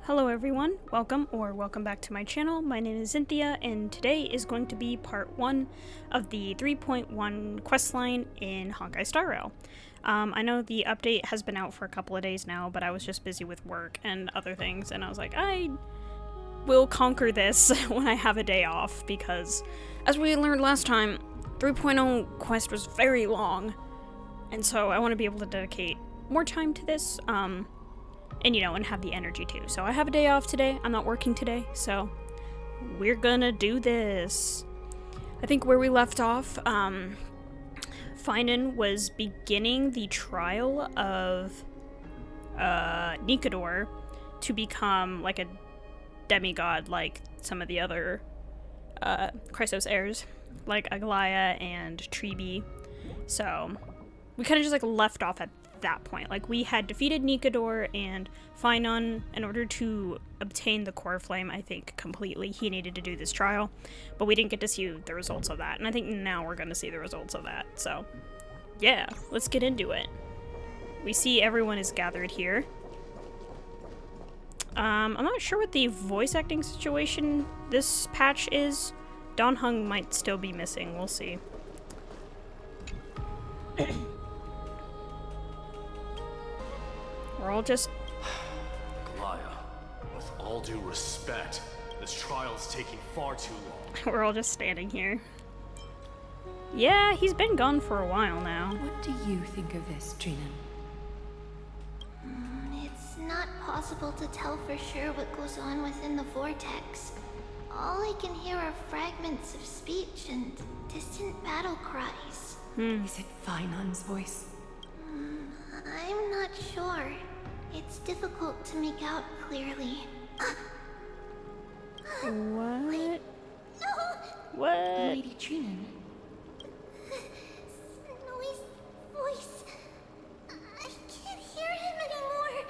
Hello everyone, welcome back to my channel. My name is Xynthia, and today is going to be part 1 of the 3.1 questline in Honkai Star Rail. I know the update has been out for a couple of days now, but I was just busy with work and other things, and I was like, I will conquer this when I have a day off, because as we learned last time, 3.0 quest was very long, and so I want to be able to dedicate more time to this, and have the energy too. So I have a day off today. I'm not working today, so we're gonna do this. I think where we left off, Phainon was beginning the trial of Nikador to become like a demigod, like some of the other Chrysos heirs, like Aglaya and Treeby. So we kind of just like left off at that point. Like, we had defeated Nikador and Phainon in order to obtain the core flame. I think completely he needed to do this trial, but we didn't get to see the results of that, and I think now we're gonna see the results of that. So yeah, let's get into it. We see everyone is gathered here. I'm not sure what the voice acting situation this patch is. Don Hung might still be missing, we'll see. We're all just... Aglaya, with all due respect, this trial is taking far too long. We're all just standing here. Yeah, he's been gone for a while now. What do you think of this, Trina? It's not possible to tell for sure what goes on within the vortex. All I can hear are fragments of speech and distant battle cries. Is it Phainon's voice? I'm not sure. It's difficult to make out clearly. What? No! What? Lady Trina. Snowy's voice. I can't hear him anymore.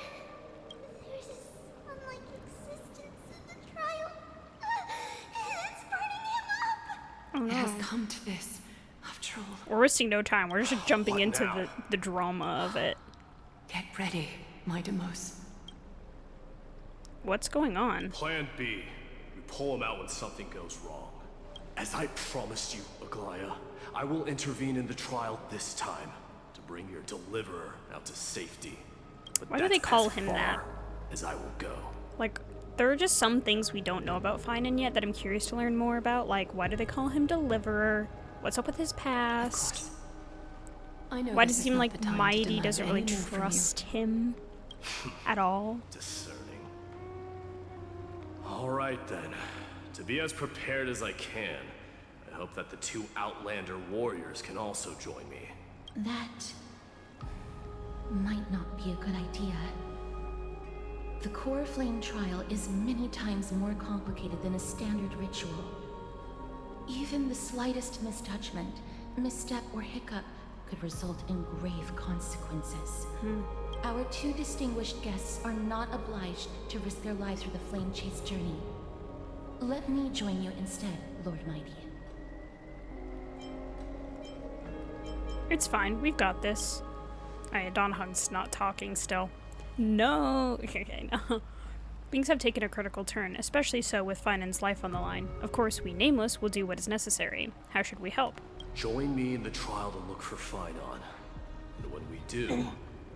There's this unlike existence in the trial. It's burning him up. Oh It has no. come to this, after all. We're wasting no time. We're just jumping What into now? the drama of it. Get ready, my Demos. What's going on? Plan B. We pull him out when something goes wrong. As I promised you, Aglaya, I will intervene in the trial this time to bring your deliverer out to safety. But Why do they that's call as him far that? as I will go. Like, there are just some things we don't know about Phainon yet that I'm curious to learn more about. Like, why do they call him Deliverer? What's up with his past? I know Why this does it is seem not like the time to Mighty demand doesn't really any more from you. trust him at all? Discerning. All right then. To be as prepared as I can, I hope that the two Outlander warriors can also join me. That might not be a good idea. The core flame trial is many times more complicated than a standard ritual. Even the slightest misjudgment, misstep, or hiccup could result in grave consequences. Our two distinguished guests are not obliged to risk their lives for the flame chase journey. Let me join you instead, Lord Mighty. It's fine. We've got this. Alright, Don Hung's not talking still. No! Okay, no. Things have taken a critical turn, especially so with Phainon's life on the line. Of course, we Nameless will do what is necessary. How should we help? Join me in the trial to look for Phainon. And when we do,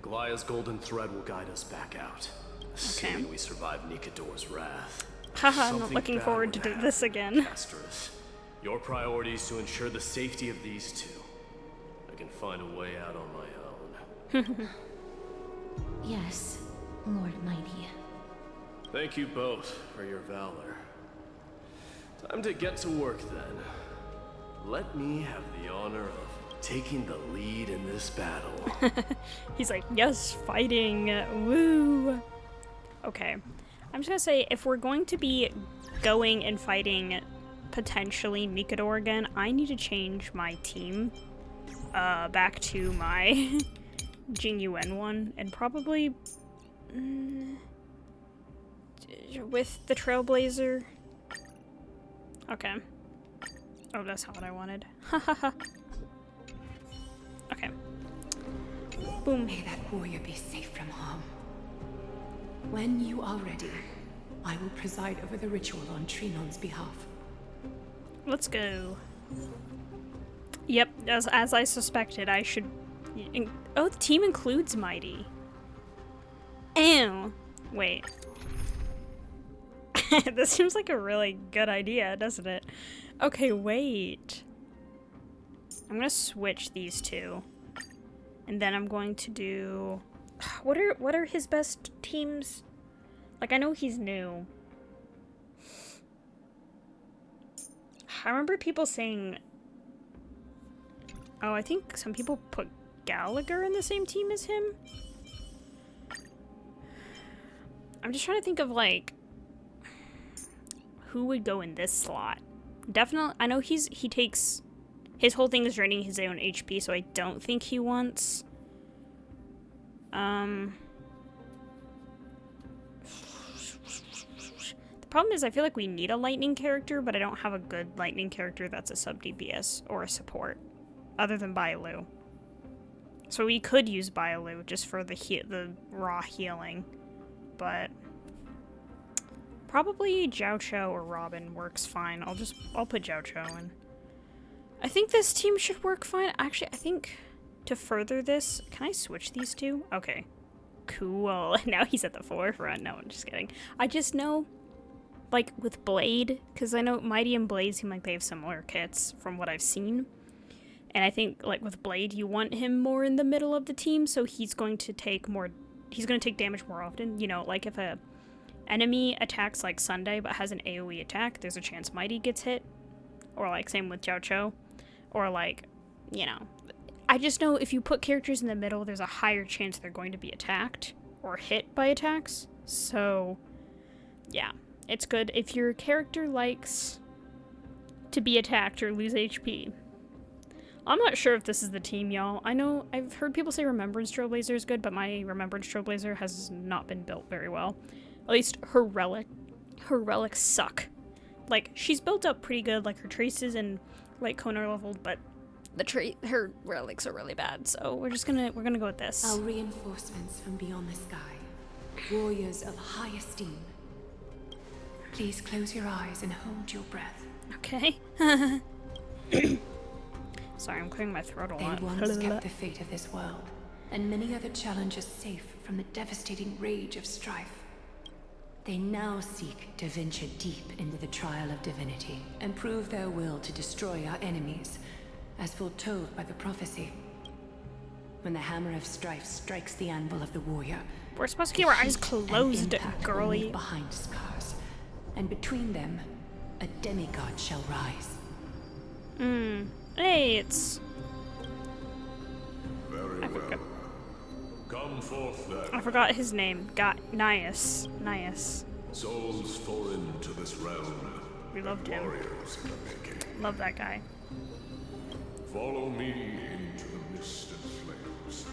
Aglaya's golden thread will guide us back out. Assuming we survive Nikador's wrath. Haha, I'm not Something looking bad forward would to happen, this again. Casterus. Your priority is to ensure the safety of these two. I can find a way out on my own. Yes, Lord Mighty. Thank you both for your valor. Time to get to work then. Let me have the honor of taking the lead in this battle. He's like, yes, fighting, woo. Okay, I'm just gonna say, if we're going to be going and fighting potentially Nikador again, I need to change my team back to my Jingyuan one, and probably with the Trailblazer. Okay. Oh, that's not what I wanted. Hahaha. Okay. Boom. May that warrior be safe from harm. When you are ready, I will preside over the ritual on Phainon's behalf. Let's go. Yep, as I suspected, I should... Oh, the team includes Mighty. Ew. Wait. This seems like a really good idea, doesn't it? Okay, wait. I'm gonna switch these two. And then I'm going to do... What are his best teams? Like, I know he's new. I remember people saying... Oh, I think some people put Gallagher in the same team as him. I'm just trying to think of, like... Who would go in this slot? Definitely, I know he takes... His whole thing is draining his own HP, so I don't think he wants... The problem is I feel like we need a lightning character, but I don't have a good lightning character that's a sub DPS or a support, other than Bailu. So we could use Bailu just for the raw healing, but probably Jiao Cho or Robin works fine. I'll put Jiao Cho in. I think this team should work fine. Actually, I think to further this, can I switch these two? Okay, cool. Now he's at the forefront. No, I'm just kidding. I just know, like with Blade, because I know Mighty and Blade seem like they have similar kits from what I've seen. And I think like with Blade, you want him more in the middle of the team, so he's going to take damage more often. You know, like if a enemy attacks like Sunday but has an AoE attack, there's a chance Mighty gets hit. Or like same with Jiao Cho. Or like, you know, I just know if you put characters in the middle, there's a higher chance they're going to be attacked or hit by attacks. So yeah, it's good if your character likes to be attacked or lose HP. I'm not sure if this is the team, y'all. I know I've heard people say Remembrance Trailblazer is good, but my Remembrance Trailblazer has not been built very well. At least her relics suck. Like, she's built up pretty good, like her traces and like Kona leveled, but her relics are really bad. So we're gonna go with this. Our reinforcements from beyond the sky, warriors of high esteem. Please close your eyes and hold your breath. Okay. Sorry, I'm clearing my throat a lot. They once kept the fate of this world, and many other challenges safe from the devastating rage of strife. They now seek to venture deep into the trial of divinity and prove their will to destroy our enemies, as foretold by the prophecy. When the hammer of strife strikes the anvil of the warrior, we're supposed to keep our eyes closed, girly. Behind scars, and between them, a demigod shall rise. Hey, it's... Very well. Come forth then. I forgot his name. Nias. Souls foreign to this realm. We loved him. Warriors in the making. Love that guy. Follow me into the mist and flames.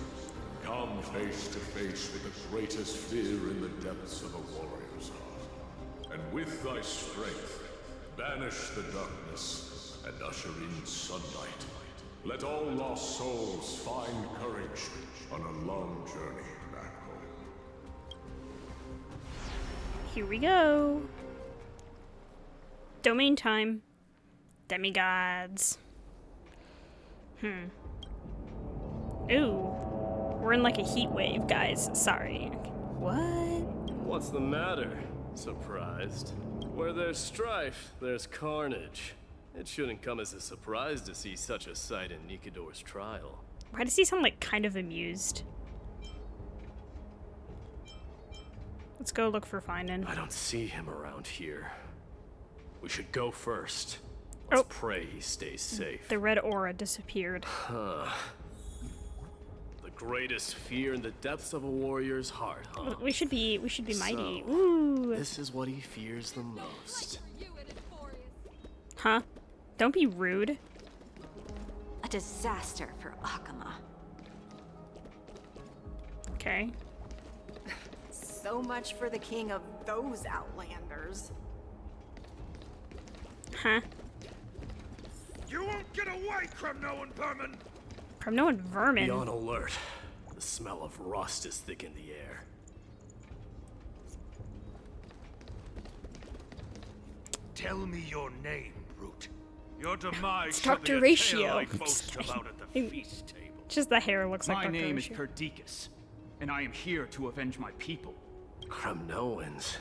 Come face to face with the greatest fear in the depths of a warrior's heart. And with thy strength, banish the darkness and usher in sunlight. Let all lost souls find courage on a long journey back home. Here we go. Domain time. Demigods. Ooh. We're in like a heat wave, guys. Sorry. What? What's the matter? Surprised? Where there's strife, there's carnage. It shouldn't come as a surprise to see such a sight in Nikador's trial. Why does he sound like kind of amused? Let's go look for Phainon. I don't see him around here. We should go first. Let's pray he stays safe. The red aura disappeared. Huh. The greatest fear in the depths of a warrior's heart, huh? We should be mighty. So, Ooh. this is what he fears the most. Huh? Don't be rude. A disaster for Akama. Okay. So much for the king of those outlanders. Huh? You won't get away, Kremnoan vermin! Kremnoan vermin? Be on alert. The smell of rust is thick in the air. Tell me your name, brute. Your demise It's shall Dr. be a Ratio. tale I boast about at the feast table. Just the hair looks like My Dr. name is Ratio. Perdiccas, and I am here to avenge my people. Kremnoans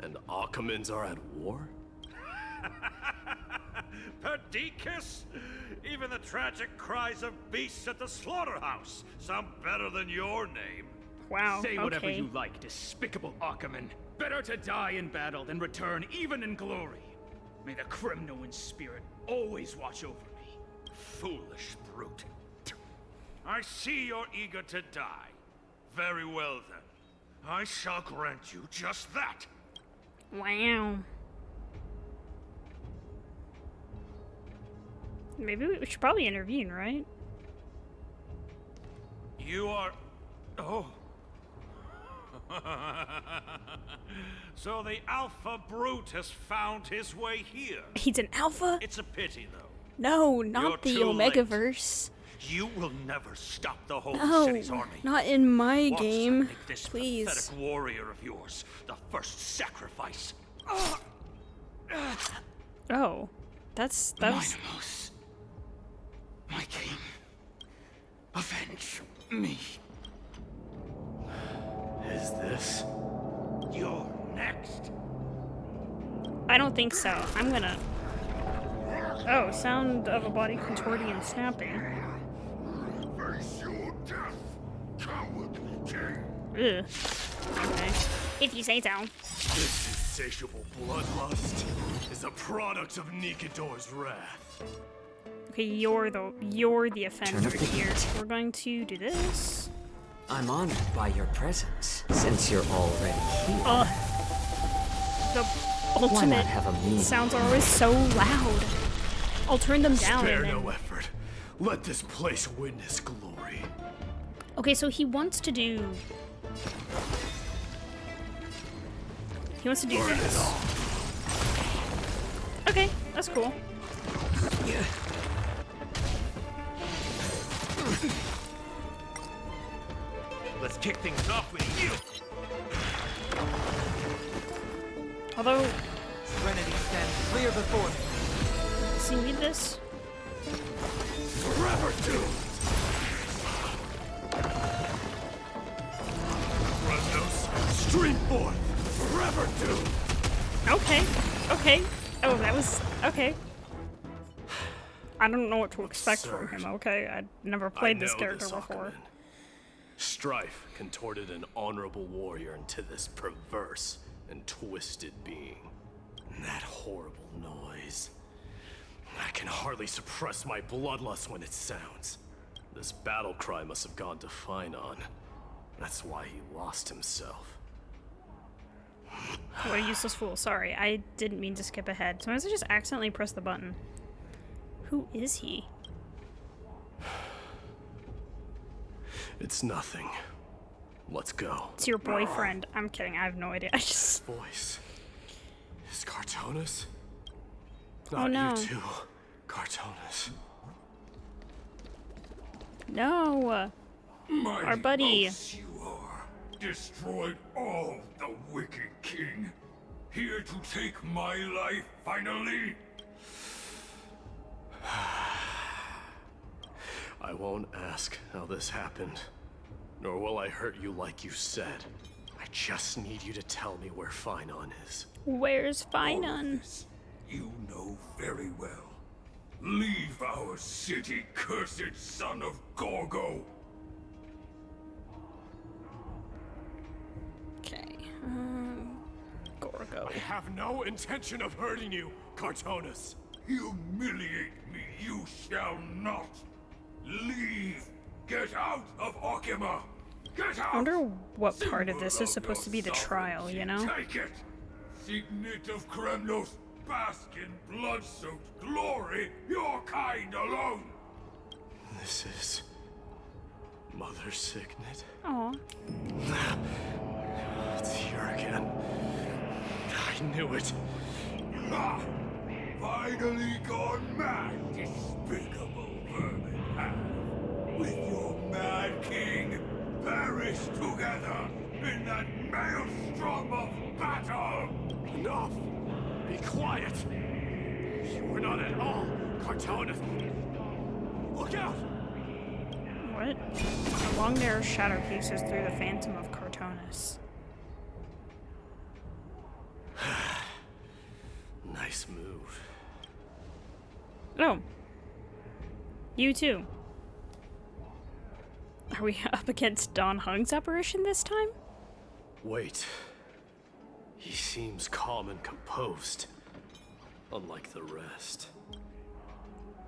and Akamans are at war? Perdiccas? Even the tragic cries of beasts at the slaughterhouse sound better than your name. Wow, Say whatever okay. you like, despicable Achaman. Better to die in battle than return even in glory. May the Kremnoan spirit always watch over me. Foolish brute. I see you're eager to die. Very well then. I shall grant you just that. Wow. Maybe we should probably intervene, right? You are... Oh. So the Alpha Brute has found his way here. He's an alpha? It's a pity, though. No, not You're the too late. Omegaverse. You will never stop the Holy No, City's army. not in my Watch them game. make this Please. pathetic warrior of yours the first sacrifice. Oh, that was. Minos, my king, avenge me. Is this? You're next. I don't think so. I'm gonna. Oh, sound of a body contorting and snapping. Face your death, cowardly king. Ugh. Okay. If you say so. This insatiable bloodlust is a product of Nikidor's wrath. Okay, you're the offender here. We're going to do this. I'm honored by your presence, since you're already here. The Why ultimate not have a meeting? sounds are always so loud. I'll turn them down Spare and then... no effort. Let this place witness glory. Okay, so he wants to do... He wants to do Burn it this. all. Okay, that's cool. Let's kick things off with you. Although, Serenity stands clear before me. does he need this? Forever doomed. Kremnos, stream forth. Forever doomed. Okay, okay. Oh, that was... Okay. I don't know what to expect from him, okay? I'd never played this character before. Achaman. Strife contorted an honorable warrior into this perverse and twisted being. And that horrible noise. I can hardly suppress my bloodlust when it sounds. This battle cry must have gone to Phainon. That's why he lost himself. What a useless fool. Sorry, I didn't mean to skip ahead. Sometimes I just accidentally press the button. Who is he? It's nothing. Let's go. It's your boyfriend. I'm kidding, I have no idea. I just... Voice. Is Cartonis? Oh, Not no. you too, Cartonis. No! Our buddy. Boss you are. Destroyed all the wicked king. Here to take my life finally. I won't ask how this happened, nor will I hurt you like you said. I just need you to tell me where Phainon is. Where's Phainon? All of this you know very well. Leave our city, cursed son of Gorgo. Okay. Gorgo. I have no intention of hurting you, Cartonis. Humiliate me you shall not. Leave. Get out of Okima. Get out. I wonder what part of Symbol this is supposed to be the your trial, you know? Take it. Signet of Kremnos, bask in blood-soaked glory, your kind alone. This is... Mother Signet? Aw. It's here again. I knew it. Ah, finally gone mad, despicable vermin have. With your mad king, perish together in that maelstrom of battle. Enough! Be quiet! You were not at all Cartonus! Look out! What? A long narrow shadow pierces through the phantom of Cartonus. Nice move. Oh. You too. Are we up against Don Hung's apparition this time? Wait. He seems calm and composed, unlike the rest.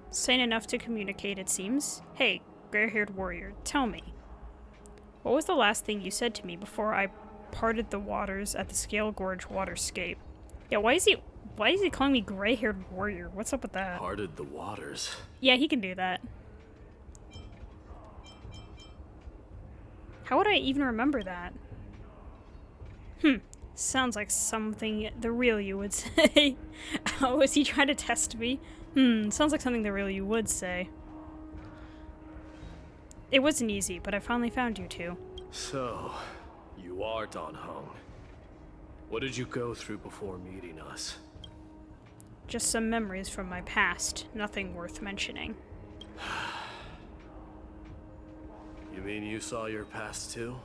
Sane enough to communicate, it seems. Hey, gray-haired warrior, tell me. What was the last thing you said to me before I parted the waters at the Scale Gorge waterscape? Yeah, why is he calling me gray-haired warrior? What's up with that? Parted the waters? Yeah, he can do that. How would I even remember that? Sounds like something the real you would say. Oh, is he trying to test me? Sounds like something the real you would say. It wasn't easy, but I finally found you two. So, you are Don Hung. What did you go through before meeting us? Just some memories from my past, nothing worth mentioning. You mean you saw your past too?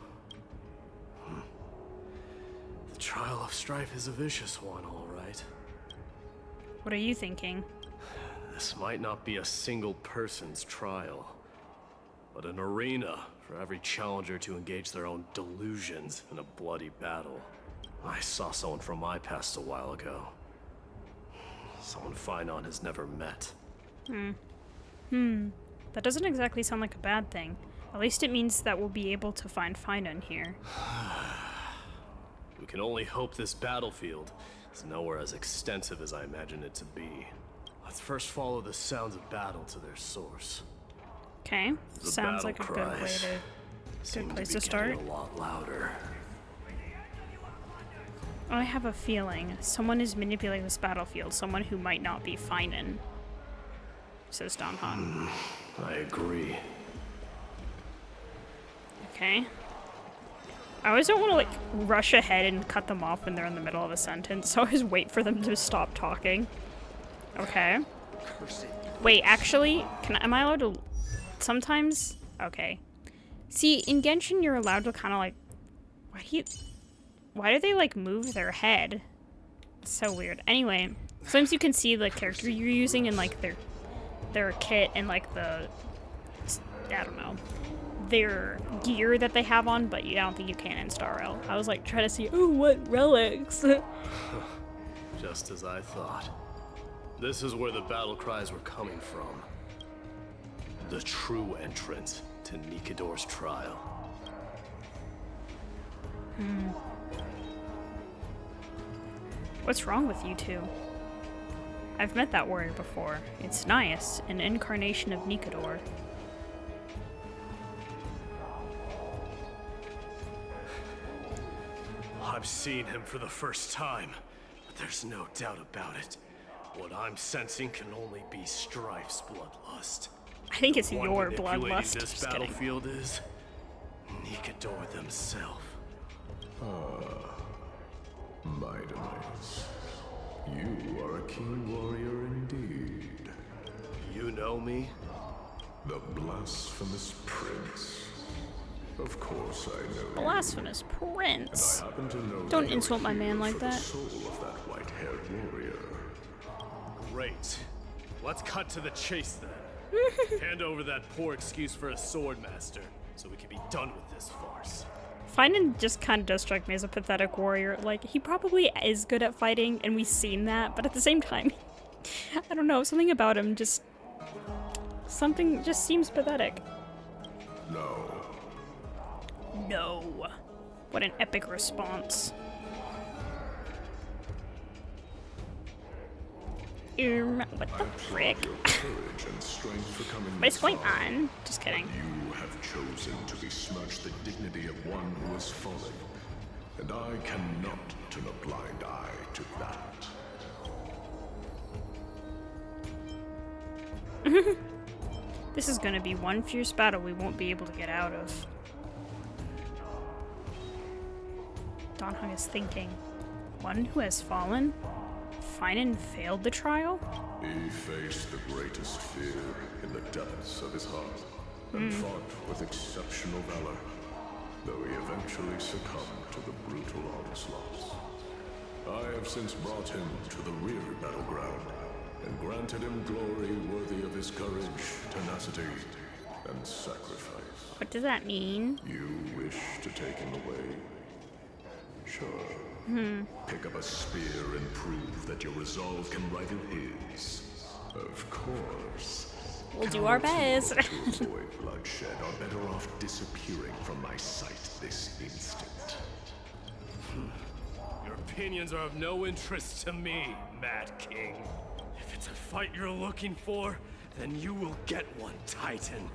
The trial of strife is a vicious one, all right. What are you thinking? This might not be a single person's trial, but an arena for every challenger to engage their own delusions in a bloody battle. I saw someone from my past a while ago. Someone Phainon has never met. That doesn't exactly sound like a bad thing. At least it means that we'll be able to find Phainon here. We can only hope this battlefield is nowhere as extensive as I imagine it to be. Let's first follow the sounds of battle to their source. Okay, The sounds like a battle good way cries to... seem Good place be to start. getting a lot louder. I have a feeling someone is manipulating this battlefield, someone who might not be Phainon, says Don Hung. I agree. Okay. I always don't want to, like, rush ahead and cut them off when they're in the middle of a sentence, so I always wait for them to stop talking. Okay. Wait, actually, am I allowed to... Sometimes? Okay. See, in Genshin, you're allowed to kind of, like... Why do they, like, move their head? It's so weird. Anyway, sometimes you can see the character you're using in, like, their kit and, like, the... I don't know. Their gear that they have on, but I don't think you can in Star Rail. I was, like, trying to see, ooh, what relics? Just as I thought. This is where the battle cries were coming from. The true entrance to Nikador's trial. What's wrong with you two? I've met that warrior before. It's Nias, an incarnation of Nikador. I'm seeing him for the first time, but there's no doubt about it. What I'm sensing can only be Strife's bloodlust. I think it's The one your manipulating bloodlust. This Just kidding. battlefield is Nikador themselves. Mightiness. You are a keen warrior indeed. You know me? The blasphemous prince. Of course I know you. Blasphemous prince. I happen to know Don't that insult you're my man here like for that. The soul of that white-haired warrior. Great. Let's cut to the chase then. Hand over that poor excuse for a sword master, so we can be done with this farce. Phainon just kind of does strike me as a pathetic warrior. Like, he probably is good at fighting, and we've seen that, but at the same time, I don't know, something about him just... Something just seems pathetic. No. No. What an epic response. What the frick? Your courage and strength for coming What is this going far. on? Just kidding. You have chosen to besmirch the dignity of one who has fallen, and I cannot turn a blind eye to that. This is gonna be one fierce battle we won't be able to get out of. Don Hung is thinking. One who has fallen? Phainon failed the trial? He faced the greatest fear in the depths of his heart, and fought with exceptional valor, though he eventually succumbed to the brutal onslaughts. I have since brought him to the rear battleground, and granted him glory worthy of his courage, tenacity, and sacrifice. What does that mean? You wish to take him away? Sure. Pick up a spear and prove that your resolve can rival his. Of course. We'll do our best. Those who avoid bloodshed are better off disappearing from my sight this instant. Your opinions are of no interest to me, Mad King. If it's a fight you're looking for, then you will get one, Titan.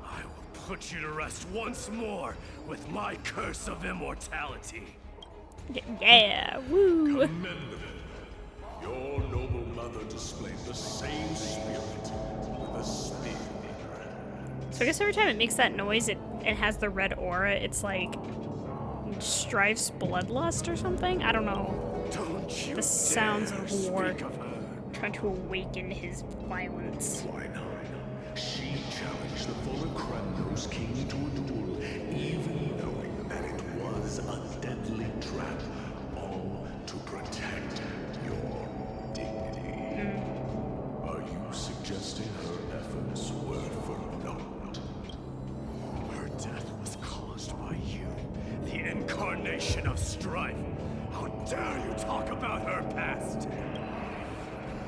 I will put you to rest once more with my curse of immortality. Yeah, woo! Commendable. Your noble mother displayed the same spirit with a spear. So I guess every time it makes that noise, it has the red aura. It's like Strife's bloodlust or something? I don't know. Don't you The sounds dare of war speak of her. trying to awaken his violence. Why not? She challenged the former Kremnos king to a duel, even knowing that it was a deadly trap, all to protect your dignity. Are you suggesting her efforts were for naught? Her death was caused by you, the incarnation of strife. How dare you talk about her past?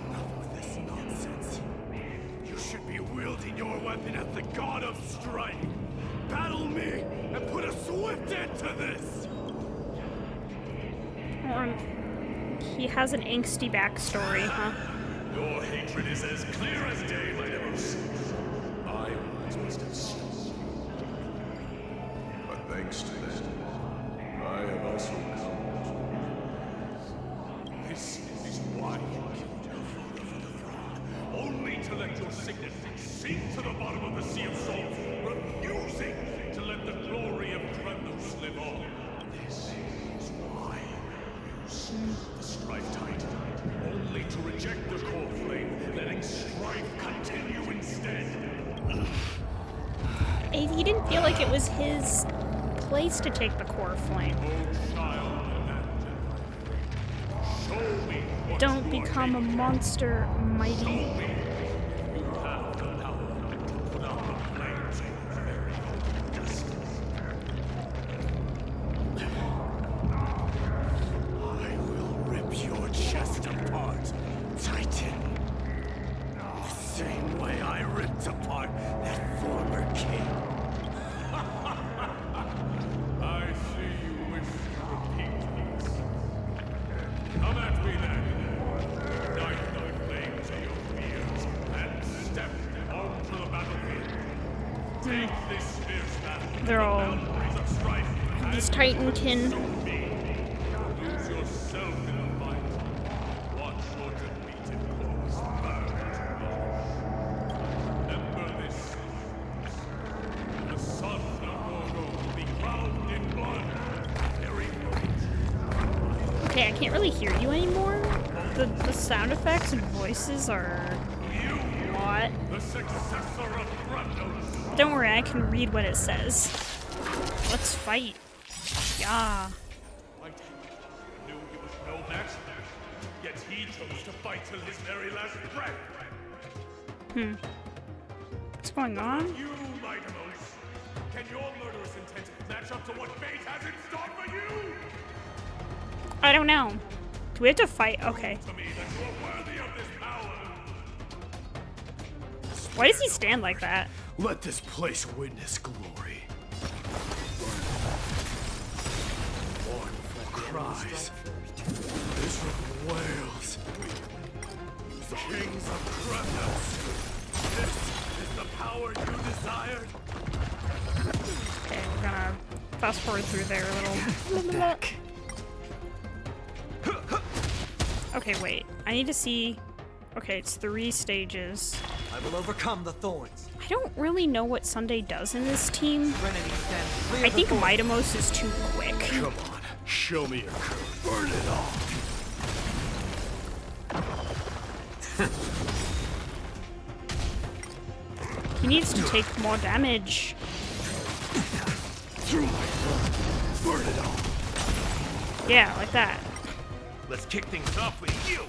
Enough with this nonsense. You should be wielding your weapon as the god of strife. Battle me and put a swift end to this. Or he has an angsty backstory, huh? Your hatred is as clear as day, my Eros. I once must have stolen you. But thanks to them, I have also come to this is why you killed your father for the throne. Only to let your signet sink to the bottom of the Sea of Souls, refusing to let the glory of Kremnos live on. This is why you slew the Strife Titan. Only to reject the core flame, letting strife continue instead. He didn't feel like it was his place to take the core flame. Oh, child, show me what Don't you are become a capable of. monster, mighty. Show me you have the power to put out the flames of your very own destiny. I will rip your chest apart, Titan. The same way I ripped apart that former king. I see you wish to repeat this. Come at me then. Ignite thy flames of your fears and step onto the battlefield. Take this fierce battle. They're all Boundaries of strife. this Titankin. Lose yourself in the fight. Watch your defeated cause burn to ash. Remember this. The son of Morgo will be crowned in blood. Very moment. Okay, I can't really hear you anymore. The sound effects and voices are a lot. The successor of Kremnos. Don't worry, I can read what it says. Let's fight. Yeah. Might knew he was no match, yet he chose to fight till his very last breath. What's going on? You, Mightimos, can your murderous intent match up to what fate has in store for you? I don't know. Do we have to fight? Okay. To me that you are worthy of this power. Why does he stand like that? Let this place witness glory. Mournful cries. Miserable wails. The kings of Kremnos. This is the power you desired. Okay, we're gonna fast forward through there a little. Back. Okay, wait. I need to see. Okay, it's 3 stages. I will overcome the thorns. I don't really know what Sunday does in this team. Serenity stands clear I think before me. Mightimos is too quick. Come on, show me your curve. Burn it off. He needs to take more damage. Burn it all. Yeah, like that. Let's kick things off with you.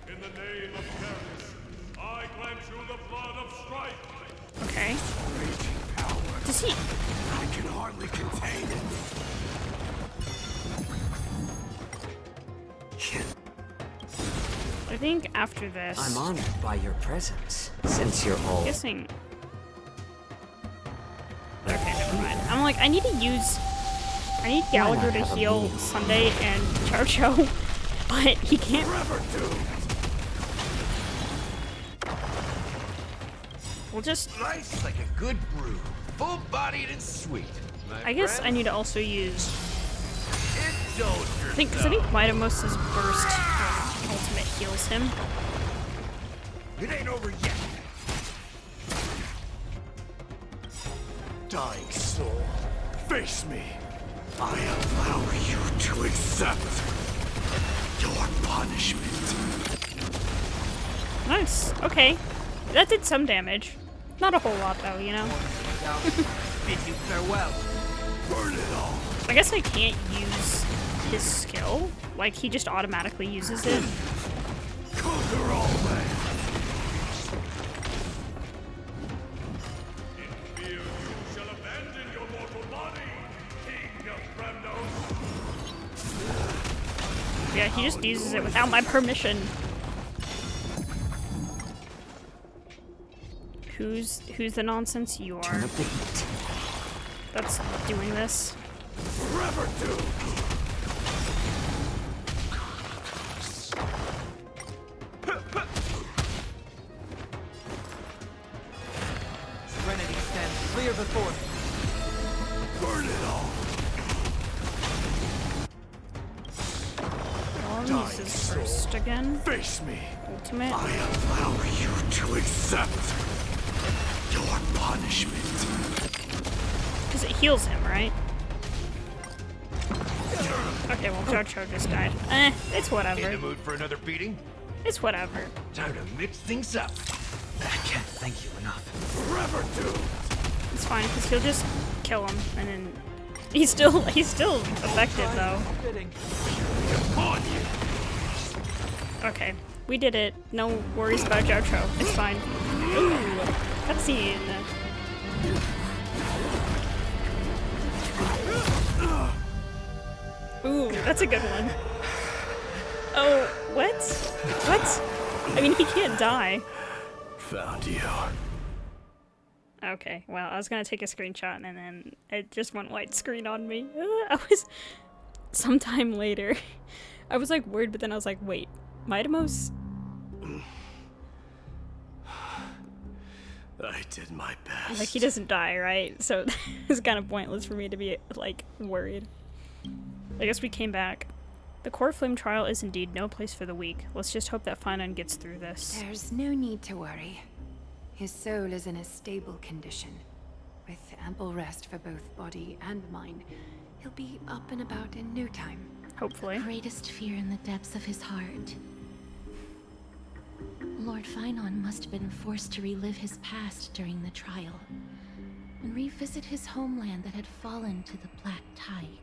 In the name of fairness, I grant you the blood of strife. Okay. Raging power. Does he? I can hardly contain it. I think after this. I'm honored by your presence, since you're all... Guessing. Okay, never mind. I'm like, I need Gallagher to heal Sunday and Chocho, but he can't. We'll just. Nice like a good brew, full-bodied and sweet. I guess I need to also use. Indulge I think, because I think Mightymoust's burst ultimate heals him. It ain't over yet. Dying soul, face me. I allow you to accept your punishment. Nice. Okay. That did some damage. Not a whole lot, though, you know? Bid you farewell. Burn it all. I guess I can't use his skill. Like, he just automatically uses it. Conquer all land. In fear you shall abandon your mortal body, King of Phainon. Yeah, he just uses it without my permission. Who's the nonsense? You are. That's doing this. Forever do. Serenity stands clear before me. Burn it all. I'll use his first again. Face me. Ultimate. I allow you to accept your punishment. Because it heals him, right? Okay, well, Jojo just died. It's In whatever. the mood for another beating? It's whatever. Time to mix things up. I can't thank you enough. Forever do. It's fine, because he'll just kill him, and then he's still effective though. Fitting. Upon you. Okay, we did it. No worries about Jojo. It's fine. Ooh, cutscene. Ooh, that's a good one. Oh, what? What? I mean, he can't die. Found you. Okay, well, I was gonna take a screenshot and then it just went white screen on me. I was... Sometime later, I was like worried, but then I was like, wait, Mightymoust? I did my best. Like, he doesn't die, right? So it's kind of pointless for me to be, like, worried. I guess we came back. The core flame trial is indeed no place for the weak. Let's just hope that Phainon gets through this. There's no need to worry. His soul is in a stable condition. With ample rest for both body and mind, he'll be up and about in no time. Hopefully. Greatest fear in the depths of his heart. Lord Phainon must have been forced to relive his past during the trial, and revisit his homeland that had fallen to the Black Tide.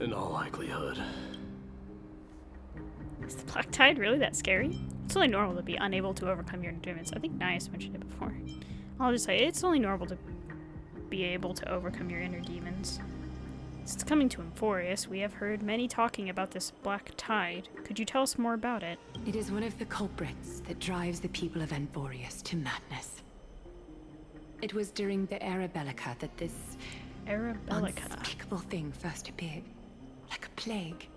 In all likelihood. Is the Black Tide really that scary? It's only normal to be unable to overcome your demons. I think Nias mentioned it before. I'll just say, it's only normal to be able to overcome your inner demons. Since coming to Emphorius, we have heard many talking about this Black Tide. Could you tell us more about it? It is one of the culprits that drives the people of Emphorius to madness. It was during the Era Bellica that this unspeakable thing first appeared, like a plague,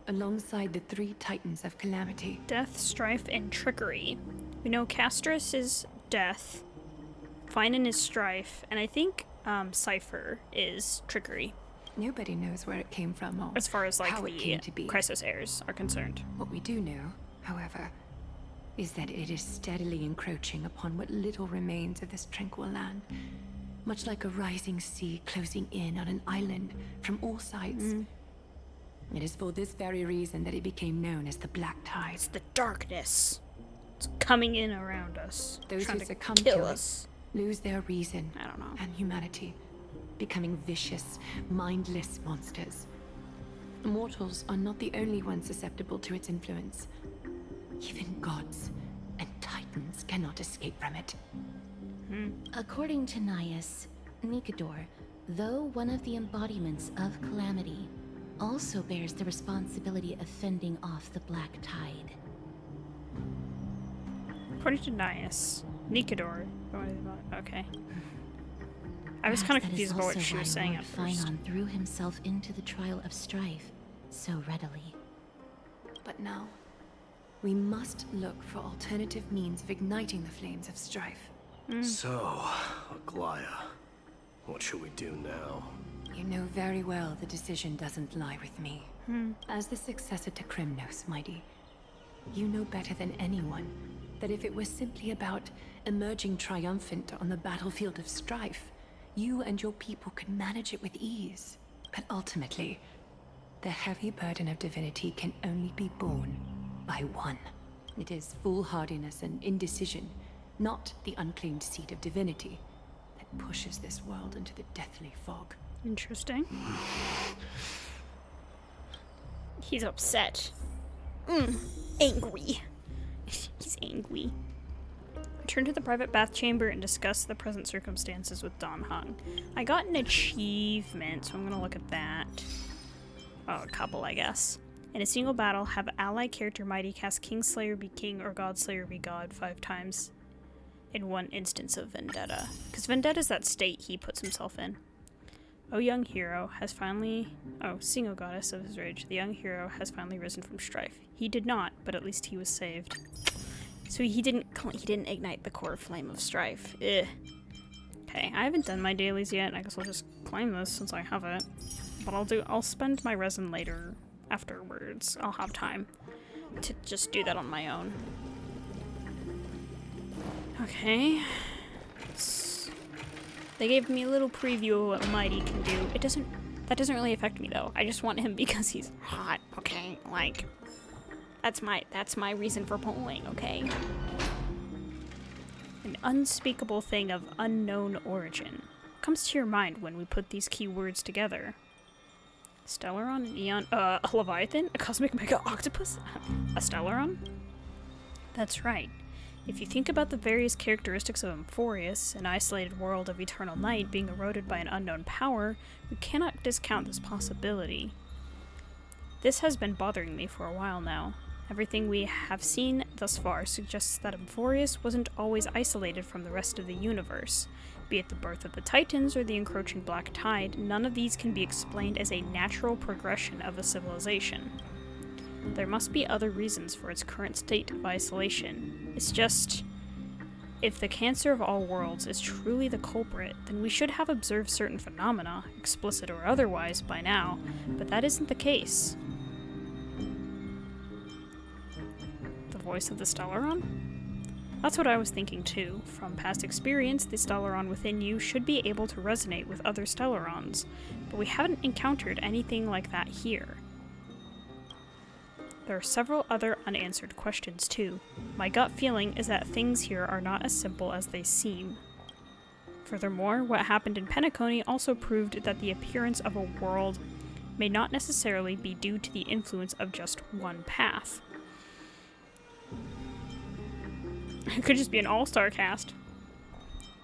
alongside the three titans of calamity. Death, strife, and trickery. We know Castris is death, Phainon is strife, and I think Cypher is trickery. Nobody knows where it came from or as far as like how it came to the be. Crisis heirs are concerned. What we do know, however, is that it is steadily encroaching upon what little remains of this tranquil land, much like a rising sea closing in on an island from all sides. It is for this very reason that it became known as the Black Tide. It's the darkness. It's coming in around us. Those trying who to succumb kill to us. it lose their reason I don't know. and humanity, becoming vicious, mindless monsters. Mortals are not the only ones susceptible to its influence. Even gods and titans cannot escape from it. According to Naius, Nikador, though one of the embodiments of Calamity, also bears the responsibility of fending off the Black Tide. According to Naius, Nikador. Okay. I was kind of confused about what she was saying at first. Phainon threw himself into the trial of strife so readily. But now, we must look for alternative means of igniting the flames of strife. So, Aglaya, what should we do now? You know very well the decision doesn't lie with me. As the successor to Krymnos, Mighty, you know better than anyone that if it was simply about emerging triumphant on the battlefield of strife, you and your people could manage it with ease. But ultimately, the heavy burden of divinity can only be borne by one. It is foolhardiness and indecision, not the unclaimed seat of divinity, that pushes this world into the deathly fog. Interesting. He's upset. Angry. He's angry. Return to the private bath chamber and discuss the present circumstances with Don Hung. I got an achievement, so I'm gonna look at that. Oh, a couple, I guess. In a single battle, have ally character Mighty cast Kingslayer be king or Godslayer be god 5 times in one instance of Vendetta. Because Vendetta's that state he puts himself in. O young hero has finally... Oh, single goddess of his rage. The young hero has finally risen from strife. He did not, but at least he was saved. So he didn't ignite the core flame of strife. Ugh. Okay, I haven't done my dailies yet. I guess I'll just claim this since I have it. But I'll spend my resin later afterwards. I'll have time to just do that on my own. Okay. They gave me a little preview of what Mighty can do. That doesn't really affect me though. I just want him because he's hot, okay? Like, that's my reason for polling, okay? An unspeakable thing of unknown origin. What comes to your mind when we put these key words together? Stellaron, an Eon, a Leviathan, a cosmic mega octopus, a Stellaron? That's right. If you think about the various characteristics of Emphorius, an isolated world of eternal night being eroded by an unknown power, we cannot discount this possibility. This has been bothering me for a while now. Everything we have seen thus far suggests that Emphorius wasn't always isolated from the rest of the universe. Be it the birth of the Titans or the encroaching Black Tide, none of these can be explained as a natural progression of a civilization. There must be other reasons for its current state of isolation. It's just... if the cancer of all worlds is truly the culprit, then we should have observed certain phenomena, explicit or otherwise, by now, but that isn't the case. The voice of the Stellaron? That's what I was thinking too. From past experience, the Stellaron within you should be able to resonate with other Stellarons, but we haven't encountered anything like that here. There are several other unanswered questions too. My gut feeling is that things here are not as simple as they seem. Furthermore, what happened in Penacony also proved that the appearance of a world may not necessarily be due to the influence of just one path. It could just be an all-star cast.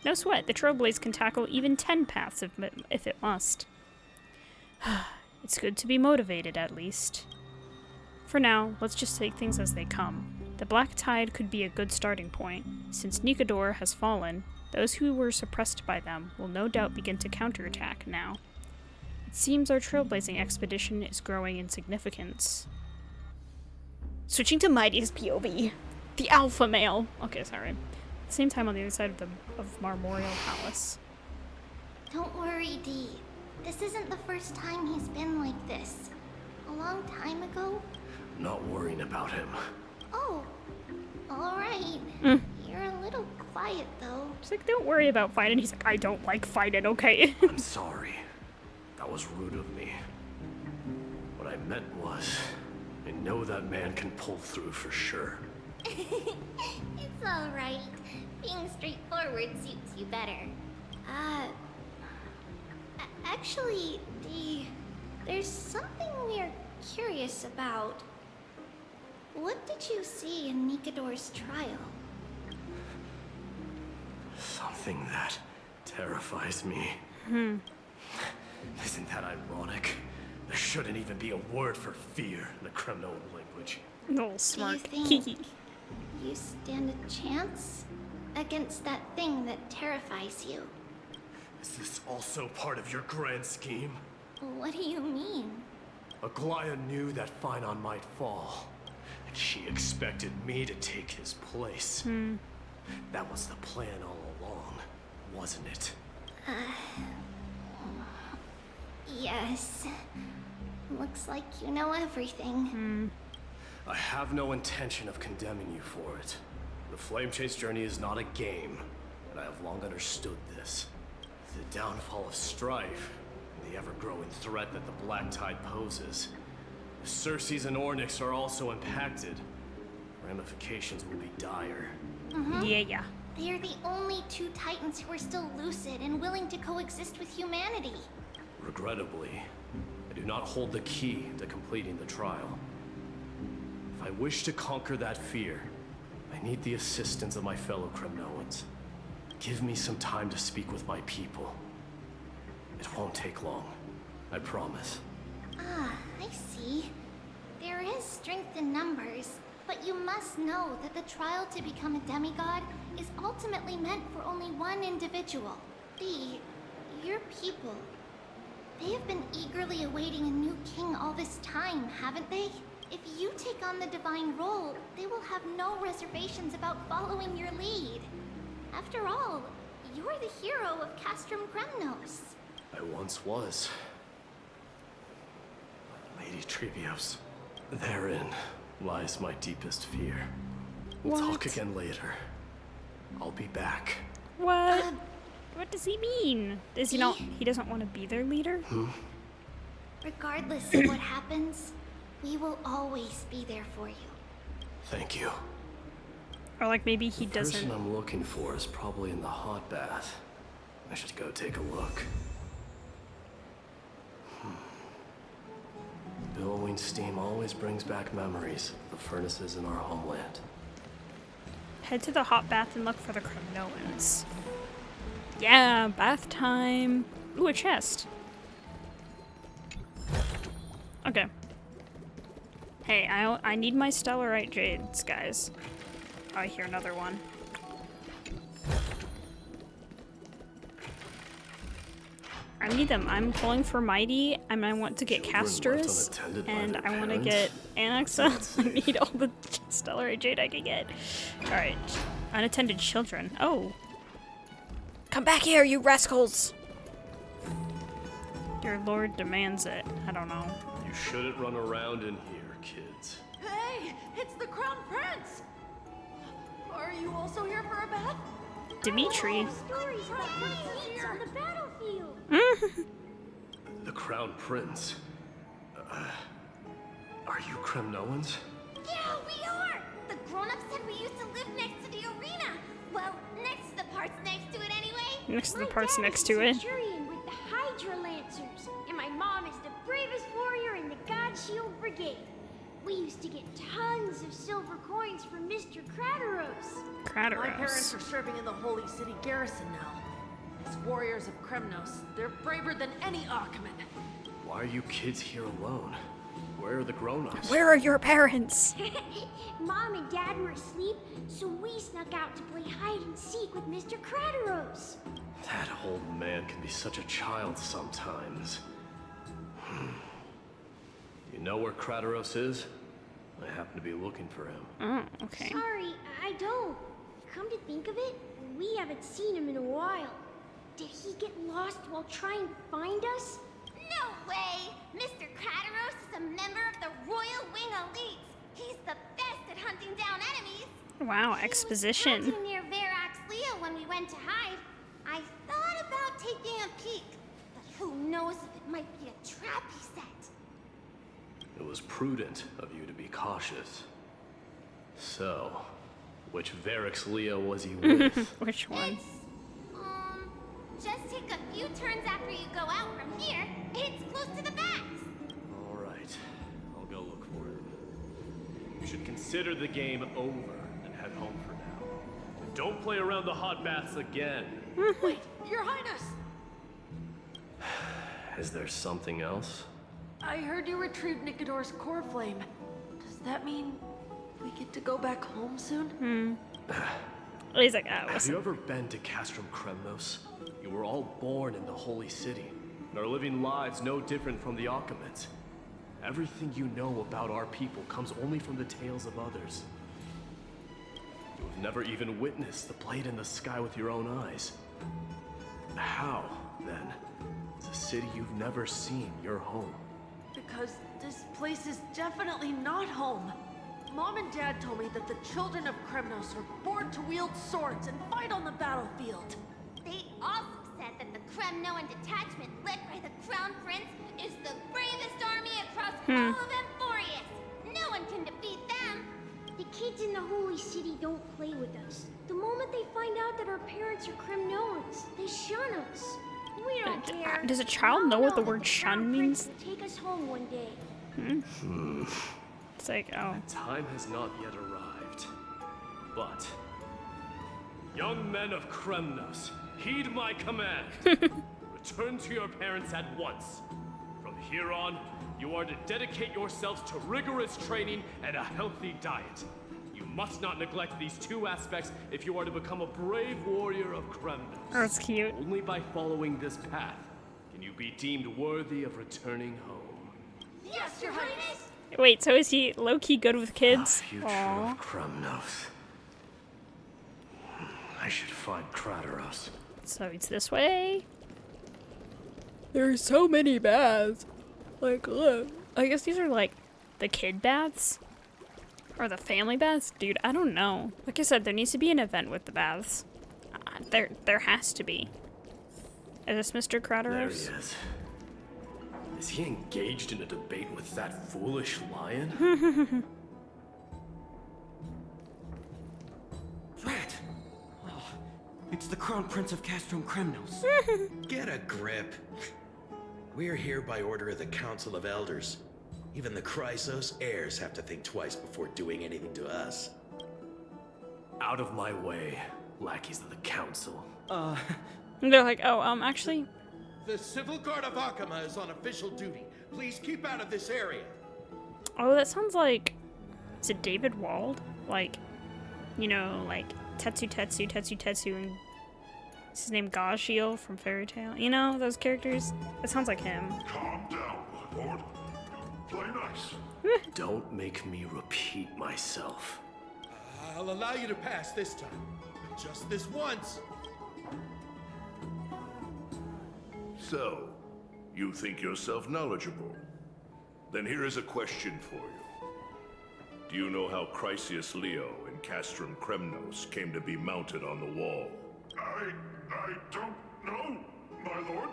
No sweat, the Trailblaze can tackle even 10 paths if it must. It's good to be motivated, at least. For now, let's just take things as they come. The Black Tide could be a good starting point. Since Nikador has fallen, those who were suppressed by them will no doubt begin to counterattack now. It seems our trailblazing expedition is growing in significance. Switching to Mighty's POV. The alpha male. Okay, sorry. At the same time on the other side of Marmorial Palace. Don't worry, Dee. This isn't the first time he's been like this. A long time ago. Not worrying about him. Oh, all right. You're a little quiet, though. She's like, don't worry about fighting. He's like, I don't like fighting, okay? I'm sorry. That was rude of me. What I meant was, I know that man can pull through for sure. It's alright. Being straightforward suits you better. Actually, there's something we're curious about. What did you see in Nikador's trial? Something that terrifies me. Isn't that ironic? There shouldn't even be a word for fear in the Kremnoan language. No, smart. Do you think you stand a chance against that thing that terrifies you? Is this also part of your grand scheme? What do you mean? Aglaia knew that Phainon might fall, and she expected me to take his place. That was the plan all along, wasn't it? Yes. Looks like you know everything. I have no intention of condemning you for it. The Flame Chase journey is not a game, and I have long understood this. The downfall of strife, and the ever-growing threat that the Black Tide poses. If Circes and Ornyx are also impacted, ramifications will be dire. Yeah. They are the only two Titans who are still lucid and willing to coexist with humanity. Regrettably, I do not hold the key to completing the trial. If I wish to conquer that fear, I need the assistance of my fellow Kremnoans. Give me some time to speak with my people. It won't take long, I promise. I see. There is strength in numbers, but you must know that the trial to become a demigod is ultimately meant for only one individual. Your people. They have been eagerly awaiting a new king all this time, haven't they? If you take on the divine role, they will have no reservations about following your lead. After all, you're the hero of Castrum Kremnos. I once was. Lady Trebios. Therein lies my deepest fear. We'll talk again later. I'll be back. What? What does he mean? Is he not? He doesn't want to be their leader? Regardless of what happens, we will always be there for you. Thank you. Or like maybe he The doesn't. person I'm looking for is probably in the hot bath. I should go take a look. Billowing steam always brings back memories of the furnaces in our homeland. Head to the hot bath and look for the Kremnoans. Yeah, bath time. Ooh, a chest. Okay. Hey, I need my Stellarite Jades, guys. Oh, I hear another one. I need them. I'm pulling for Mighty, and I want to get Castris, and I want to get Anaxa. I need all the Stellarite Jade I can get. Alright. Unattended children. Oh. Come back here, you rascals! Your lord demands it. I don't know. You shouldn't run around in here, kids. Hey, it's the Crown Prince! Are you also here for a bath? Dimitri. Stories about princes on the battlefield. The Crown Prince. Are you Kremnoans? Yeah, we are! The grown-ups said we used to live next to the arena. Well, next to the parts next to it anyway. Next to the parts next to it. Centurion with the Hydra Lancers, and my mom is the bravest warrior in the God Shield Brigade. We used to get tons of silver coins from Mr. Crateros. My parents are serving in the Holy City garrison now. As warriors of Kremnos, they're braver than any Achaemen. Why are you kids here alone? Where are the grown-ups? Where are your parents? Mom and Dad were asleep, so we snuck out to play hide and seek with Mr. Crateros. That old man can be such a child sometimes. You know where Crateros is? I happen to be looking for him. Oh, okay. Sorry, I don't. Come to think of it, we haven't seen him in a while. Did he get lost while trying to find us? No way! Mr. Crateros is a member of the Royal Wing Elites. He's the best at hunting down enemies. Wow, exposition. He was near Verax Leo when we went to hide. I thought about taking a peek, but who knows if it might be a trap he set. It was prudent of you to be cautious. So, which Verax Leo was he with? Which one? Just take a few turns after you go out from here. It's close to the bats. All right, I'll go look for him. You should consider the game over and head home for now. And don't play around the hot baths again. Wait, Your Highness! Is there something else? I heard you retrieved Nicodor's core flame. Does that mean we get to go back home soon? He's like, Have you ever been to Castrum Kremnos? You were all born in the Holy City, and are living lives no different from the Achaemenids. Everything you know about our people comes only from the tales of others. You have never even witnessed the blade in the sky with your own eyes. How, then, is a city you've never seen your home? Because this place is definitely not home. Mom and Dad told me that the children of Kremnos are born to wield swords and fight on the battlefield. They also said that the Kremnoan detachment led by the Crown Prince is the bravest army across all of Emphorius. No one can defeat them. The kids in the Holy City don't play with us. The moment they find out that our parents are Kremnoans, they shun us. We don't care. Does a child know what the word shun means? Take us home one day. It's like, oh. Time has not yet arrived. But, young men of Kremnos, heed my command. Return to your parents at once. From here on, you are to dedicate yourselves to rigorous training and a healthy diet. You must not neglect these two aspects if you are to become a brave warrior of Kremnos. Oh, that's cute. Only by following this path can you be deemed worthy of returning home. Yes, Your Highness! Wait, so is he low-key good with kids? Future of Kremnos. I should find Krateros. So it's this way. There's so many baths. Like, look. I guess these are like the kid baths. Or the family baths? Dude, I don't know. Like I said, there needs to be an event with the baths. There has to be. Is this Mr. Krateros? There he is. Is he engaged in a debate with that foolish lion? Rat! Oh, it's the Crown Prince of Castrum Kremnos. Get a grip. We're here by order of the Council of Elders. Even the Chrysos heirs have to think twice before doing anything to us. Out of my way, lackeys of the Council. They're like, oh, actually... The Civil Guard of Akama is on official duty. Please keep out of this area. Oh, that sounds like... Is it David Wald? Like, you know, like Tetsu, and... Is his name Gashio from Fairy Tail? You know, those characters? It sounds like him. Calm down, my lord. Play nice. Don't make me repeat myself. I'll allow you to pass this time. Just this once. So, you think yourself knowledgeable? Then here is a question for you. Do you know how Chrysius Leo in Castrum Kremnos came to be mounted on the wall? I don't know, my lord.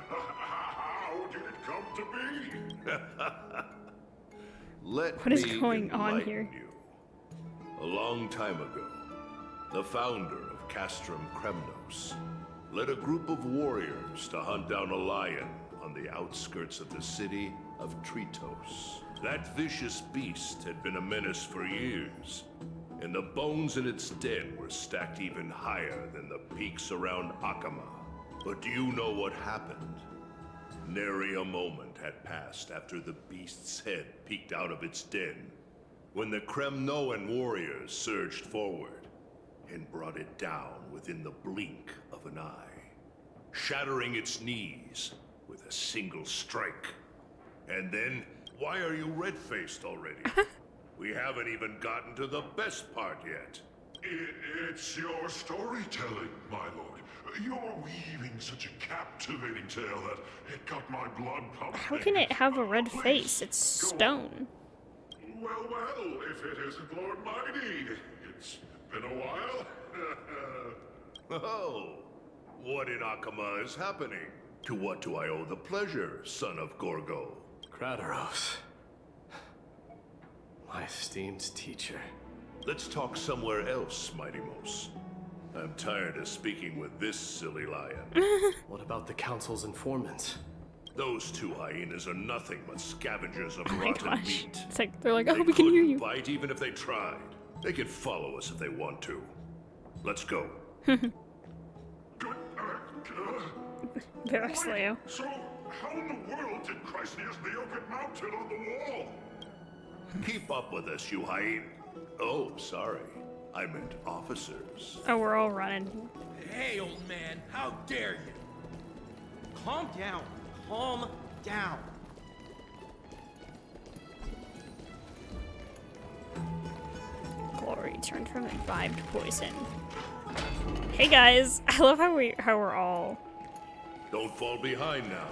How did it come to be? What is going on here? A long time ago, the founder of Castrum Kremnos led a group of warriors to hunt down a lion on the outskirts of the city of Tritos. That vicious beast had been a menace for years, and the bones in its den were stacked even higher than the peaks around Akama. But do you know what happened? Nary a moment had passed after the beast's head peeked out of its den, when the Kremnoan warriors surged forward and brought it down within the blink of an eye, shattering its knees with a single strike. And then, why are you red-faced already? We haven't even gotten to the best part yet. It's your storytelling, my lord. You're weaving such a captivating tale that it got my blood pumping. How can it have a red face? It's stone. Well, well, if it isn't Lord Mighty. It's been a while. Oh, what in Akama is happening? To what do I owe the pleasure, son of Gorgo? Kratos. My esteemed teacher. Let's talk somewhere else, Mighty Mos. I'm tired of speaking with this silly lion. What about the Council's informants? Those two hyenas are nothing but scavengers of rotten meat. It's like, they're like, oh, we can hear you. Bite even if they tried. They can follow us if they want to. Let's go. Very slow. So, how in the world did Chrysias Leo get mounted on the wall? Keep up with us, you hyena. Oh, sorry. I meant officers. Oh, we're all running. Hey, old man, how dare you? Calm down. Calm down. Glory turned from imbibed poison. Hey guys, I love how we're all. Don't fall behind now.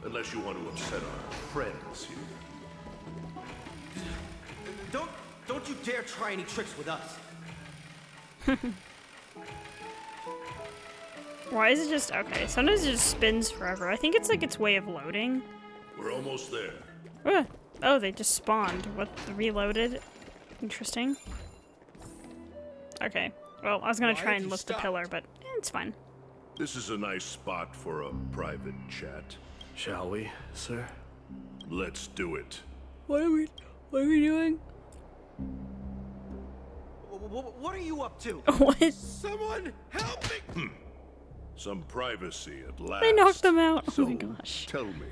Unless you want to upset our friends here. Don't you dare try any tricks with us. Why is it just okay? Sometimes it just spins forever. I think it's like its way of loading. We're almost there. Oh, they just spawned. What? Reloaded? Interesting. Okay. Well, I was gonna try and lift the pillar, but it's fine. This is a nice spot for a private chat. Shall we, sir? Let's do it. What are we doing? What are you up to? What? Someone help me! Some privacy at last. They knocked them out. So, Oh my gosh. tell me,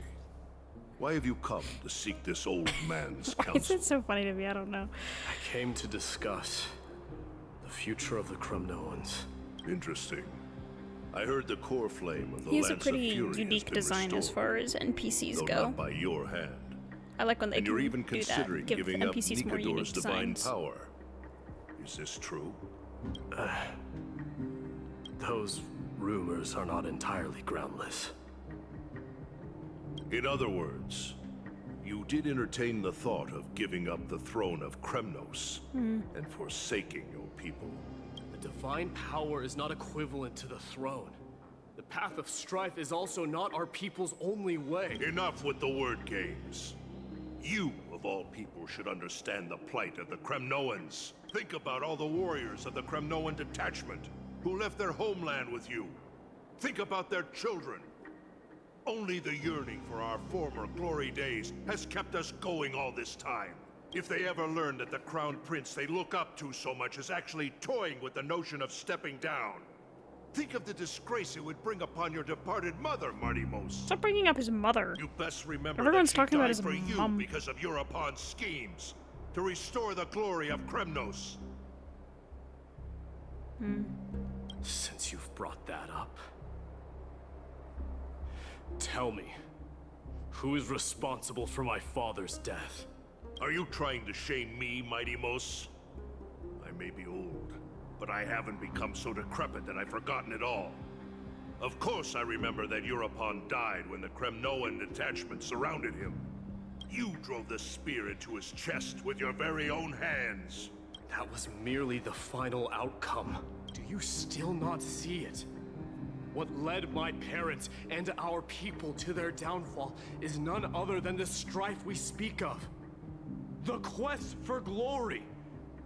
why have you come to seek this old man's Why is counsel? it so funny to me? I don't know. I came to discuss the future of the Kremnoans. Interesting. I heard the core flame of the He has a Lance of pretty Fury has unique been design as restored, far as NPCs though go. not by your hand. I like when they And can you're even do considering that. Give giving up NPCs more unique Nikador's divine designs. power. Is this true? Those rumors are not entirely groundless. In other words, you did entertain the thought of giving up the throne of Kremnos and forsaking your people. The divine power is not equivalent to the throne. The path of strife is also not our people's only way. Enough with the word games. You, of all people, should understand the plight of the Kremnoans. Think about all the warriors of the Kremnoan detachment who left their homeland with you. Think about their children. Only the yearning for our former glory days has kept us going all this time. If they ever learn that the crown prince they look up to so much is actually toying with the notion of stepping down, think of the disgrace it would bring upon your departed mother, Mighty Mos. Stop bringing up his mother. You best remember Everyone's that she talking about died his for you mom. because of Europon's schemes to restore the glory of Kremnos. Since you've brought that up, tell me, who is responsible for my father's death? Are you trying to shame me, Mighty Mos? I may be old, but I haven't become so decrepit that I've forgotten it all. Of course I remember that Europon died when the Kremnoan detachment surrounded him. You drove the spear into his chest with your very own hands. That was merely the final outcome. Do you still not see it? What led my parents and our people to their downfall is none other than the strife we speak of. The quest for glory.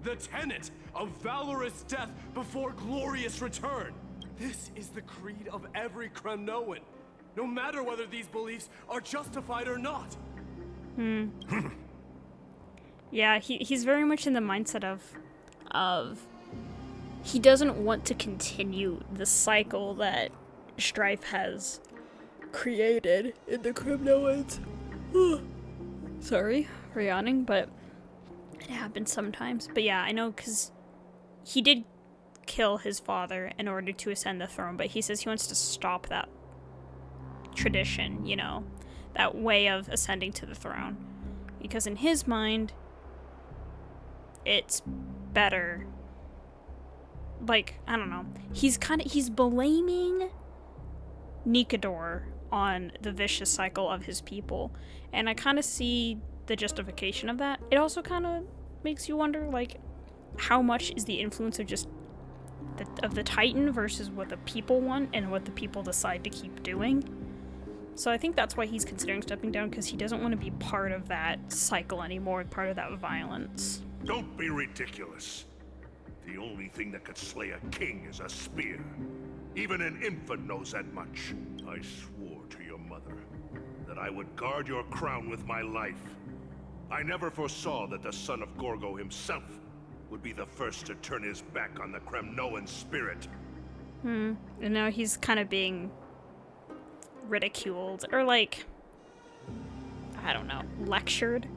The tenet of valorous death before glorious return. This is the creed of every Kremnoan, no matter whether these beliefs are justified or not. Yeah, he's very much in the mindset of he doesn't want to continue the cycle that strife has created in the Kremnoans. Sorry for yawning, but it happens sometimes. But yeah, I know, because he did kill his father in order to ascend the throne, but he says he wants to stop that tradition, you know, that way of ascending to the throne. Because in his mind, it's better. Like, I don't know. He's blaming Nikador on the vicious cycle of his people. And I kind of see the justification of that, it also kind of makes you wonder, like, how much is the influence of just of the Titan versus what the people want and what the people decide to keep doing. So I think that's why he's considering stepping down, because he doesn't want to be part of that cycle anymore, part of that violence. Don't be ridiculous. The only thing that could slay a king is a spear. Even an infant knows that much. I swore to your mother that I would guard your crown with my life. I never foresaw that the son of Gorgo himself would be the first to turn his back on the Kremnoan spirit. And now he's kind of being ridiculed, or like, I don't know, lectured.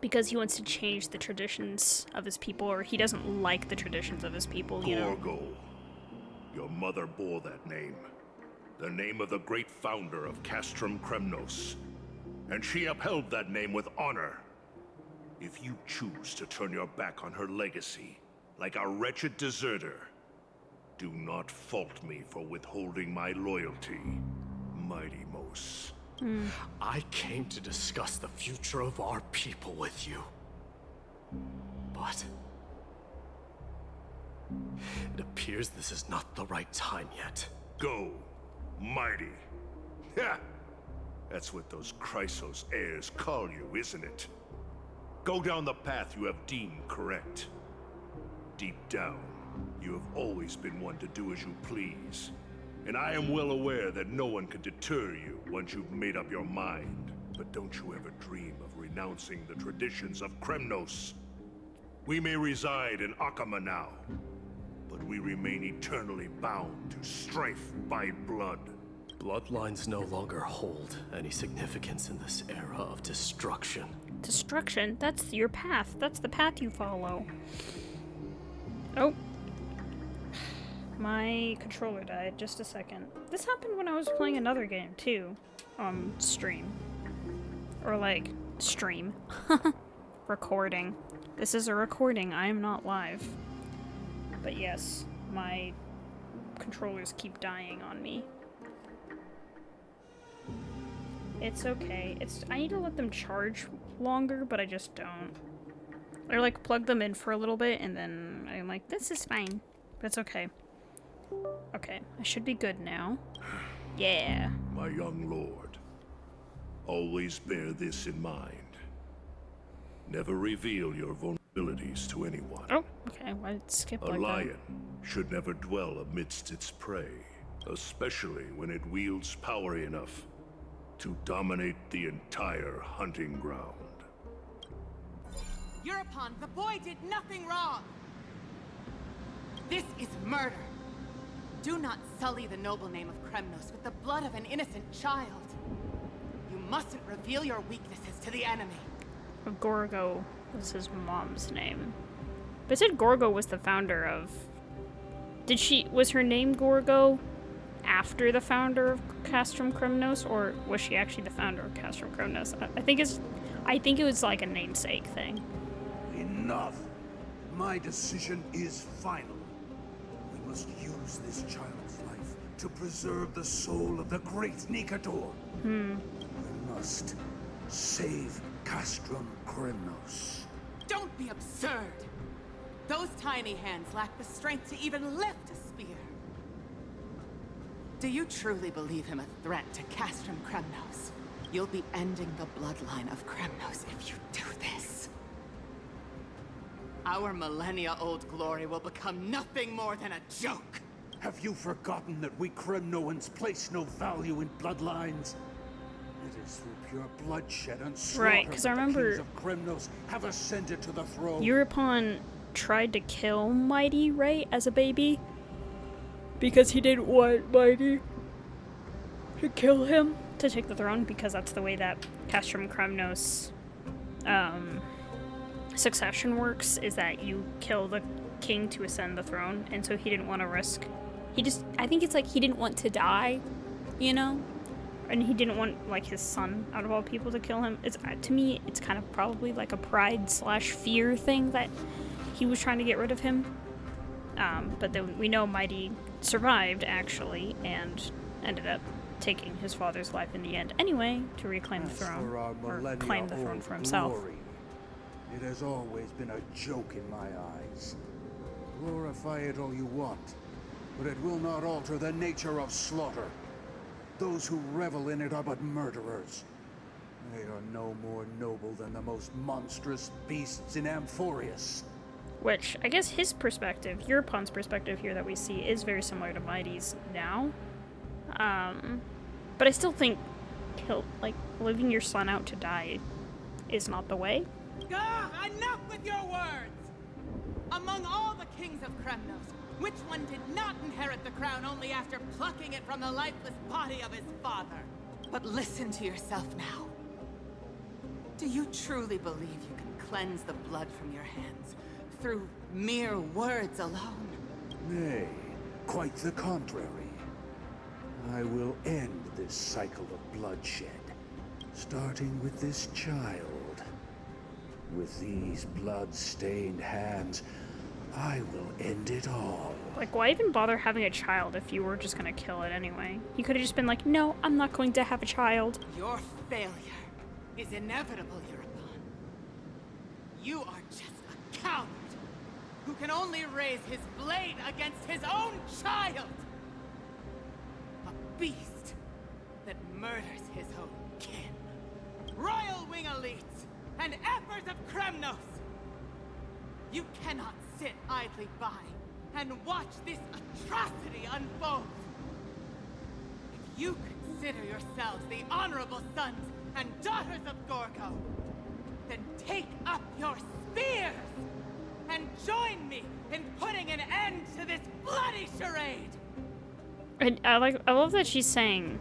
Because he wants to change the traditions of his people, or he doesn't like the traditions of his people, you know? Gorgo. Your mother bore that name. The name of the great founder of Castrum Kremnos. And she upheld that name with honor. If you choose to turn your back on her legacy, like a wretched deserter, do not fault me for withholding my loyalty, Mighty Mos. I came to discuss the future of our people with you. But it appears this is not the right time yet. Go, Mighty. Ha! That's what those Chrysos heirs call you, isn't it? Go down the path you have deemed correct. Deep down, you have always been one to do as you please. And I am well aware that no one can deter you once you've made up your mind. But don't you ever dream of renouncing the traditions of Kremnos. We may reside in Akama now, but we remain eternally bound to strife by blood. Bloodlines no longer hold any significance in this era of destruction. Destruction? That's your path. That's the path you follow. Oh. My controller died. Just a second. This happened when I was playing another game, too. Stream. Or, like, stream. Recording. This is a recording. I am not live. But yes, my controllers keep dying on me. It's okay. I need to let them charge longer, but I just don't. I, like, plug them in for a little bit, and then I'm like, this is fine. But it's okay. Okay, I should be good now. Yeah. My young lord, always bear this in mind. Never reveal your vulnerabilities to anyone. Oh, okay. Why did it skip like that? A lion should never dwell amidst its prey, especially when it wields power enough to dominate the entire hunting ground. Eurupon, the boy did nothing wrong! This is murder! Do not sully the noble name of Kremnos with the blood of an innocent child. You mustn't reveal your weaknesses to the enemy. Gorgo was his mom's name. But it said Gorgo was the founder of... Was her name Gorgo after the founder of Castrum Kremnos, or was she actually the founder of Castrum Kremnos? I think it was like a namesake thing. Enough! My decision is final. We must use this child's life to preserve the soul of the great Nikador. We must save Castrum Kremnos. Don't be absurd! Those tiny hands lack the strength to even lift a spear. Do you truly believe him a threat to Castrum Kremnos? You'll be ending the bloodline of Kremnos if you do this. Our millennia-old glory will become nothing more than a joke. Have you forgotten that we Kremnoans place no value in bloodlines? It is through pure bloodshed and slaughter Right, because I remember the kings of Kremnos have ascended to the throne. Eurupon tried to kill Mighty, right, as a baby? Because he didn't want Mighty to kill him to take the throne, because that's the way that Castrum Kremnos succession works, is that you kill the king to ascend the throne, and so he didn't want to risk. I think it's like he didn't want to die, you know? And he didn't want, like, his son, out of all people, to kill him. To me, it's kind of probably like a pride/fear thing that he was trying to get rid of him. But then we know Mighty survived, actually, and ended up taking his father's life in the end anyway to reclaim the throne, or claim the throne for himself. Glory, it has always been a joke in my eyes. Glorify it all you want, but it will not alter the nature of slaughter. Those who revel in it are but murderers. They are no more noble than the most monstrous beasts in Amphorius. Which, I guess his perspective, your pawn's perspective here that we see, is very similar to Mighty's now. But I still think leaving your son out to die is not the way. Enough with your words! Among all the kings of Kremnos, which one did not inherit the crown only after plucking it from the lifeless body of his father? But listen to yourself now. Do you truly believe you can cleanse the blood from your hands through mere words alone? Nay, quite the contrary. I will end this cycle of bloodshed, starting with this child. With these blood-stained hands, I will end it all. Like, why even bother having a child if you were just gonna kill it anyway? You could have just been like, no, I'm not going to have a child. Your failure is inevitable, Euripon. You are just a coward who can only raise his blade against his own child. A beast that murders his own kin. Royal wing elites and efforts of Kremnos. You cannot sit idly by and watch this atrocity unfold. If you consider yourselves the honorable sons and daughters of Gorgo, then take up your spears and join me in putting an end to this bloody charade. And I love that she said,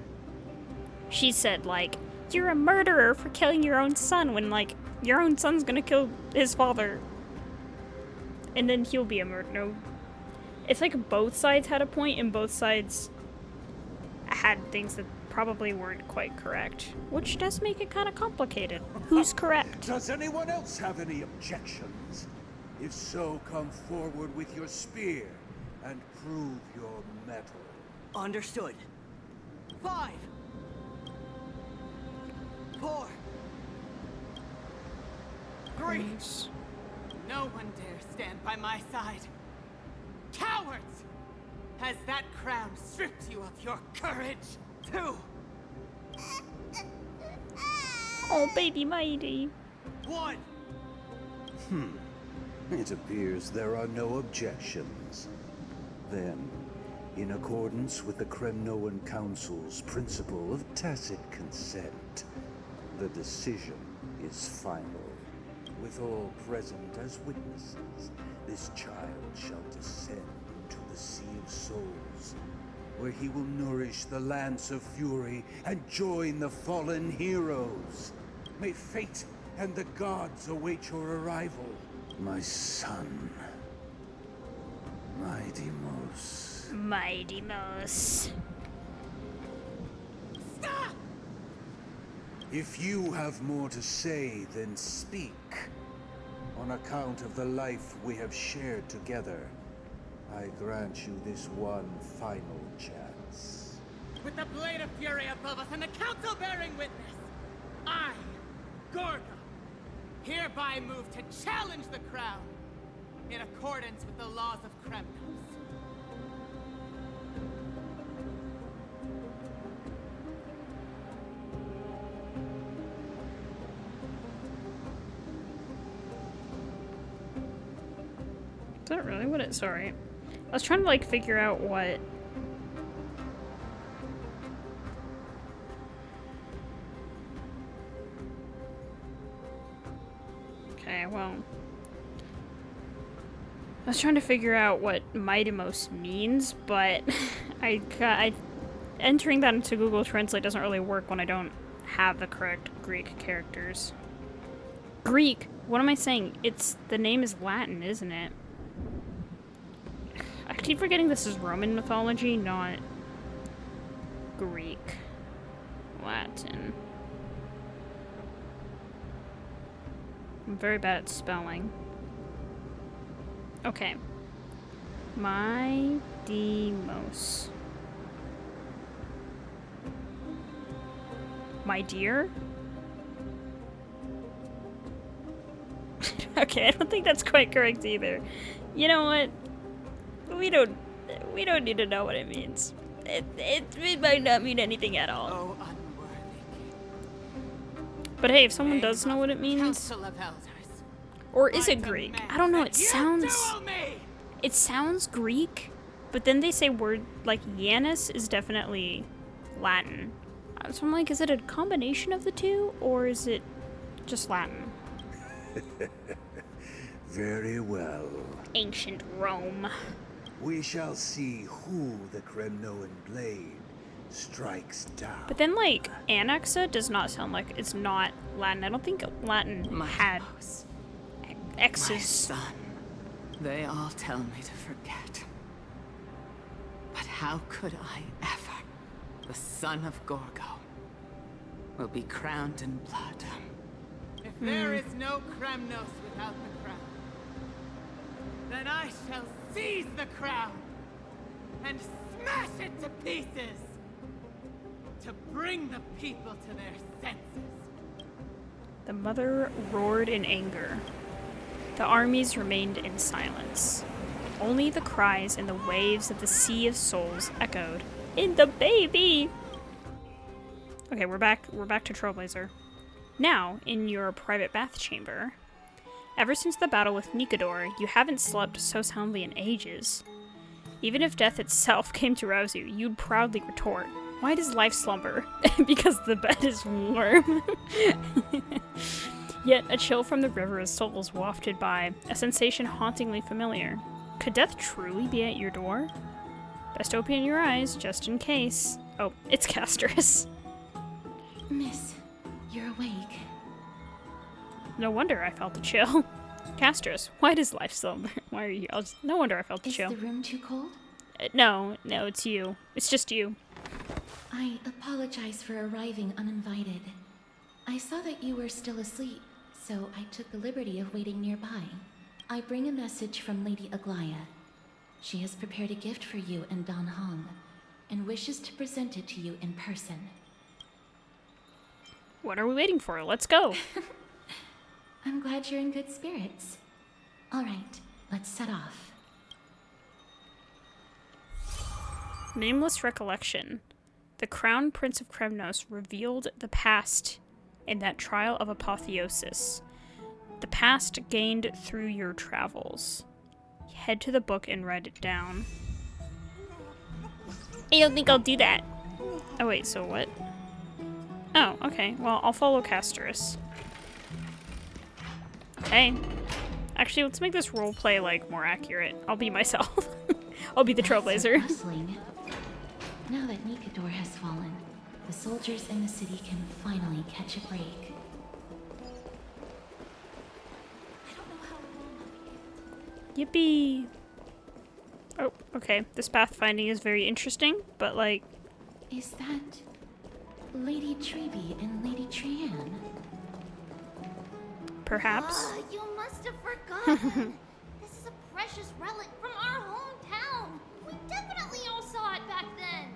like, you're a murderer for killing your own son, when, like, your own son's gonna kill his father. And then he'll be a murderer. No. It's like both sides had a point, and both sides had things that probably weren't quite correct. Which does make it kind of complicated. Who's correct? Does anyone else have any objections? If so, come forward with your spear and prove your mettle. Understood. 5, 4, 3. No one dare stand by my side. Cowards! Has that crown stripped you of your courage, too? Oh, baby Mighty. 1. It appears there are no objections. Then, in accordance with the Kremnoan Council's principle of tacit consent, the decision is final. With all present as witnesses, this child shall descend into the Sea of Souls, where he will nourish the Lance of Fury and join the fallen heroes. May fate and the gods await your arrival, my son. Mighty-mos. Mighty-mos. Stop! If you have more to say, then speak. On account of the life we have shared together, I grant you this one final chance. With the blade of fury above us and the council bearing witness, I, Gorgo, hereby move to challenge the crown in accordance with the laws of Kremnos. Is that really what it? Sorry. I was trying to, like, figure out what... Okay, well... I was trying to figure out what Mighty-mos means, but entering that into Google Translate doesn't really work when I don't have the correct Greek characters. Greek? What am I saying? The name is Latin, isn't it? I keep forgetting this is Roman mythology, not Greek. Latin. I'm very bad at spelling. Okay. Mighty-mos. My dear? Okay, I don't think that's quite correct either. You know what? We don't need to know what it means. It might not mean anything at all. Oh, but hey, if someone does know what it means, or is it Greek? I don't know. It sounds Greek, but then they say word like Janus is definitely Latin. So I'm like, is it a combination of the two, or is it just Latin? Very well. Ancient Rome. We shall see who the Cremnoan blade strikes down. But then, like, Anaxa does not sound like it's not Latin. I don't think Latin had X's. My son. They all tell me to forget. But how could I ever? The son of Gorgo will be crowned in blood. If there is no Kremnos without the crown, then I shall seize the crown and smash it to pieces to bring the people to their senses. The mother roared in anger. The armies remained in silence. Only the cries and the waves of the Sea of Souls echoed. In the baby! Okay, we're back to Trailblazer. Now, in your private bath chamber. Ever since the battle with Nikador, you haven't slept so soundly in ages. Even if death itself came to rouse you, you'd proudly retort, why does life slumber? Because the bed is warm. Yet a chill from the river of souls wafted by, a sensation hauntingly familiar. Could death truly be at your door? Best open your eyes, just in case. Oh, it's Castris. Miss, you're awake. No wonder I felt the chill. Castris, why does life slumber? Why are you? No wonder I felt the chill. Is the room too cold? No, it's you. It's just you. I apologize for arriving uninvited. I saw that you were still asleep, so I took the liberty of waiting nearby. I bring a message from Lady Aglaya. She has prepared a gift for you and Dan Hong, and wishes to present it to you in person. What are we waiting for? Let's go. I'm glad you're in good spirits. All right, let's set off. Nameless recollection. The Crown Prince of Kremnos revealed the past in that trial of apotheosis. The past gained through your travels. Head to the book and write it down. I don't think I'll do that. Oh wait, so what? Oh, okay. Well, I'll follow Castris. Okay. Actually, let's make this roleplay, like, more accurate. I'll be myself. I'll be the Trailblazer. Rustling. Now that Nikador has fallen, the soldiers in the city can finally catch a break. Yippee! Oh, okay. This pathfinding is very interesting, but, like... Is that Lady Treeby and Lady Trianne? Perhaps. You must have forgotten. This is a precious relic from our hometown. We definitely all saw it back then.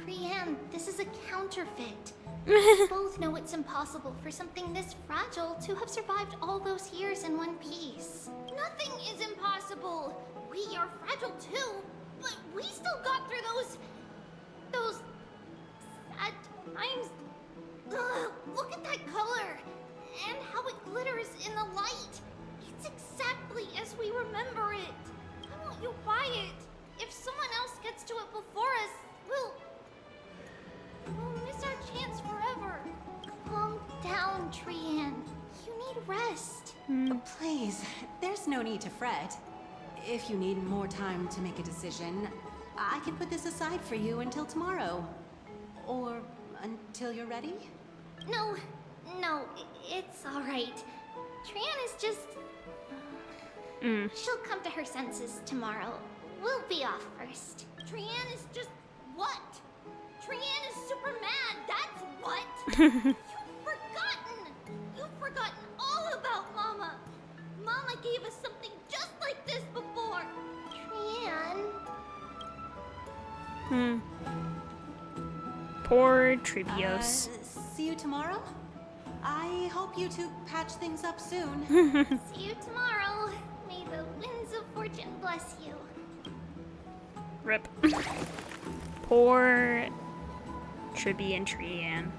Trianne, this is a counterfeit. We both know it's impossible for something this fragile to have survived all those years in one piece. Nothing is impossible. We are fragile too, but we still got through those sad times. Ugh, look at that color and how it glitters in the light. It's exactly as we remember it. I want you buy it. If someone else gets to it before us, we'll miss our chance forever. Calm down, Trianne. You need rest. Please, there's no need to fret. If you need more time to make a decision, I can put this aside for you until tomorrow. Or until you're ready? No, it's all right. Trianne is just... She'll come to her senses tomorrow. We'll be off first. Trianne is just what? Trianne is super mad, that's what! You've forgotten all about Mama. Mama gave us something just like this before. Trianne? Poor Trebios. see you tomorrow? I hope you two patch things up soon. See you tomorrow. May the winds of fortune bless you. Rip. Poor Tribby and Trianne.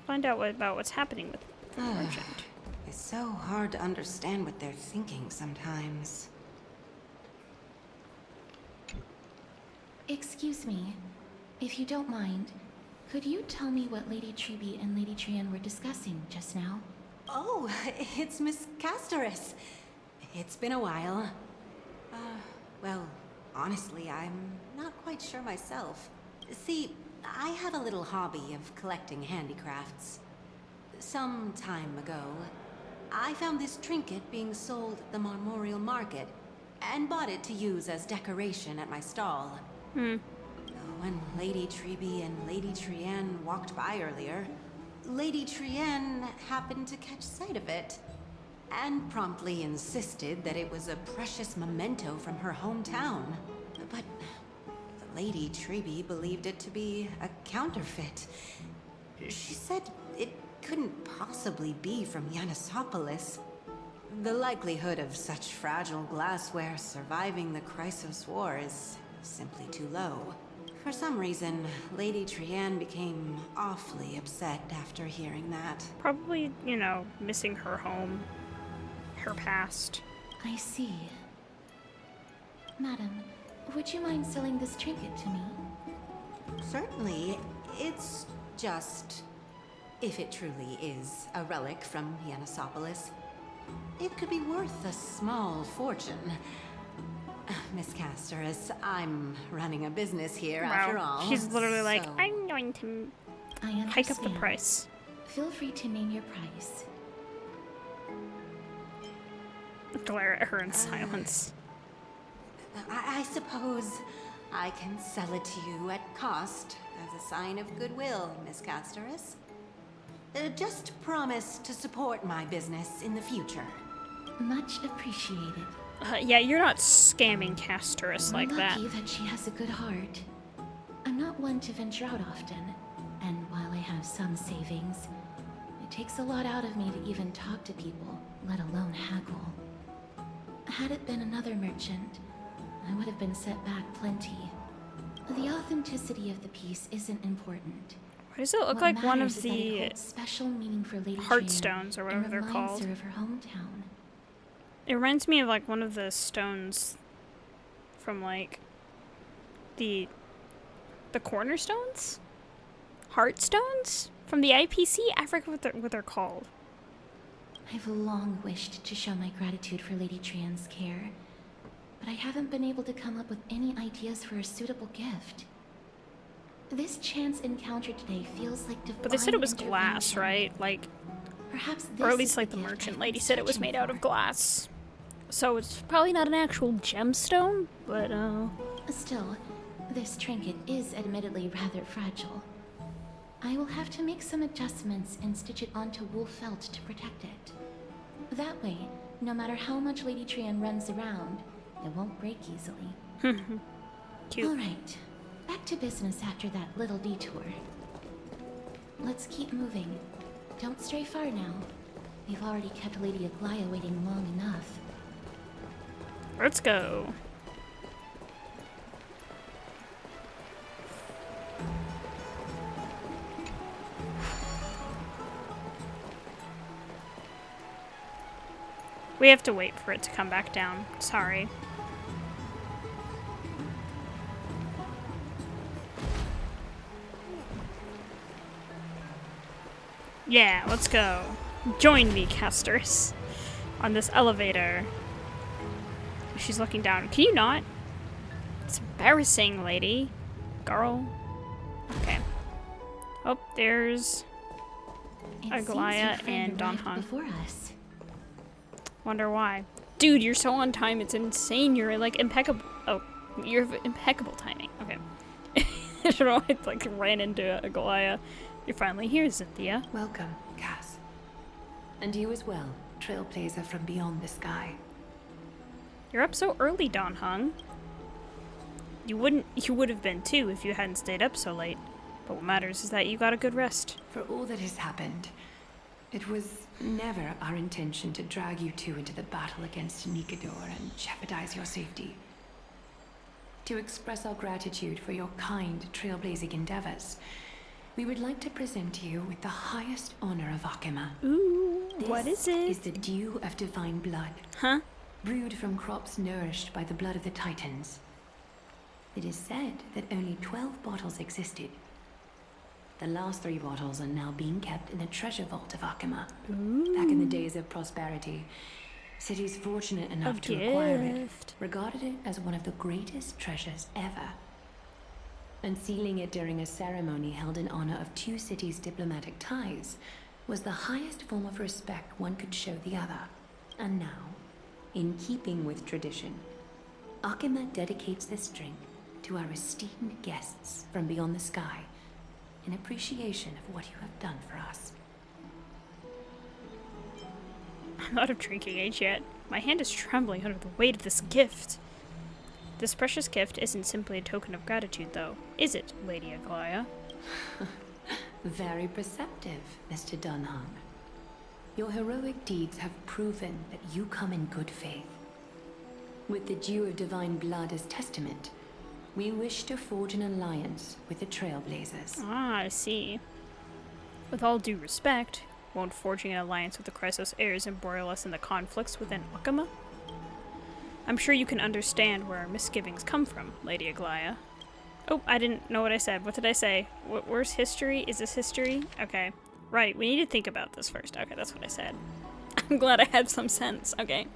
Find out about what's happening with the merchant. It's so hard to understand what they're thinking sometimes. Excuse me, if you don't mind, could you tell me what Lady Tribby and Lady Trianne were discussing just now? Oh, it's Miss Castoris. It's been a while. Well, honestly, I'm not quite sure myself. See, I have a little hobby of collecting handicrafts. Some time ago, I found this trinket being sold at the Memorial Market and bought it to use as decoration at my stall. When Lady Tribby and Lady Trianne walked by earlier, Lady Trianne happened to catch sight of it and promptly insisted that it was a precious memento from her hometown. But Lady Tribby believed it to be a counterfeit. She said it couldn't possibly be from Yanisopolis. The likelihood of such fragile glassware surviving the Chrysos War is simply too low. For some reason, Lady Trianne became awfully upset after hearing that. Probably, you know, missing her home, her past. I see. Madam, would you mind selling this trinket to me? Certainly. It's just... if it truly is a relic from Yanisopolis, it could be worth a small fortune. Miss Castoris, I'm running a business here after all. She's literally like, so... I'm going to hike up the price. Feel free to name your price. Glare at her in silence. I suppose I can sell it to you at cost as a sign of goodwill, Miss Castoris. Just promise to support my business in the future. Much appreciated. Yeah, you're not scamming Castoris like that. Lucky that she has a good heart. I'm not one to venture out often, and while I have some savings, it takes a lot out of me to even talk to people, let alone haggle. Had it been another merchant, I would have been set back plenty. The authenticity of the piece isn't important. Why does it look like one of the special meaning for Lady Heartstones or whatever they're called? Her of her hometown. It reminds me of like one of the stones from like the cornerstones? Heartstones? From the IPC? I forget what they're called. I've long wished to show my gratitude for Lady Trianne's care, but I haven't been able to come up with any ideas for a suitable gift. This chance encounter today feels like divine. But they said it was glass, right? Like, perhaps or at least like the merchant lady said it was made out of glass. So it's probably not an actual gemstone, but Still, this trinket is admittedly rather fragile. I will have to make some adjustments and stitch it onto wool felt to protect it. That way, no matter how much Lady Trianne runs around, it won't break easily. Cute. Alright, back to business after that little detour. Let's keep moving. Don't stray far now. We've already kept Lady Aglaya waiting long enough. Let's go. We have to wait for it to come back down. Sorry. Yeah, let's go. Join me, Casters, on this elevator. She's looking down. Can you not? It's embarrassing, lady. Girl. Okay. Oh, there's Aglaya and Don Han. Before us. Wonder why. Dude, you're so on time. It's insane. You're like impeccable. Oh, you have impeccable timing. Okay. I don't know. I like ran into Aglaya. You're finally here, Xynthia. Welcome, Cass. And you as well, trailblazer from beyond the sky. You're up so early, Don Hung. You would have been too if you hadn't stayed up so late. But what matters is that you got a good rest. For all that has happened, it was never our intention to drag you two into the battle against Nikador and jeopardize your safety. To express our gratitude for your kind, trailblazing endeavors, we would like to present you with the highest honor of Akima. Ooh, what is it? This is the dew of divine blood. Huh? Brewed from crops nourished by the blood of the Titans. It is said that only 12 bottles existed. The last 3 bottles are now being kept in the treasure vault of Akima. Back in the days of prosperity, cities fortunate enough to acquire it regarded it as one of the greatest treasures ever. Unsealing it during a ceremony held in honor of 2 cities' diplomatic ties was the highest form of respect one could show the other. And now, in keeping with tradition, Akima dedicates this drink to our esteemed guests from beyond the sky in appreciation of what you have done for us. I'm not of drinking age yet. My hand is trembling under the weight of this gift. This precious gift isn't simply a token of gratitude, though, is it, Lady Aglaia? Very perceptive, Mr. Dunham. Your heroic deeds have proven that you come in good faith. With the dew of divine blood as testament, we wish to forge an alliance with the Trailblazers. Ah, I see. With all due respect, won't forging an alliance with the Chrysos heirs embroil us in the conflicts within Akima? I'm sure you can understand where our misgivings come from, Lady Aglaia. Oh, I didn't know what I said. What did I say? Where's history? Is this history? Okay. Right, we need to think about this first. Okay, that's what I said. I'm glad I had some sense. Okay.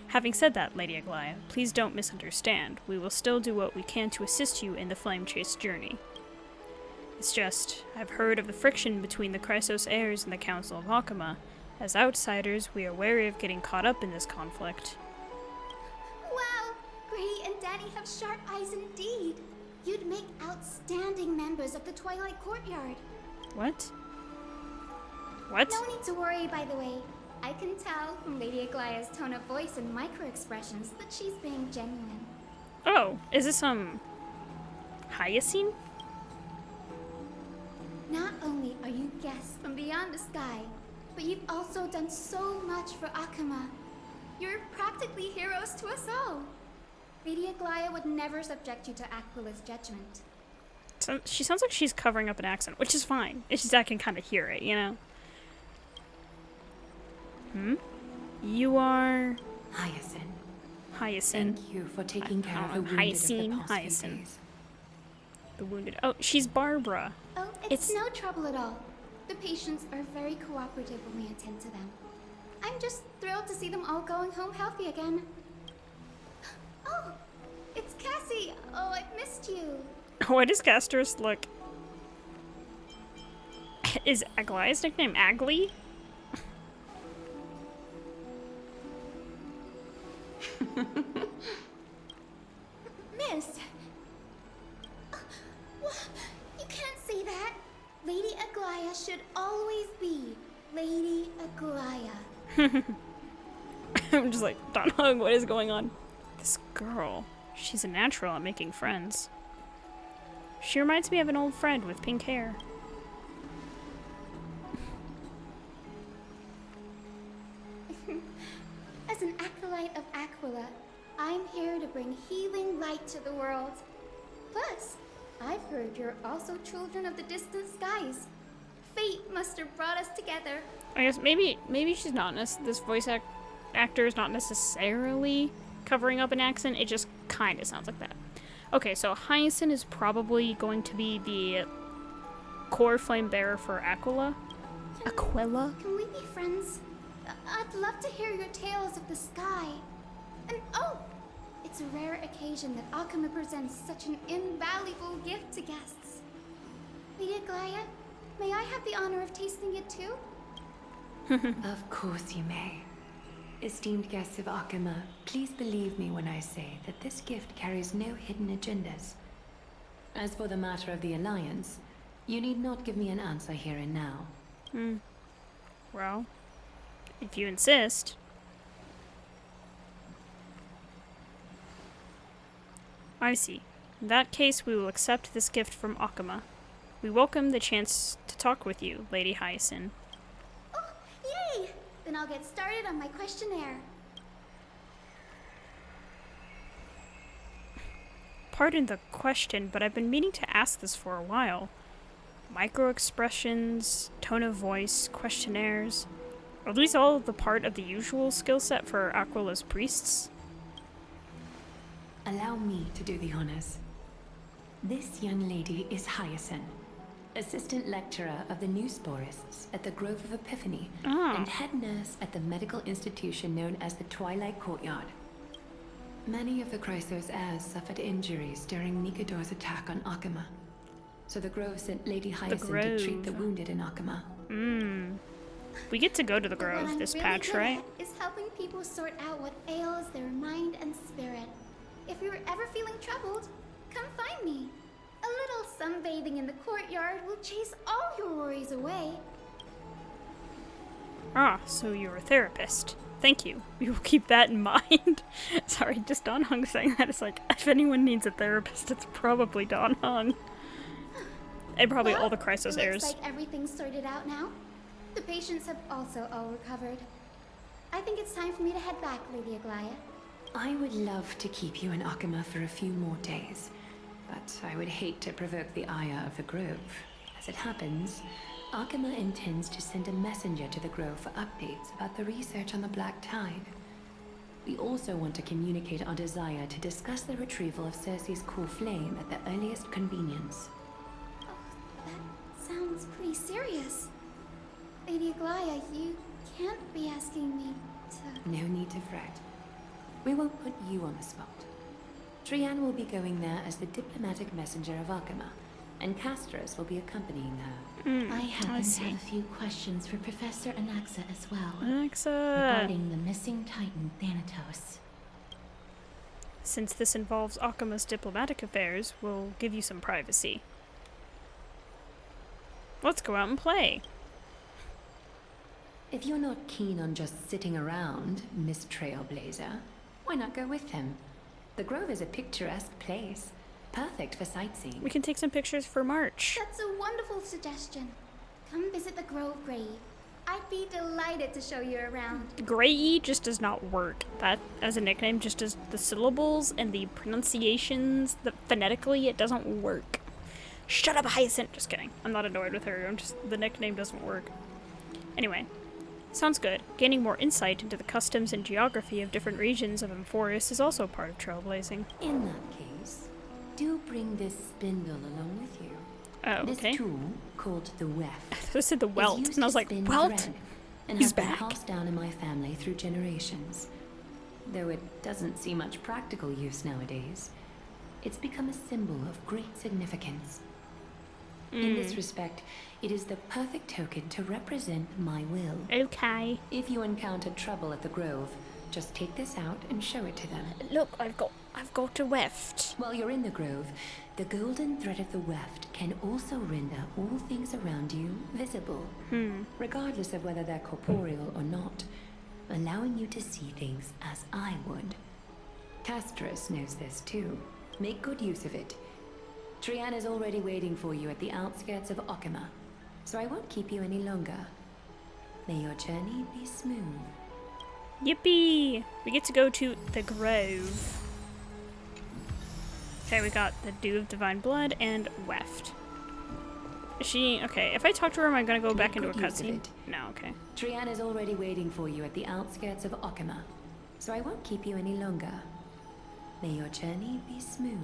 Having said that, Lady Aglaia, please don't misunderstand. We will still do what we can to assist you in the Flame Chase journey. It's just, I've heard of the friction between the Chrysos heirs and the Council of Akima. As outsiders, we are wary of getting caught up in this conflict. Wow! Grady and Danny have sharp eyes indeed. You'd make outstanding members of the Twilight Courtyard. What? What? No need to worry, by the way. I can tell from Lady Aglaia's tone of voice and micro-expressions that she's being genuine. Oh, is this Hyacinth? Not only are you guests from beyond the sky, but you've also done so much for Akima. You're practically heroes to us all. Lady Aglaia would never subject you to Aquila's judgment. So, she sounds like she's covering up an accent, which is fine. It's just I can kind of hear it, you know? You are... Hyacinth. Hyacinth. Thank you for taking care of the wounded of the past few days. The wounded. Oh, she's Barbara. Oh, it's no trouble at all. The patients are very cooperative when we attend to them. I'm just thrilled to see them all going home healthy again. Oh, it's Cassie. Oh, I've missed you. Why does Castorus look... Is Aglaia's nickname Agli? Miss! You can't say that. Lady Aglaia should always be Lady Aglaia. I'm just like, don't hug, what is going on? This girl, she's a natural at making friends. She reminds me of an old friend with pink hair. As an acolyte of Aquila, I'm here to bring healing light to the world. Plus, I've heard you're also children of the distant skies. Fate must have brought us together. I guess maybe she's not. This voice actor is not necessarily covering up an accent. It just kind of sounds like that. Okay, so Hyacinth is probably going to be the core flame bearer for Aquila. Aquila? Can we be friends? I'd love to hear your tales of the sky. And oh, it's a rare occasion that Akima presents such an invaluable gift to guests. Lady Aglaia, may I have the honor of tasting it too? Of course you may. Esteemed guests of Akima, please believe me when I say that this gift carries no hidden agendas. As for the matter of the alliance, you need not give me an answer here and now. Well, if you insist. I see. In that case, we will accept this gift from Akima. We welcome the chance to talk with you, Lady Hyacinth. Oh, yay! Then I'll get started on my questionnaire. Pardon the question, but I've been meaning to ask this for a while. Micro-expressions, tone of voice, questionnaires. Are these all the part of the usual skill set for Aquila's priests? Allow me to do the honors. This young lady is Hyacinth, assistant lecturer of the Newsporists at the Grove of Epiphany, and head nurse at the medical institution known as the Twilight Courtyard. Many of the Chrysos heirs suffered injuries during Nikador's attack on Akama, so the Grove sent Lady Hyacinth to treat the wounded in Akama. We get to go to the Grove this patch, right? Is helping people sort out what ails their mind and spirit. If you're ever feeling troubled, come find me. A little sunbathing in the courtyard will chase all your worries away. Ah, so you're a therapist. Thank you. We will keep that in mind. Sorry, just Don Hung saying that. It's like, if anyone needs a therapist, it's probably Don Hung. And probably all the Chrysos heirs. Looks like everything's sorted out now. The patients have also all recovered. I think it's time for me to head back, Lady Aglaya. I would love to keep you in Akama for a few more days, but I would hate to provoke the ire of the Grove. As it happens, Akama intends to send a messenger to the Grove for updates about the research on the Black Tide. We also want to communicate our desire to discuss the retrieval of Circe's core flame at the earliest convenience. Oh, that sounds pretty serious. Lady Aglaya, you can't be asking me to... No need to fret. We won't put you on the spot. Trianne will be going there as the diplomatic messenger of Akama, and Castorus will be accompanying her. I happen to have a few questions for Professor Anaxa as well. Anaxa! Regarding the missing Titan, Thanatos. Since this involves Akama's diplomatic affairs, we'll give you some privacy. Let's go out and play. If you're not keen on just sitting around, Miss Trailblazer, why not go with him? The Grove is a picturesque place, perfect for sightseeing. We can take some pictures for March. That's a wonderful suggestion. Come visit the Grove, Grey. I'd be delighted to show you around. Grey just does not work. That, as a nickname, just does the syllables and the pronunciations, phonetically, it doesn't work. Shut up, Hyacinth! Just kidding. I'm not annoyed with her. The nickname doesn't work. Anyway. Sounds good. Gaining more insight into the customs and geography of different regions of Amphoris is also part of trailblazing. In that case, do bring this spindle along with you. Oh, okay. This tool, called the weft, I said the welt, and I was like, welt? And He's has been back? passed down in my family through generations. Though it doesn't see much practical use nowadays, it's become a symbol of great significance. In this respect, it is the perfect token to represent my will. Okay. If you encounter trouble at the Grove, just take this out and show it to them. Look, I've got a weft. While you're in the Grove, the golden thread of the weft can also render all things around you visible, regardless of whether they're corporeal or not, allowing you to see things as I would. Castorus knows this too. Make good use of it. Trianne is already waiting for you at the outskirts of Akama, so I won't keep you any longer. May your journey be smooth. Yippee! We get to go to the Grove. Okay, we got the Dew of Divine Blood and Weft. Is she... Okay, if I talk to her, am I gonna go back into a cutscene? No, okay. Trianne is already waiting for you at the outskirts of Akama, so I won't keep you any longer. May your journey be smooth.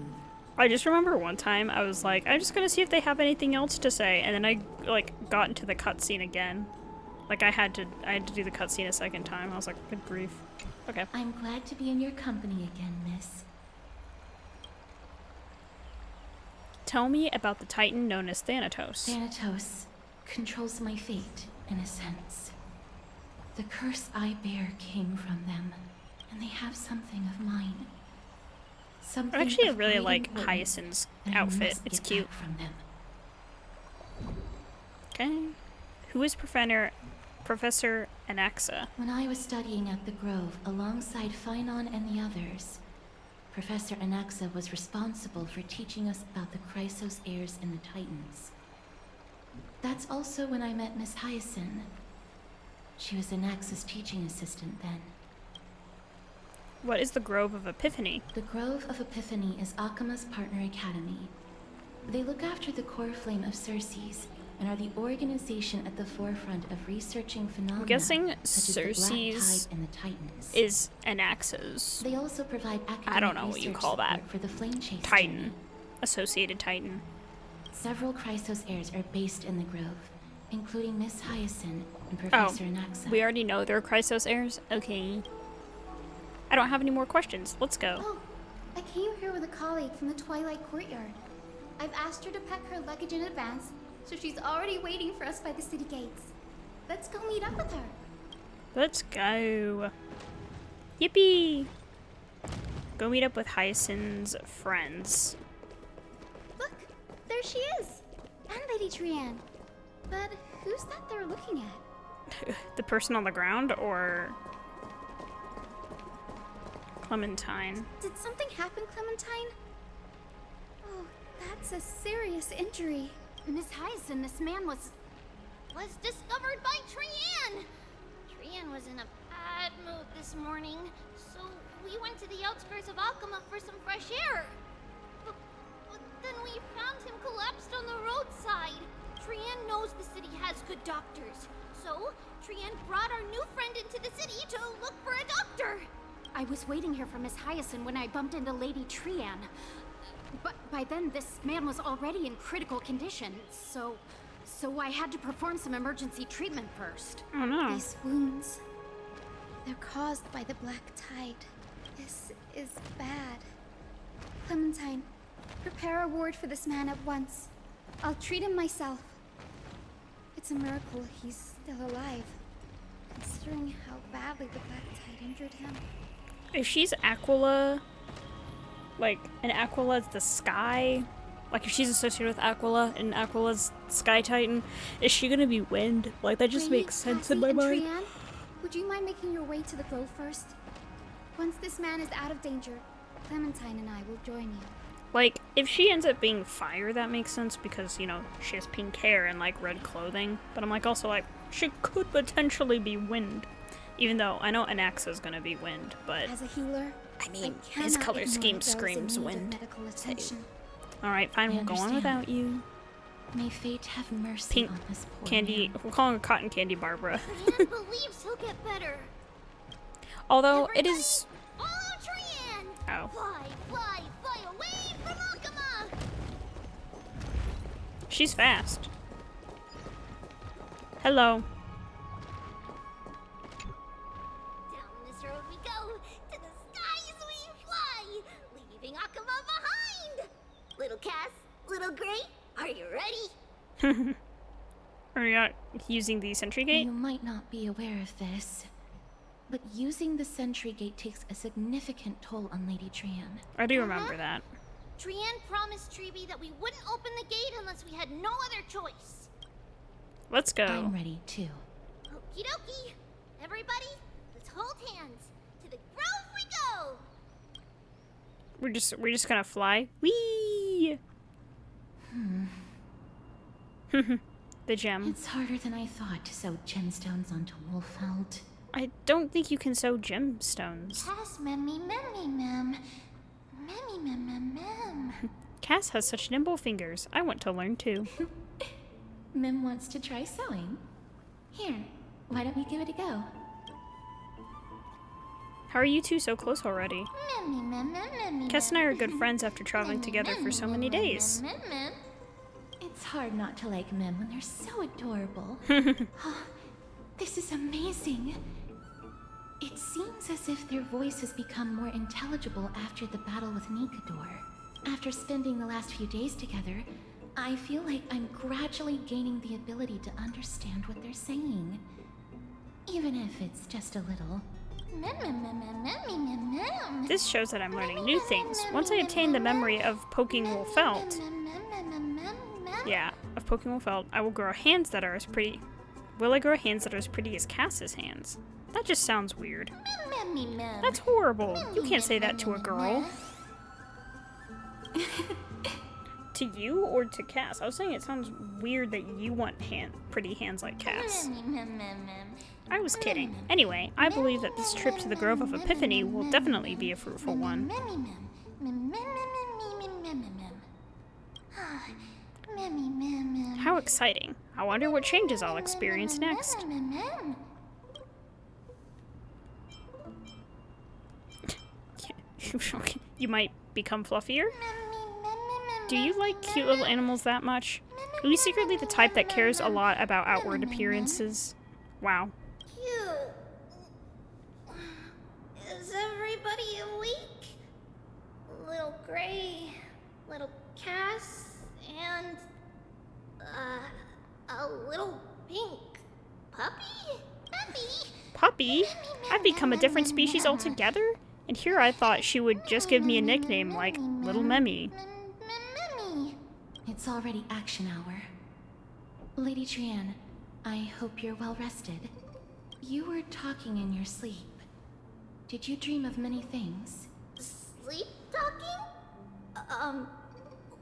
I just remember one time I was like, I'm just gonna see if they have anything else to say, and then I like got into the cutscene again. Like I had to do the cutscene a second time. I was like, good grief. Okay. I'm glad to be in your company again, miss. Tell me about the Titan known as Thanatos. Thanatos controls my fate, in a sense. The curse I bear came from them, and they have something of mine. Something I really like Hyacinth's outfit. It's cute. From them. Okay. Who is Professor Anaxa? When I was studying at the Grove alongside Phainon and the others, Professor Anaxa was responsible for teaching us about the Chrysos heirs and the Titans. That's also when I met Miss Hyacinth. She was Anaxa's teaching assistant then. What is the Grove of Epiphany? The Grove of Epiphany is Akima's partner academy. They look after the core flame of Circes and are the organization at the forefront of researching phenomena I'm guessing such as the Black Circes Tide and the Titans. is Anaxa's. They also provide academic I don't know what you research call that. support for the Flame Chase Titan. journey. Associated Titan. Several Chrysos heirs are based in the Grove, including Miss Hyacinth and Professor Anaxa. We already know they're Chrysos heirs? Okay. I don't have any more questions. Let's go. Oh, I came here with a colleague from the Twilight Courtyard. I've asked her to pack her luggage in advance, so she's already waiting for us by the city gates. Let's go meet up with her. Let's go. Yippee! Go meet up with Hyacinth's friends. Look, there she is. And Lady Trianne. But who's that they're looking at? The person on the ground or Clementine? Did something happen, Clementine? Oh, that's a serious injury. Miss Hyacinth, this man was discovered by Trianne! Trianne was in a bad mood this morning, so we went to the outskirts of Akama for some fresh air. But then we found him collapsed on the roadside. Trianne knows the city has good doctors, so Trianne brought our new friend into the city to look for a doctor. I was waiting here for Miss Hyacinth when I bumped into Lady Trianne. But by then, this man was already in critical condition, so I had to perform some emergency treatment first. Oh no. These wounds, they're caused by the Black Tide. This is bad. Clementine, prepare a ward for this man at once. I'll treat him myself. It's a miracle he's still alive, considering how badly the Black Tide injured him. If she's Aquila, like, and Aquila's the sky, like if she's associated with Aquila and Aquila's Sky Titan, is she gonna be Wind? Like, that just makes sense in my mind. Trianne, would you mind making your way to the grove first? Once this man is out of danger, Clementine and I will join you. Like, if she ends up being fire, that makes sense because, you know, she has pink hair and, like, red clothing. But I'm, like, also, like, she could potentially be Wind. Even though I know Anaxa's gonna be Wind, but... As a healer, I mean, his color scheme screams Wind. Alright, fine, we'll go on without you. May fate have mercy Pink on this poor candy... man. We're calling her Cotton Candy Barbara. Trianne believes he'll get better. Although, Everybody, it is... follow Trianne! Oh. Fly, fly, fly away from Akama! She's fast. Hello. Down this road we go, to the skies we fly, leaving Akama behind! Little Cass, little Gray, are you ready? Are you not using the sentry gate? You might not be aware of this, but using the sentry gate takes a significant toll on Lady Trianne. I do remember that. Trianne promised Treeby that we wouldn't open the gate unless we had no other choice. Let's go. I'm ready too. Okie dokie. Everybody, let's hold hands. To the grove we go! We're just gonna fly. Whee! The gem. It's harder than I thought to sew gemstones onto Wolfeld. I don't think you can sew gemstones. Cass, memmy, memmy, mem. Memmy, mem, mem, mem. Cass has such nimble fingers. I want to learn too. Mim wants to try sewing. Here, why don't we give it a go? How are you two so close already? Memmy, mem, mem, memmy, Cass and I are good friends after traveling together for so many days. mem, mem. It's hard not to like Mim when they're so adorable. Oh, this is amazing. It seems as if their voice has become more intelligible after the battle with Nikador. After spending the last few days together, I feel like I'm gradually gaining the ability to understand what they're saying. Even if it's just a little. This shows that I'm learning new things. Once I attain the memory of poking Wolfelt, of poking Wolfelt, I will grow hands that are as pretty. Will I grow hands that are as pretty as Cass's hands? That just sounds weird. That's horrible. You can't say that to a girl. To you or to Cass? I was saying it sounds weird that you want pretty hands like Cass. I was kidding. Anyway, I believe that this trip to the Grove of Epiphany will definitely be a fruitful one. How exciting. I wonder what changes I'll experience next. You might become fluffier? Do you like cute little animals that much? Are you secretly the type that cares a lot about outward appearances? Wow. Cute. Is everybody awake? Little Gray, little Cass, and a little pink puppy? Puppy? I've become a different species altogether? And here I thought she would just give me a nickname like Little Memmy. It's already action hour. Lady Trian, I hope you're well rested. You were talking in your sleep. Did you dream of many things? Sleep talking?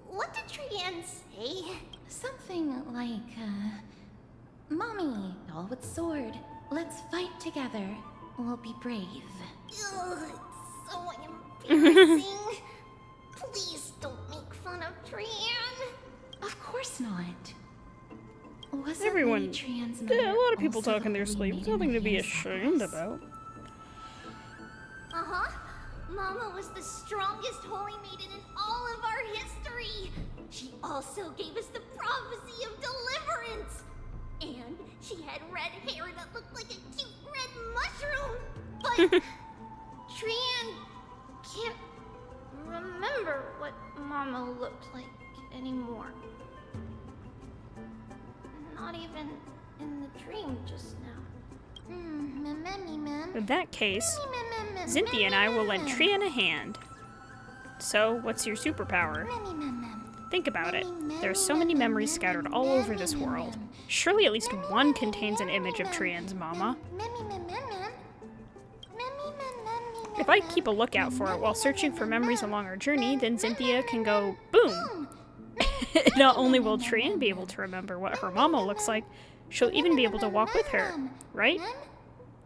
What did Trian say? Something like, Mommy, all with sword. Let's fight together. We'll be brave. Ugh, it's so embarrassing. Please don't make fun of Trian. Of course not. Wasn't Everyone, Lady Trian's yeah, a lot of people also talk in their the sleep. holy It's nothing to maiden be of Helios ashamed about. Uh-huh. Mama was the strongest holy maiden in all of our history. She also gave us the prophecy of deliverance. And she had red hair that looked like a cute red mushroom. But Trian can't remember what Mama looked like anymore. Not even in the dream just now. In that case, Xynthia and I will lend Trian a hand. So, what's your superpower? Think about it. There are so many memories scattered all over this world. Surely at least one contains an image of Trian's mama. If I keep a lookout for it while searching for memories along our journey, then Xynthia can go boom! Not only will Trian be able to remember what her mama looks like, she'll even be able to walk with her, right?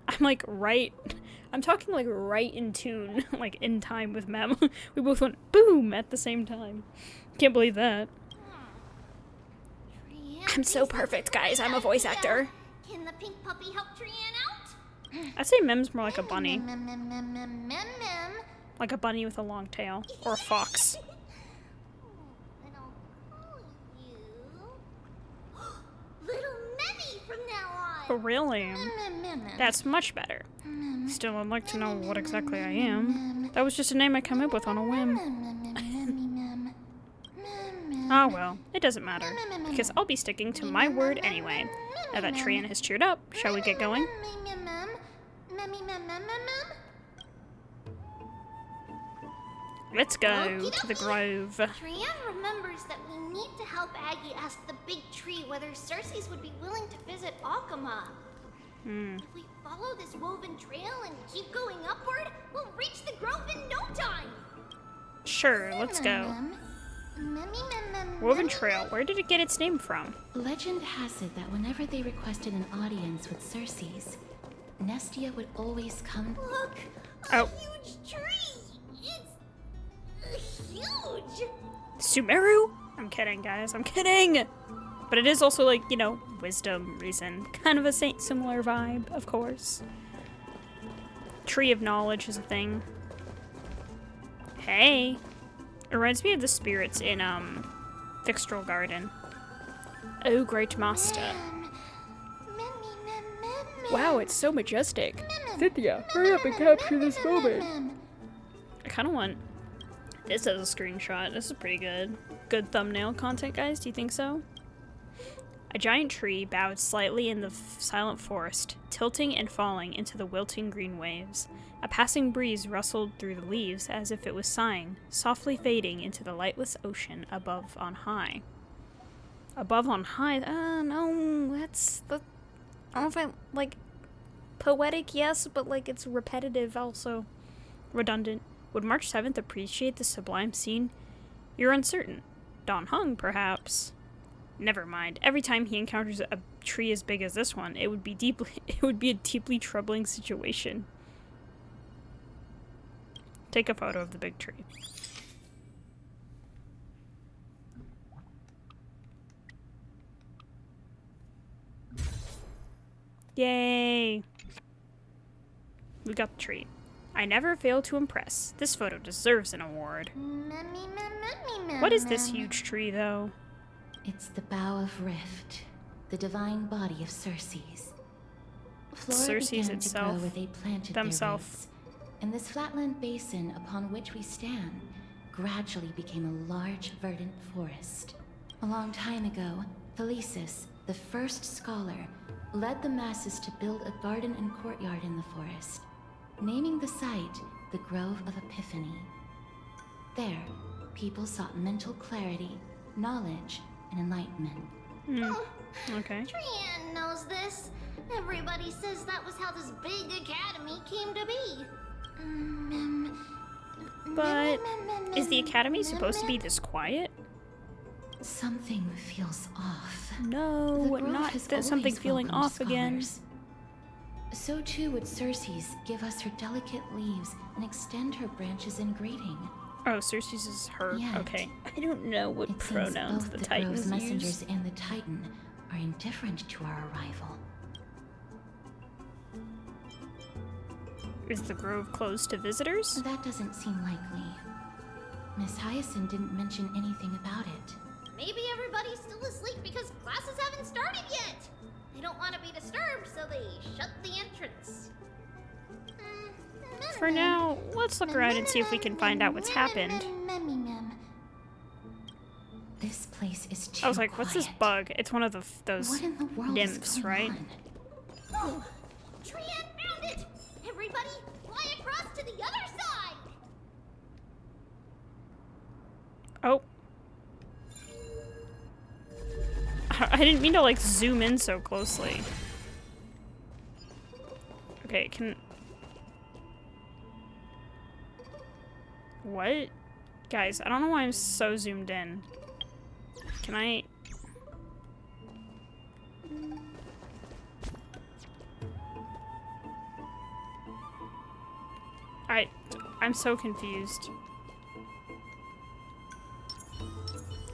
I'm talking like right in tune, like in time with Mem. We both went boom at the same time. Can't believe that. I'm so perfect, guys. I'm a voice actor. Can the pink puppy help Trian out? I'd say Mem's more like a bunny. Like a bunny with a long tail. Or a fox. Little Memmy from now on. Really? That's much better. Still, I'd like to know what exactly I am. That was just a name I came up with on a whim. Ah well, it doesn't matter, because I'll be sticking to my word anyway. Now that Trian has cheered up, shall we get going? Let's go to the grove. Trian remembers that we need to help Aggie ask the big tree whether Circes would be willing to visit Alchema. If we follow this woven trail and keep going upward, we'll reach the grove in no time. Sure, let's go. Woven Trail, where did it get its name from? Legend has it that whenever they requested an audience with Circes, Nestia would always come. Look, a huge tree. It's huge. Sumeru? I'm kidding, guys. I'm kidding. But it is also like, you know, wisdom, reason. Kind of a similar vibe, of course. Tree of knowledge is a thing. Hey. It reminds me of the spirits in, Fixtral Garden. Oh, great master. Wow, it's so majestic. Xynthia, hurry up and capture this moment. I kind of want this as a screenshot. This is pretty good. Good thumbnail content, guys. Do you think so? A giant tree bowed slightly in the silent forest, tilting and falling into the wilting green waves. A passing breeze rustled through the leaves as if it was sighing, softly fading into the lightless ocean above on high. Above on high? No, that's the... I don't know if I, like, poetic, yes, but, like, it's repetitive also. Redundant. Would March 7th appreciate the sublime scene? You're uncertain. Dan Heng, perhaps. Never mind. Every time he encounters a tree as big as this one, it would be a deeply troubling situation. Take a photo of the big tree. Yay! We got the tree. I never fail to impress. This photo deserves an award. What is this huge tree, though? It's the Bough of Rift, the divine body of Circe's. Circe's itself, where they planted themselves. their roots, and this flatland basin upon which we stand gradually became a large verdant forest. A long time ago, Thelesis, the first scholar, led the masses to build a garden and courtyard in the forest, naming the site the Grove of Epiphany. There, people sought mental clarity, knowledge, and enlightenment. Okay. Trian knows this. Everybody says that was how this big academy came to be. But is the academy supposed to be this quiet? Something feels off. No, not that something feeling off again. So too would Circe's give us her delicate leaves and extend her branches in greeting. Oh, Circe's is her. Yet, okay. I don't know what pronouns the Titans Grove's messengers use. and the Titan are indifferent to our arrival. Is the Grove closed to visitors? That doesn't seem likely. Miss Hyacinth didn't mention anything about it. Maybe everybody's still asleep because classes haven't started yet. They don't want to be disturbed, so they shut the entrance. For now, let's look around and see if we can find out what's happened. This place is too I was like, what's this bug? It's one of those What in the world nymphs, is going right? on? Oh, Trian found it! Everybody, fly across to the other side! Oh. I didn't mean to, like, zoom in so closely. Okay, can... What? Guys, I don't know why I'm so zoomed in. Can I... I'm so confused.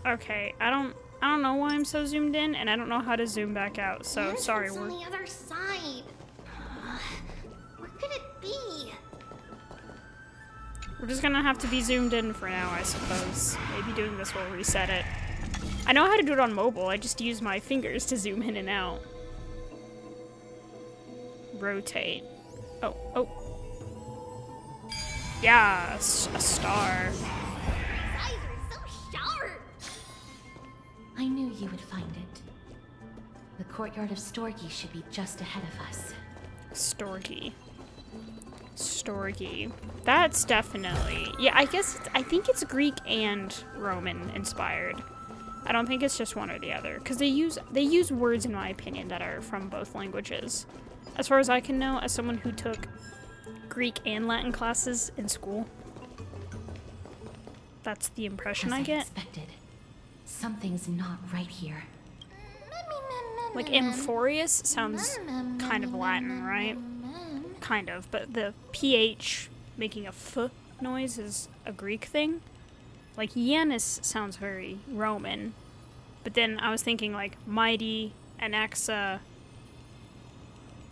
Okay, I don't know why I'm so zoomed in, and I don't know how to zoom back out, so sorry. It's on the other side. Where could it be? We're just gonna have to be zoomed in for now, I suppose. Maybe doing this will reset it. I know how to do it on mobile, I just use my fingers to zoom in and out. Rotate. Oh. Yeah, a star. His eyes are so sharp. I knew you would find it. The courtyard of Storgi should be just ahead of us. Storgi. That's definitely... Yeah, I think it's Greek and Roman inspired. I don't think it's just one or the other. Because they use words, in my opinion, that are from both languages. As far as I can know, as someone who took Greek and Latin classes in school. That's the impression I get. Expected. Something's not right here. Like Amphorius sounds kind of Latin, right? Kind of, but the PH making a F noise is a Greek thing. Like Yanis sounds very Roman, but then I was thinking like mighty, Anaxa.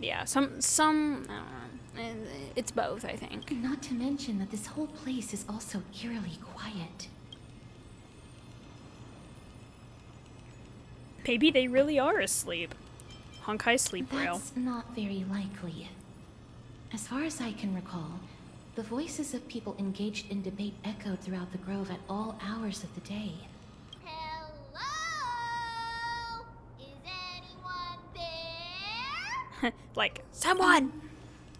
Yeah, some I don't know. It's both, I think. Not to mention that this whole place is also eerily quiet. Maybe they really are asleep. Honkai sleep rail. That's not very likely. As far as I can recall, the voices of people engaged in debate echoed throughout the grove at all hours of the day. Hello? Is anyone there? Like, someone!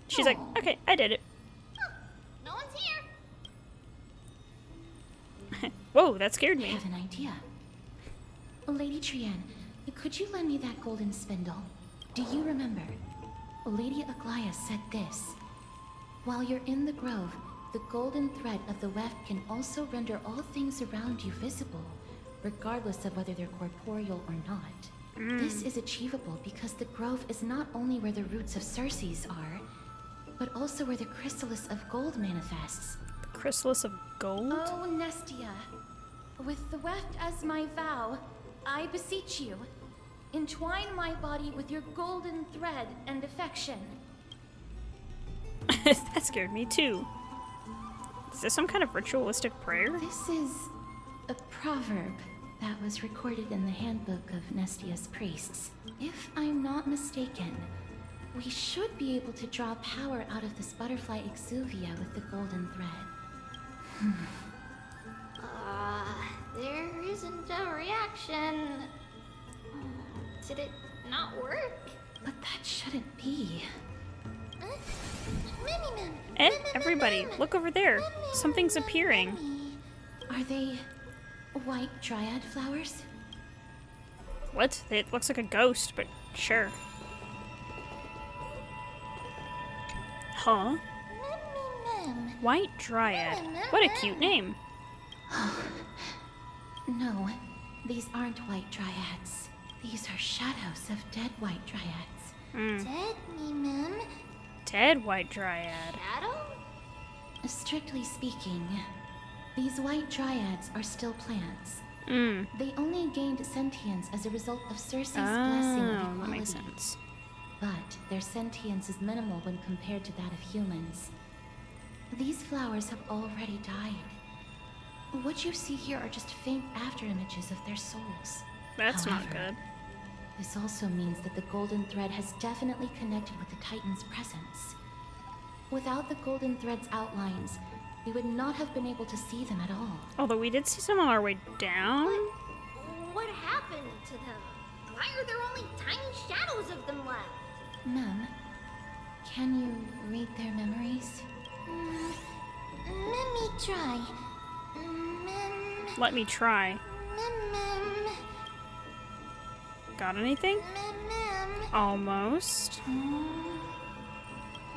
She's like, okay, I did it. No one's here. Whoa, that scared me. I have an idea. Lady Trian, could you lend me that golden spindle? Do you remember? Lady Aglaia said this. While you're in the grove, the golden thread of the weft can also render all things around you visible, regardless of whether they're corporeal or not. This is achievable because the grove is not only where the roots of Circes are, but also where the chrysalis of gold manifests. The chrysalis of gold? Oh, Nestia, with the weft as my vow, I beseech you, entwine my body with your golden thread and affection. That scared me too. Is this some kind of ritualistic prayer? This is a proverb that was recorded in the handbook of Nestia's priests. If I'm not mistaken, we should be able to draw power out of this butterfly Xynthia with the golden thread. There isn't a reaction. Did it not work? But that shouldn't be. Everybody, look over there. Something's appearing. Are they white dryad flowers? What? It looks like a ghost, but sure. Huh? White Dryad. What a cute name. No, these aren't white dryads. These are shadows of dead white dryads. Dead me, ma'am. Dead White Dryad. Shadow? Strictly speaking, these white dryads are still plants. They only gained sentience as a result of Circe's blessing of equality. That makes sense. But their sentience is minimal when compared to that of humans. These flowers have already died. What you see here are just faint afterimages of their souls. That's However, not good. This also means that the golden thread has definitely connected with the Titan's presence. Without the golden thread's outlines, we would not have been able to see them at all. Although we did see some on our way down. What happened to them? Why are there only tiny shadows of them left? Ma'am, can you read their memories? Let me try. Let me try. Got anything? Almost.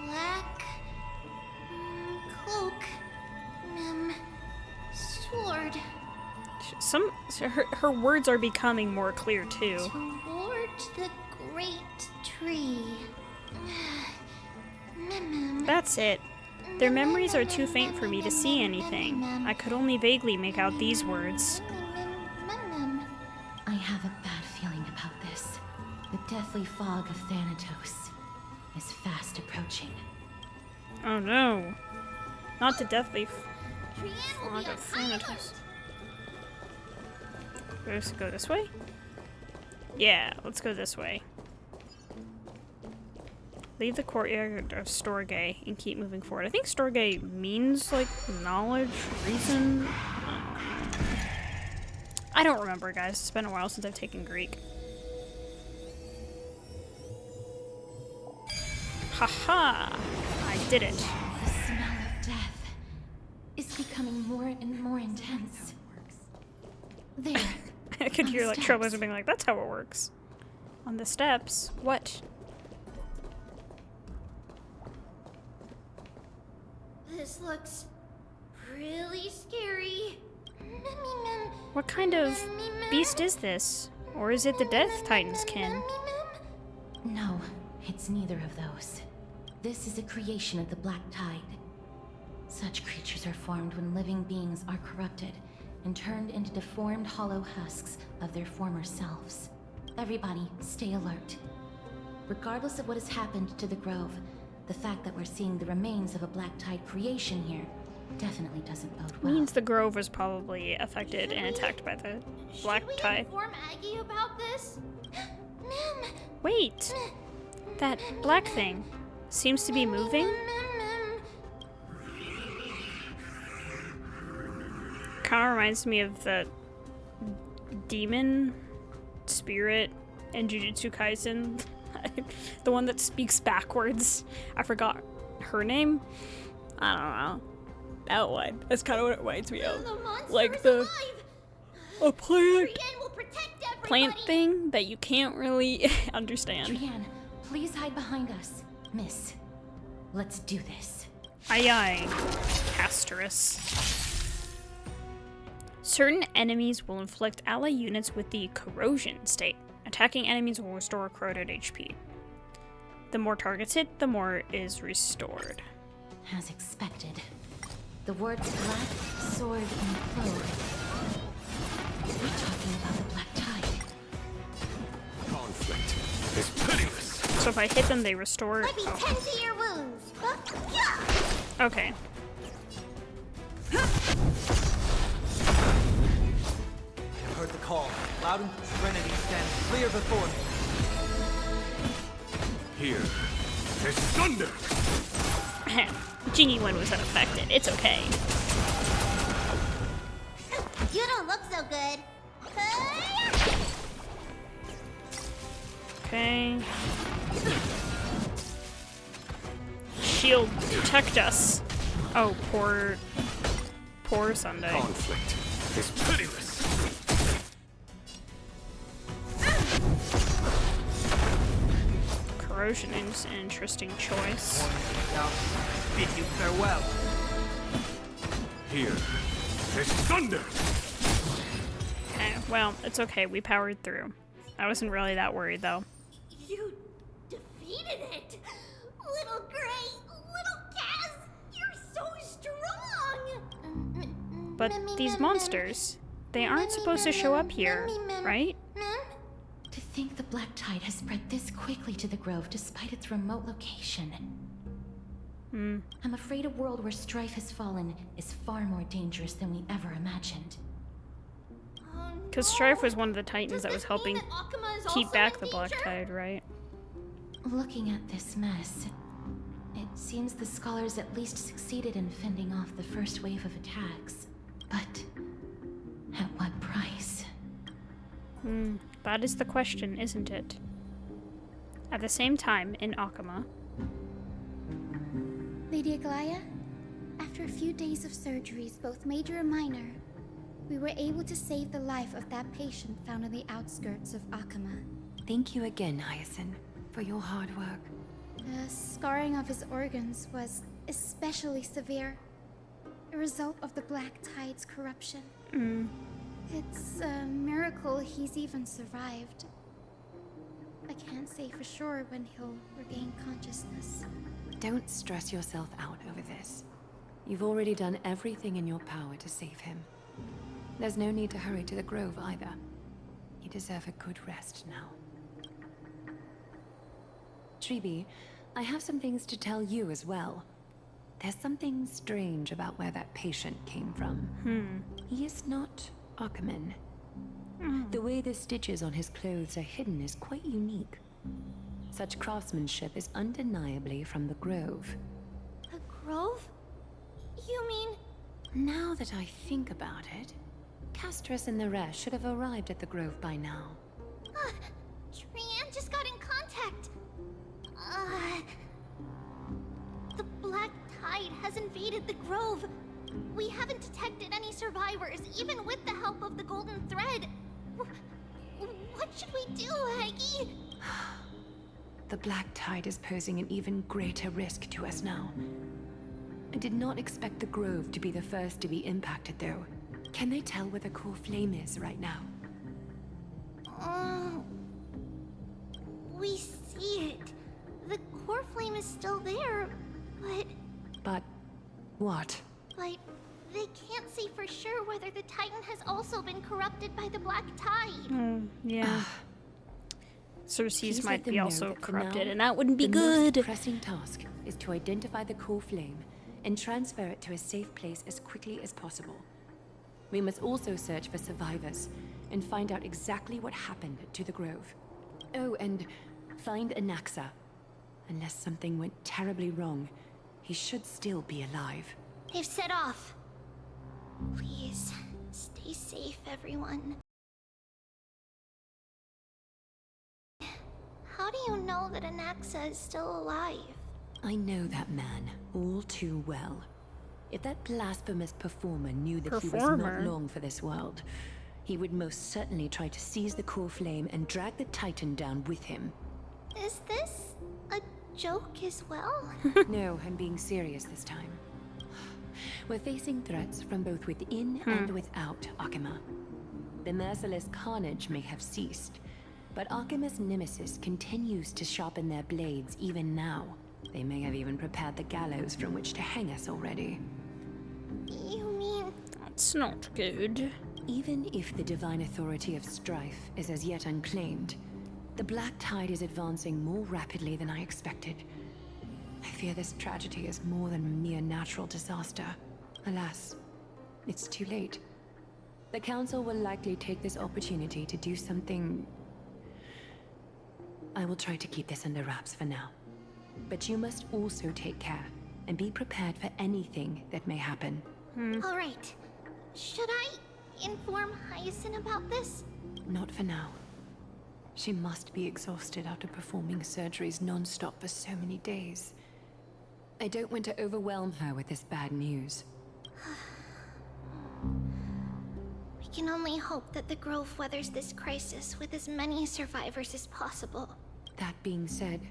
Black cloak, sword. Her words are becoming more clear too. Toward the great tree. That's it. Their memories are too faint for me to see anything. I could only vaguely make out these words. I have a bad feeling about this. The deathly fog of Thanatos is fast approaching. Oh no. Not the deathly fog of Thanatos. Let's go this way? Yeah, let's go this way. Leave the courtyard of Storge and keep moving forward. I think Storge means, like, knowledge, reason. I don't remember, guys. It's been a while since I've taken Greek. Haha! I did it. The smell of death is becoming more and more intense. There. I could hear, like, Trailblazer being like, that's how it works. On the steps? What? This looks really scary. What kind of beast is this? Or is it the Death Titan's kin? No, it's neither of those. This is a creation of the Black Tide. Such creatures are formed when living beings are corrupted and turned into deformed hollow husks of their former selves. Everybody, stay alert. Regardless of what has happened to the Grove, the fact that we're seeing the remains of a Black Tide creation here definitely doesn't bode well. Means the Grove was probably affected and attacked by the Black Tide. Inform Aggie about this? Wait! That black thing seems to be moving? Kinda reminds me of the demon spirit in Jujutsu Kaisen. The one that speaks backwards. I forgot her name. I don't know. That one. That's kind of what it reminds me of. Like the a plant thing that you can't really understand. Trian, please hide behind us. Miss, let's do this. Aye aye, Castorus. Certain enemies will inflict ally units with the corrosion state. Attacking enemies will restore corroded HP. The more targets hit, the more is restored. As expected. The words black, sword, and cloak. We're talking about the black tide. Conflict is pitiless. So if I hit them, they restore. Let me tend to your wounds. Okay. I have heard the call. Loud and Serenity stand clear before me. Here is thunder. Genie one was unaffected. It's okay. You don't look so good. Okay. Shield, protect us. Oh, poor Sunday. Conflict is pitiless. Corrosion is an interesting choice. Now, bid you farewell. Here is thunder. Okay, well, it's okay. We powered through. I wasn't really that worried, though. You defeated it! Little Gray, little Kaz, you're so strong! But these monsters, they aren't supposed to show up here, right? To think the black tide has spread this quickly to the Grove despite its remote location. I'm afraid a world where strife has fallen is far more dangerous than we ever imagined. Because Strife was one of the Titans that was helping keep back the Black Tide, right? Looking at this mess, it seems the scholars at least succeeded in fending off the first wave of attacks. But at what price? That is the question, isn't it? At the same time, in Akama. Lady Aglaia, after a few days of surgeries, both major and minor, we were able to save the life of that patient found on the outskirts of Akama. Thank you again, Hyacinth, for your hard work. The scarring of his organs was especially severe, a result of the Black Tide's corruption. It's a miracle he's even survived. I can't say for sure when he'll regain consciousness. Don't stress yourself out over this. You've already done everything in your power to save him. There's no need to hurry to the Grove either. You deserve a good rest now. Tribi, I have some things to tell you as well. There's something strange about where that patient came from. He is not Ackerman. The way the stitches on his clothes are hidden is quite unique. Such craftsmanship is undeniably from the Grove. The Grove? You mean... Now that I think about it, Castrus and the rest should have arrived at the Grove by now. Trianne just got in contact. The Black Tide has invaded the Grove. We haven't detected any survivors, even with the help of the Golden Thread. What should we do, Aggie? The Black Tide is posing an even greater risk to us now. I did not expect the Grove to be the first to be impacted, though. Can they tell where the core flame is right now? We see it. The core flame is still there, but... But... what? But they can't say for sure whether the Titan has also been corrupted by the Black Tide. Yeah. Cersei's Please might let them be know also that for corrupted, now, and that wouldn't be the good. most pressing task is to identify the core flame and transfer it to a safe place as quickly as possible. We must also search for survivors and find out exactly what happened to the Grove. Oh, and find Anaxa. Unless something went terribly wrong, he should still be alive. They've set off. Please, stay safe, everyone. How do you know that Anaxa is still alive? I know that man all too well. If that blasphemous performer knew that he was not long for this world, he would most certainly try to seize the core flame and drag the Titan down with him. Is this a joke as well? No, I'm being serious this time. We're facing threats from both within and without Akima. The merciless carnage may have ceased, but Akima's nemesis continues to sharpen their blades even now. They may have even prepared the gallows from which to hang us already. You mean... That's not good. Even if the divine authority of strife is as yet unclaimed, the Black Tide is advancing more rapidly than I expected. I fear this tragedy is more than a mere natural disaster. Alas, it's too late. The Council will likely take this opportunity to do something... I will try to keep this under wraps for now. But you must also take care and be prepared for anything that may happen. All right. Should I inform Hyacinth about this? Not for now. She must be exhausted after performing surgeries non-stop for so many days. I don't want to overwhelm her with this bad news. We can only hope that the Grove weathers this crisis with as many survivors as possible. That being said,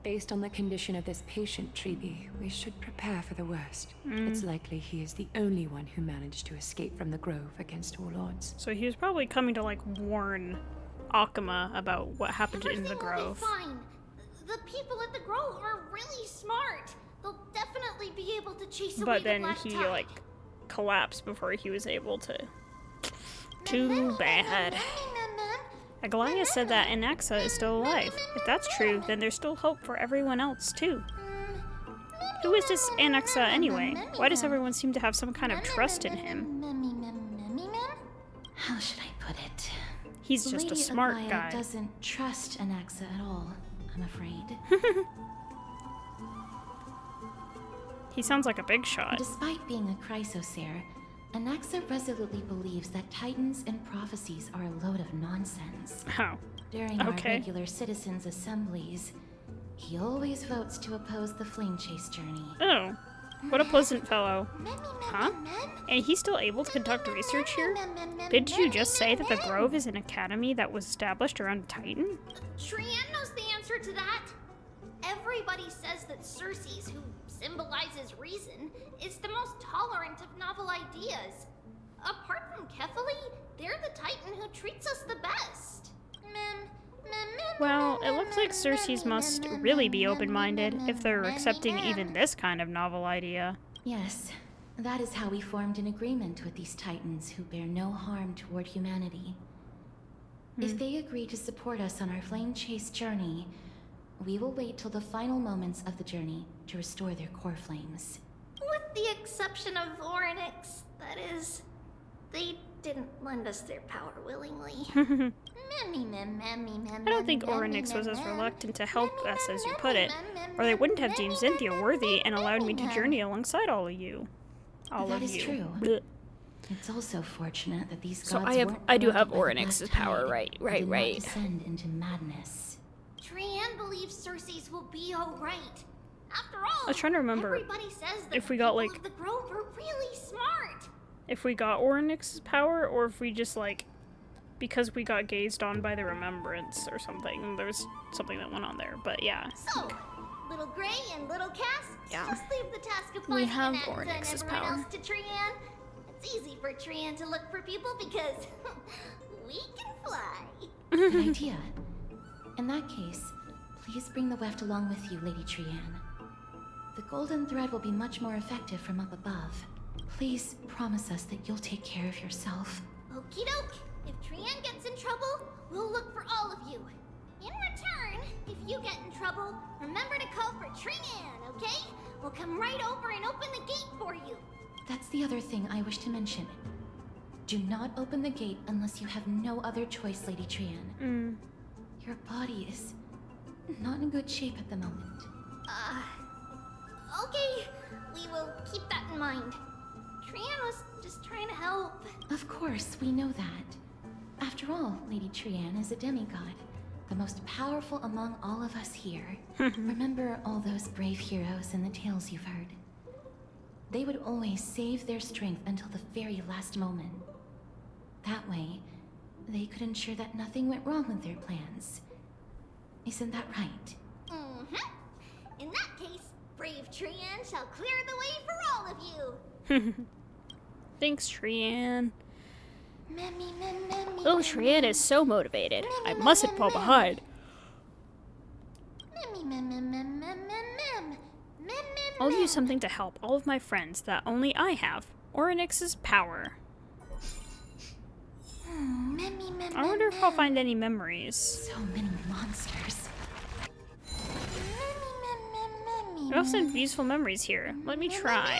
based on the condition of this patient, Tribi, we should prepare for the worst. It's likely he is the only one who managed to escape from the Grove against all odds. So he was probably coming to, like, warn Akima about what happened in the Grove. Fine. The people at the Grove are really smart. They'll definitely be able to chase away But then the Black he, Tide. like, collapsed before he was able to. Too bad. Aglaia said that Anaxa is still alive. If that's true, then there's still hope for everyone else, too. Who is this Anaxa anyway? Why does everyone seem to have some kind of trust in him? How should I put it? He's just a smart Lady guy. Aglaia doesn't trust Anaxa at all, I'm afraid. He sounds like a big shot. Despite being a chrysosaur, Anaxa resolutely believes that titans and prophecies are a load of nonsense. Oh. During our regular citizens' assemblies, he always votes to oppose the flame chase journey. Oh. What a pleasant fellow. Huh? And he's still able to conduct research here? Didn't you just say that the Grove is an academy that was established around Titan? Trian knows the answer to that. Everybody says that Circes, who symbolizes reason, is the most tolerant of novel ideas. Apart from Kefali, they're the Titan who treats us the best. Well, it looks like Circes must really be open-minded if they're accepting even this kind of novel idea. Yes, that is how we formed an agreement with these titans who bear no harm toward humanity. If they agree to support us on our flame chase journey, we will wait till the final moments of the journey to restore their core flames. With the exception of Orynyx, that is. They didn't lend us their power willingly. I don't think Orynyx was as reluctant to help us as you put it, or they wouldn't have deemed Xynthia worthy and allowed me to journey alongside all of you. That is true. It's also fortunate that these So gods I do have Orynyx's power, right. Did not descend into madness. Trian believes Circes will be alright. After all, I was trying to remember everybody says that if we the got, people like, of the Grove are really smart. if we got Orynyx's power, or if we just, like, because we got gazed on by the Remembrance or something. There was something that went on there, but yeah. So, Little Gray and Little Cass, just leave the task of We finding have Anaxa and Orynyx's everyone power. else to Trian. It's easy for Trian to look for people because we can fly. Good idea. In that case, please bring the weft along with you, Lady Trian. The golden thread will be much more effective from up above. Please promise us that you'll take care of yourself. Okie doke. If Trian gets in trouble, we'll look for all of you. In return, if you get in trouble, remember to call for Trian, okay? We'll come right over and open the gate for you. That's the other thing I wish to mention. Do not open the gate unless you have no other choice, Lady Trian. Your body is not in good shape at the moment. Okay. We will keep that in mind. Trian was just trying to help. Of course, we know that. After all, Lady Trian is a demigod, the most powerful among all of us here. Remember all those brave heroes in the tales you've heard? They would always save their strength until the very last moment. That way, they could ensure that nothing went wrong with their plans. Isn't that right? In that case, Brave Trian shall clear the way for all of you. Thanks, Trian. Oh, Trian is so motivated. I mustn't fall behind. I'll use something to help all of my friends that only I have. Oryx's power. I wonder if I'll find any memories. So many monsters. I also have useful memories here. Let me try.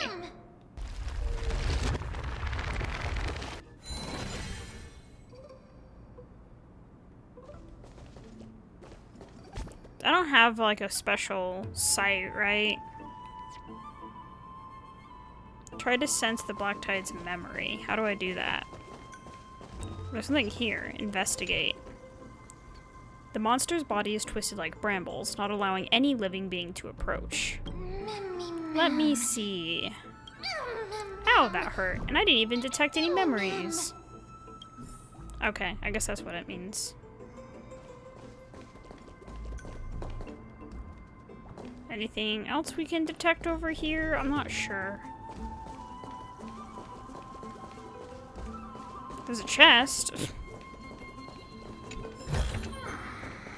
I don't have like a special sight, right? Try to sense the Black Tide's memory. How do I do that? There's something here. Investigate. The monster's body is twisted like brambles, not allowing any living being to approach. Let me see. Ow, that hurt. And I didn't even detect any memories. Okay, I guess that's what it means. Anything else we can detect over here? I'm not sure. There's a chest.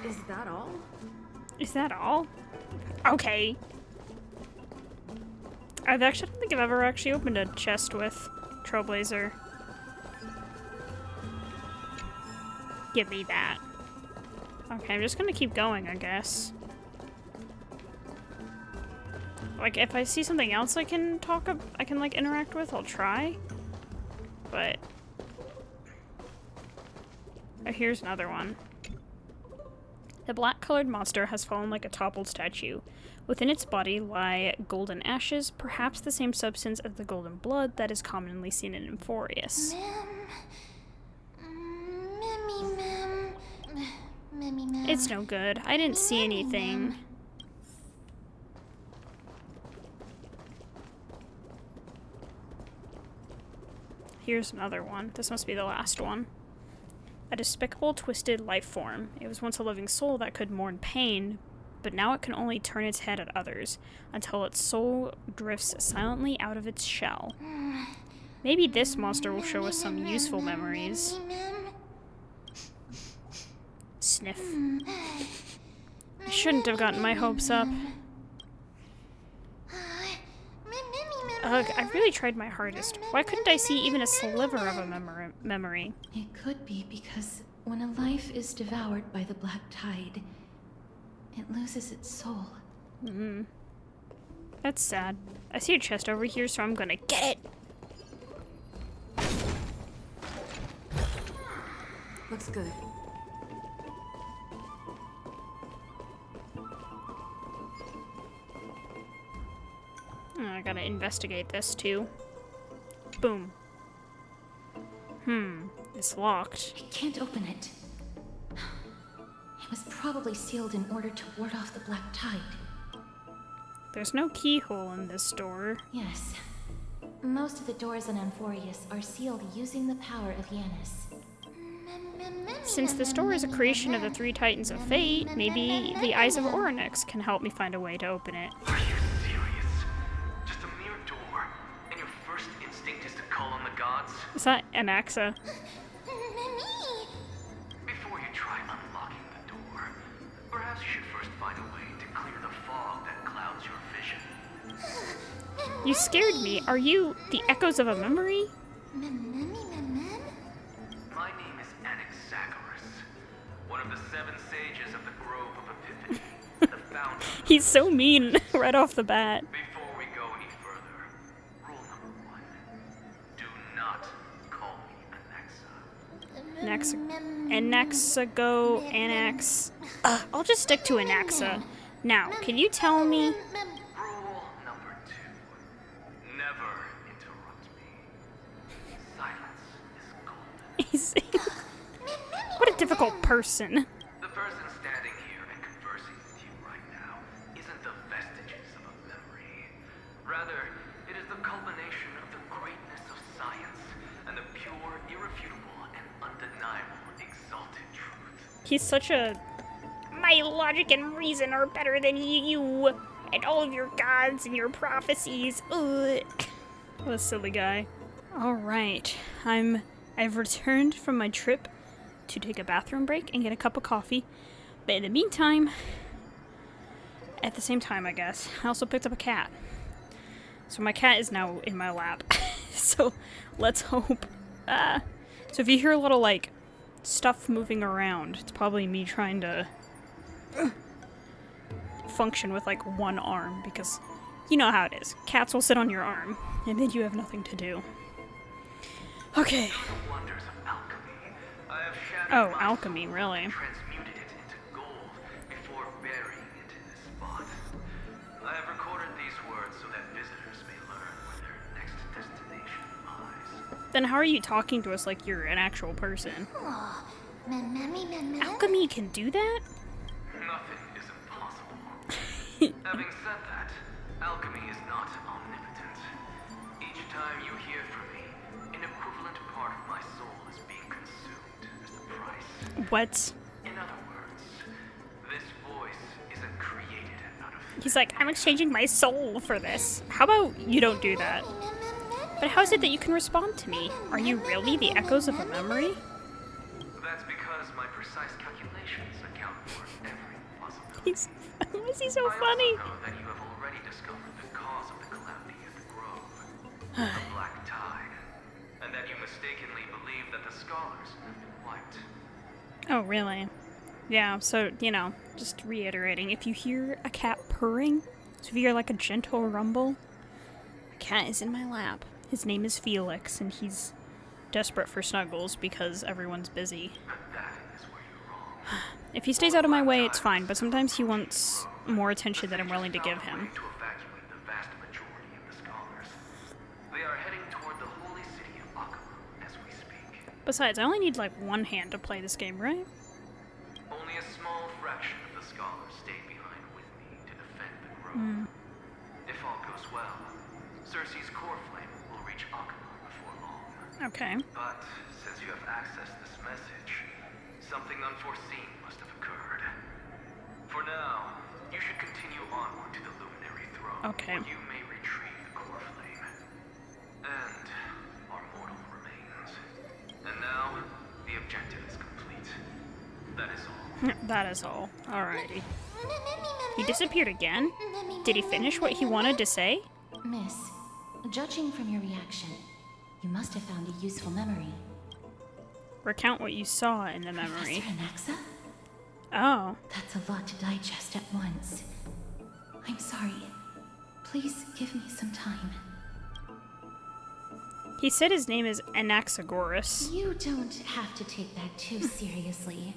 Is that all? Is that all? Okay. I don't think I've ever actually opened a chest with Trailblazer. Give me that. Okay, I'm just gonna keep going, I guess. Like, if I see something else I can like interact with, I'll try. But oh, here's another one. The black-colored monster has fallen like a toppled statue. Within its body lie golden ashes, perhaps the same substance as the golden blood that is commonly seen in Euphorius. It's no good. I didn't see anything. Here's another one. This must be the last one. A despicable, twisted life form. It was once a living soul that could mourn pain, but now it can only turn its head at others, until its soul drifts silently out of its shell. Maybe this monster will show us some useful memories. Sniff. I shouldn't have gotten my hopes up. Ugh, I really tried my hardest. Why couldn't I see even a sliver of a memory? It could be because when a life is devoured by the Black Tide, it loses its soul. Mm-hmm. That's sad. I see a chest over here, so I'm gonna get it! Looks good. Oh, I gotta investigate this too. Boom. It's locked. I can't open it. It was probably sealed in order to ward off the Black Tide. There's no keyhole in this door. Yes. Most of the doors in Euphorius are sealed using the power of Yanis. Since this door is a creation of the three Titans of Fate, maybe the Eyes of Oryx can help me find a way to open it. Are you serious? Just a mere door, and your first instinct is to call on the gods? Is that Anaxa? Before you try unlocking the door, perhaps you should first find a way to clear the fog that clouds your vision. You scared me. Are you the echoes of a memory? My name is Anaxa, one of the 7 sages of the Grove of Epiphany, the founder. He's so mean right off the bat. Before we go any further, rule number 1, do not call me Anaxa. Anaxa, Anax. I'll just stick to Anaxa. Now, can you tell me? Rule number 2, never interrupt me. Silence is golden. What a difficult person. The person standing here and conversing with you right now isn't the vestiges of a memory. Rather, it is the culmination of the greatness of science and the pure, irrefutable, and undeniable exalted truth. He's such a... My logic and reason are better than you. And all of your gods and your prophecies. Ugh. What a silly guy. Alright. I've returned from my trip to take a bathroom break and get a cup of coffee. But in the meantime, at the same time, I guess, I also picked up a cat. So my cat is now in my lap. So let's hope. So if you hear a little, like, stuff moving around, it's probably me trying to function with, like, one arm. Because you know how it is. Cats will sit on your arm, and then you have nothing to do. Okay. Oh, alchemy, really? Transmuted it into gold before burying it in this spot. I have recorded these words so that visitors may learn where their next destination lies. Then how are you talking to us like you're an actual person? Alchemy can do that? Nothing is impossible. Having said that, alchemy is not omnipotent. Each time you hear from me, an equivalent part of my soul is being consumed as the price. What? In other words, this voice isn't created out of... He's like, I'm exchanging my soul for this. How about you don't do that? But how is it that you can respond to me? Are you really the echoes of a memory? That's because my precise calculations account for every possibility. Why is he so funny? I also know that you have already discovered the cause of the calamity at the grove, the black tide, and that you mistakenly believe that the scholars have been wiped. Oh, really? Yeah, so, you know, just reiterating, if you hear a cat purring, so if you hear like a gentle rumble, a cat is in my lap. His name is Felix, and he's desperate for snuggles because everyone's busy. If he stays out of my way, it's fine, but sometimes he wants more attention than I'm willing to give him. To evacuate the vast majority of the scholars. They are heading toward the holy city of Akuma as we speak. Besides, I only need like one hand to play this game, right? Only a small fraction of the scholars stayed behind with me to defend the grove. If all goes well, Cersei's core flame will reach Akuma before long. Okay. But since you have accessed this message, something unforeseen must have occurred. For now, you should continue onward to the Luminary Throne, Okay. where you may retrieve the core flame. And our mortal remains. And now, the objective is complete. That is all. That is all. Alrighty. He disappeared again? Did he finish what he wanted to say? Miss, judging from your reaction, you must have found a useful memory. Recount what you saw in the memory. Professor Anaxa? Oh. That's a lot to digest at once. I'm sorry. Please give me some time. He said his name is Anaxagoras. You don't have to take that too seriously.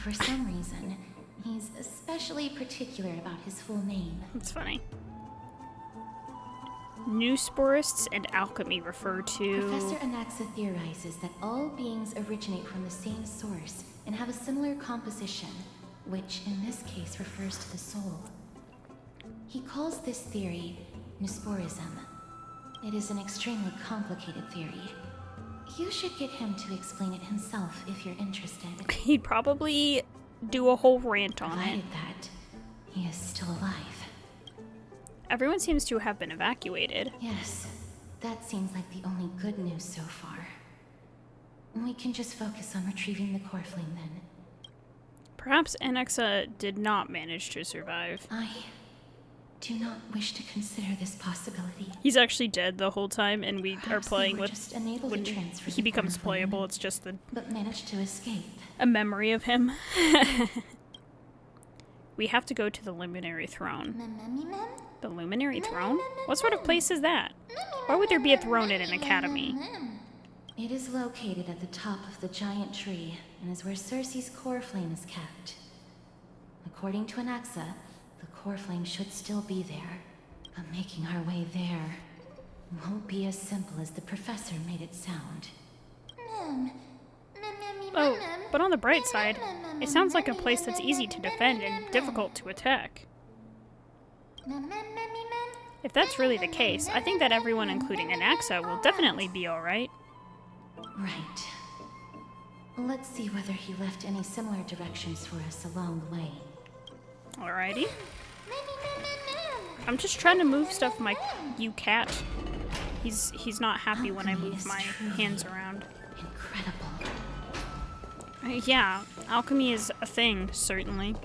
For some reason, he's especially particular about his full name. That's funny. Newsporists and alchemy refer to... Professor Anaxa theorizes that all beings originate from the same source and have a similar composition, which in this case refers to the soul. He calls this theory Newsporism. It is an extremely complicated theory. You should get him to explain it himself if you're interested. He'd probably do a whole rant on Provided it. that he is still alive. Everyone seems to have been evacuated. Yes, that seems like the only good news so far. We can just focus on retrieving the core flame then. Perhaps Anaxa did not manage to survive. I do not wish to consider this possibility. He's actually dead the whole time, and we Perhaps are playing they were with... just unable to transfer he the becomes core flame, playable, it's just but managed to escape. a memory of him. We have to go to the Luminary Throne. The Luminary Throne? What sort of place is that? Why would there be a throne in an academy? It is located at the top of the giant tree, and is where Cersei's core flame is kept. According to Anaxa, the core flame should still be there, but making our way there won't be as simple as the professor made it sound. Oh, but on the bright side, it sounds like a place that's easy to defend and difficult to attack. If that's really the case, I think that everyone, including Anaxa, will definitely be alright. Right. Let's see whether he left any similar directions for us along the way. Alrighty. I'm just trying to move stuff, you cat. He's not happy when I move my hands around. Incredible. Yeah, alchemy is a thing, certainly.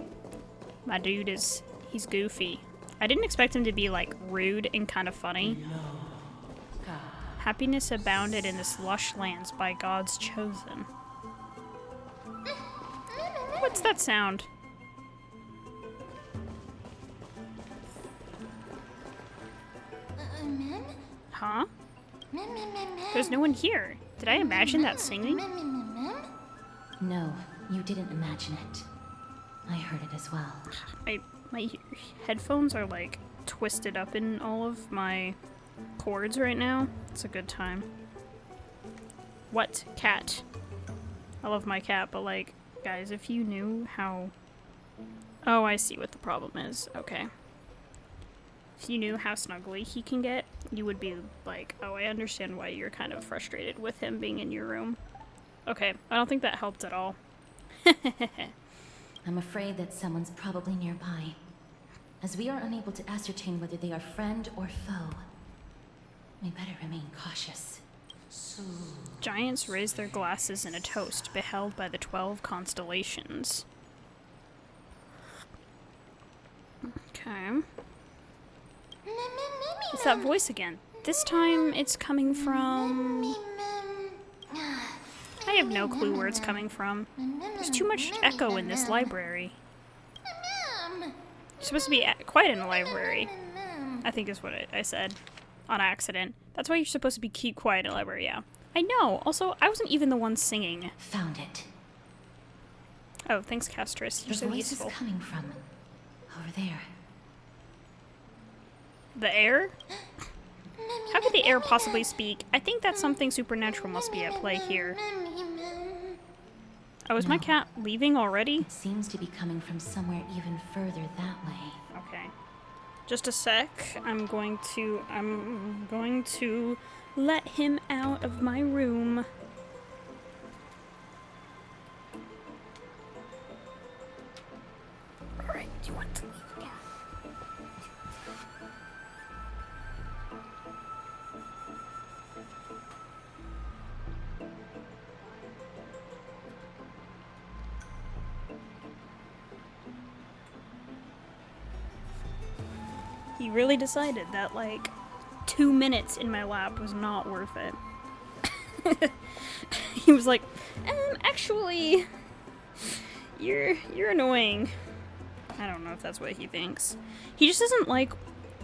My dude he's goofy. I didn't expect him to be, like, rude and kind of funny. Happiness abounded in this lush lands by gods chosen. What's that sound? Huh? There's no one here. Did I imagine that singing? No, you didn't imagine it. I heard it as well. My headphones are like twisted up in all of my cords right now. It's a good time. What? Cat. I love my cat, but like, guys, if you knew how... Oh, I see what the problem is. Okay. If you knew how snuggly he can get, you would be like, oh, I understand why you're kind of frustrated with him being in your room. Okay, I don't think that helped at all. I'm afraid that someone's probably nearby. As we are unable to ascertain whether they are friend or foe, we better remain cautious. Giants raise their glasses in a toast, beheld by the 12 constellations. Okay. It's that voice again. This time it's coming from... I have no clue where it's coming from. There's too much echo in this library. You're supposed to be quiet in the library, I think is what I said. On accident. That's why you're supposed to keep quiet in the library, yeah. I know. Also, I wasn't even the one singing. Found it. Oh, thanks, Castris. You're so useful. The voice is coming from over there. The air? How could the air possibly speak? I think that something supernatural must be at play here. Oh, is my cat leaving already? It seems to be coming from somewhere even further that way. Okay. Just a sec. I'm going to let him out of my room. Alright, do you want to leave? Yeah. He really decided that, like, 2 minutes in my lap was not worth it. He was like, actually, you're annoying. I don't know if that's what he thinks. He just doesn't like,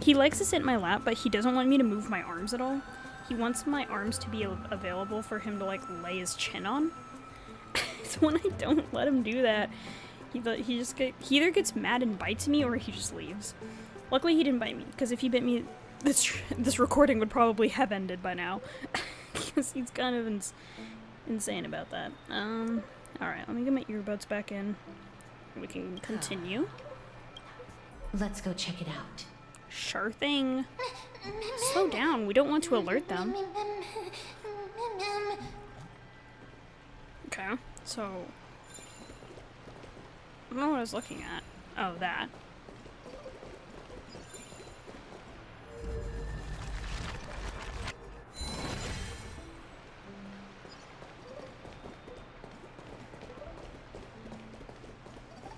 he likes to sit in my lap, but he doesn't want me to move my arms at all. He wants my arms to be available for him to, like, lay his chin on. So when I don't let him do that, he either gets mad and bites me, or he just leaves. Luckily, he didn't bite me, because if he bit me, this recording would probably have ended by now. Because he's kind of insane about that. Alright, let me get my earbuds back in. We can continue. Let's go check it out. Sure thing. Slow down, we don't want to alert them. Okay, so... I don't know what I was looking at. Oh, that.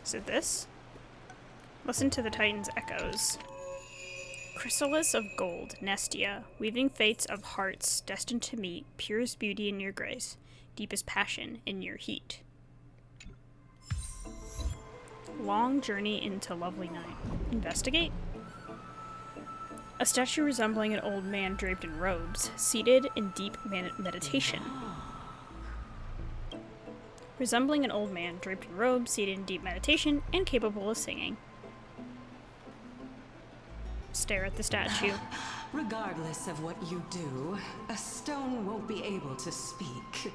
Is it this? Listen to the Titan's echoes. Chrysalis of gold, Nestia, weaving fates of hearts destined to meet, purest beauty in your grace, deepest passion in your heat. Long journey into lovely night. Investigate? A statue resembling an old man draped in robes, seated in deep meditation. Resembling an old man draped in robes, seated in deep meditation, and capable of singing. Stare at the statue. Regardless of what you do, a stone won't be able to speak.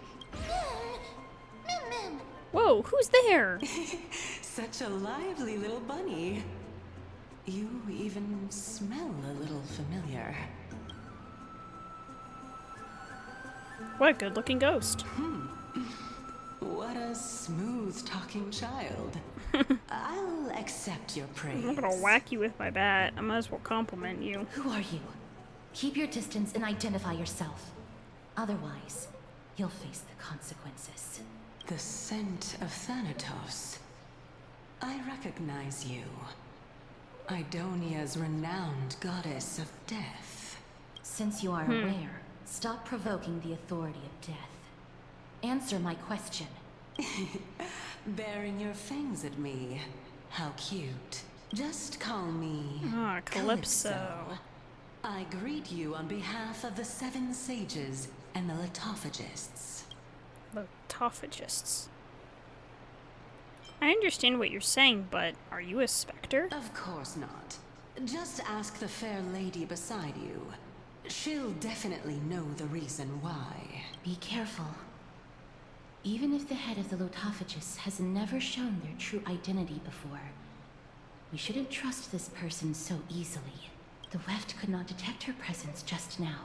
Whoa, who's there? Such a lively little bunny. You even smell a little familiar. What a good-looking ghost. What a smooth-talking child. I'll accept your praise. I'm not gonna whack you with my bat. I might as well compliment you. Who are you? Keep your distance and identify yourself. Otherwise, you'll face the consequences. The scent of Thanatos. I recognize you. Idonia's renowned goddess of death. Since you are aware, stop provoking the authority of death. Answer my question. Baring your fangs at me. How cute. Just call me Calypso. I greet you on behalf of the 7 sages and the Lithophagists. Lithophagists. I understand what you're saying, but are you a specter? Of course not. Just ask the fair lady beside you. She'll definitely know the reason why. Be careful. Even if the head of the Lithophagists has never shown their true identity before, we shouldn't trust this person so easily. The Weft could not detect her presence just now.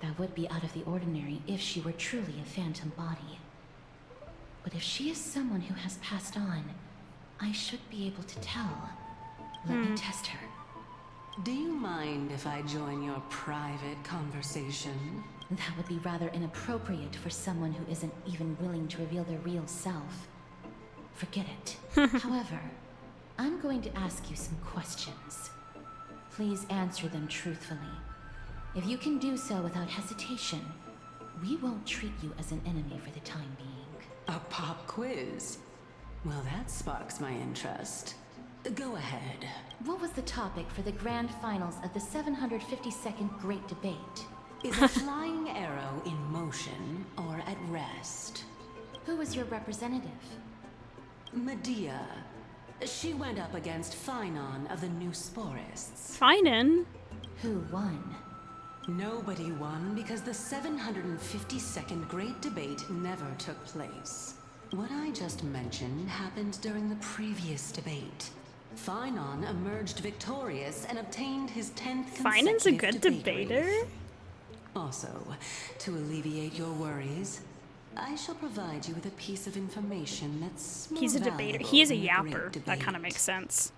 That would be out of the ordinary if she were truly a phantom body. But if she is someone who has passed on, I should be able to tell. Let me test her. Do you mind if I join your private conversation? That would be rather inappropriate for someone who isn't even willing to reveal their real self. Forget it. However, I'm going to ask you some questions. Please answer them truthfully. If you can do so without hesitation, we won't treat you as an enemy for the time being. A pop quiz? Well, that sparks my interest. Go ahead. What was the topic for the grand finals of the 752nd Great Debate? Is a flying arrow in motion or at rest? Who was your representative? Medea. She went up against Phainon of the New Sporists. Phainon? Who won? Nobody won because the 752nd Great Debate never took place. What I just mentioned happened during the previous debate. Phainon emerged victorious and obtained his 10th consecutive Phainon's a good debater? wreath. Also, to alleviate your worries, I shall provide you with a piece of information that's more He's a debater. valuable He is a than the yapper. great That debate. kind of makes sense.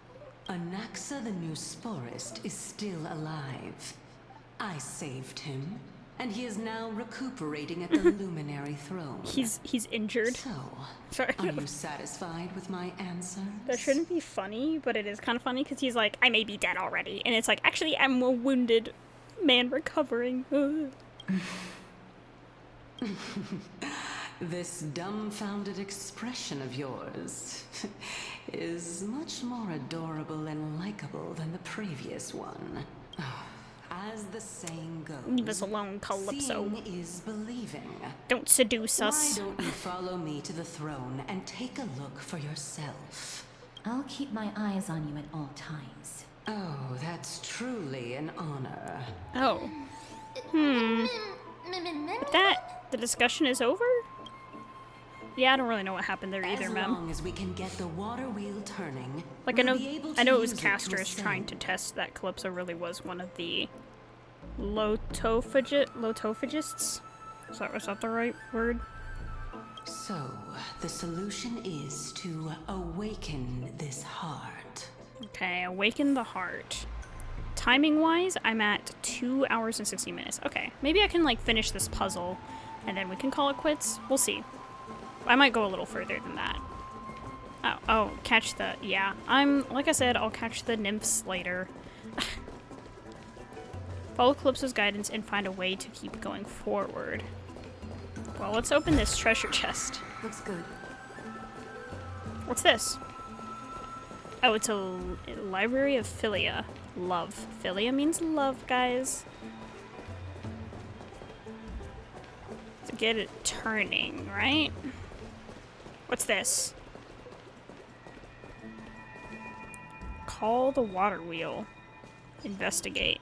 Anaxa the New Sporist is still alive. I saved him, and he is now recuperating at the Luminary Throne. He's injured. So, Sorry. are you satisfied with my answers? That shouldn't be funny, but it is kind of funny because he's like, I may be dead already. And it's like, actually, I'm a wounded man recovering. This dumbfounded expression of yours is much more adorable and likable than the previous one. As the saying goes, Leave us alone, Calypso. seeing is believing. Don't seduce Why us. don't you follow me to the throne and take a look for yourself? I'll keep my eyes on you at all times. Oh, that's truly an honor. Oh. With that, the discussion is over? Yeah, I don't really know what happened there either, As ma'am. long as we can get the water wheel turning, Like, I we'll be able to know it was use Castorus ascend. trying to test that Calypso really was one of the Lithophagists? Was that the right word? So, the solution is to awaken this heart. Okay, awaken the heart. Timing-wise, I'm at 2 hours and 16 minutes. Okay, maybe I can, like, finish this puzzle, and then we can call it quits. We'll see. I might go a little further than that. Oh, catch the... Yeah, like I said, I'll catch the nymphs later. Follow Calypso's guidance and find a way to keep going forward. Well, let's open this treasure chest. Looks good. What's this? Oh, it's a library of Philia. Love. Philia means love, guys. To get it turning, right? What's this? Call the water wheel. Investigate.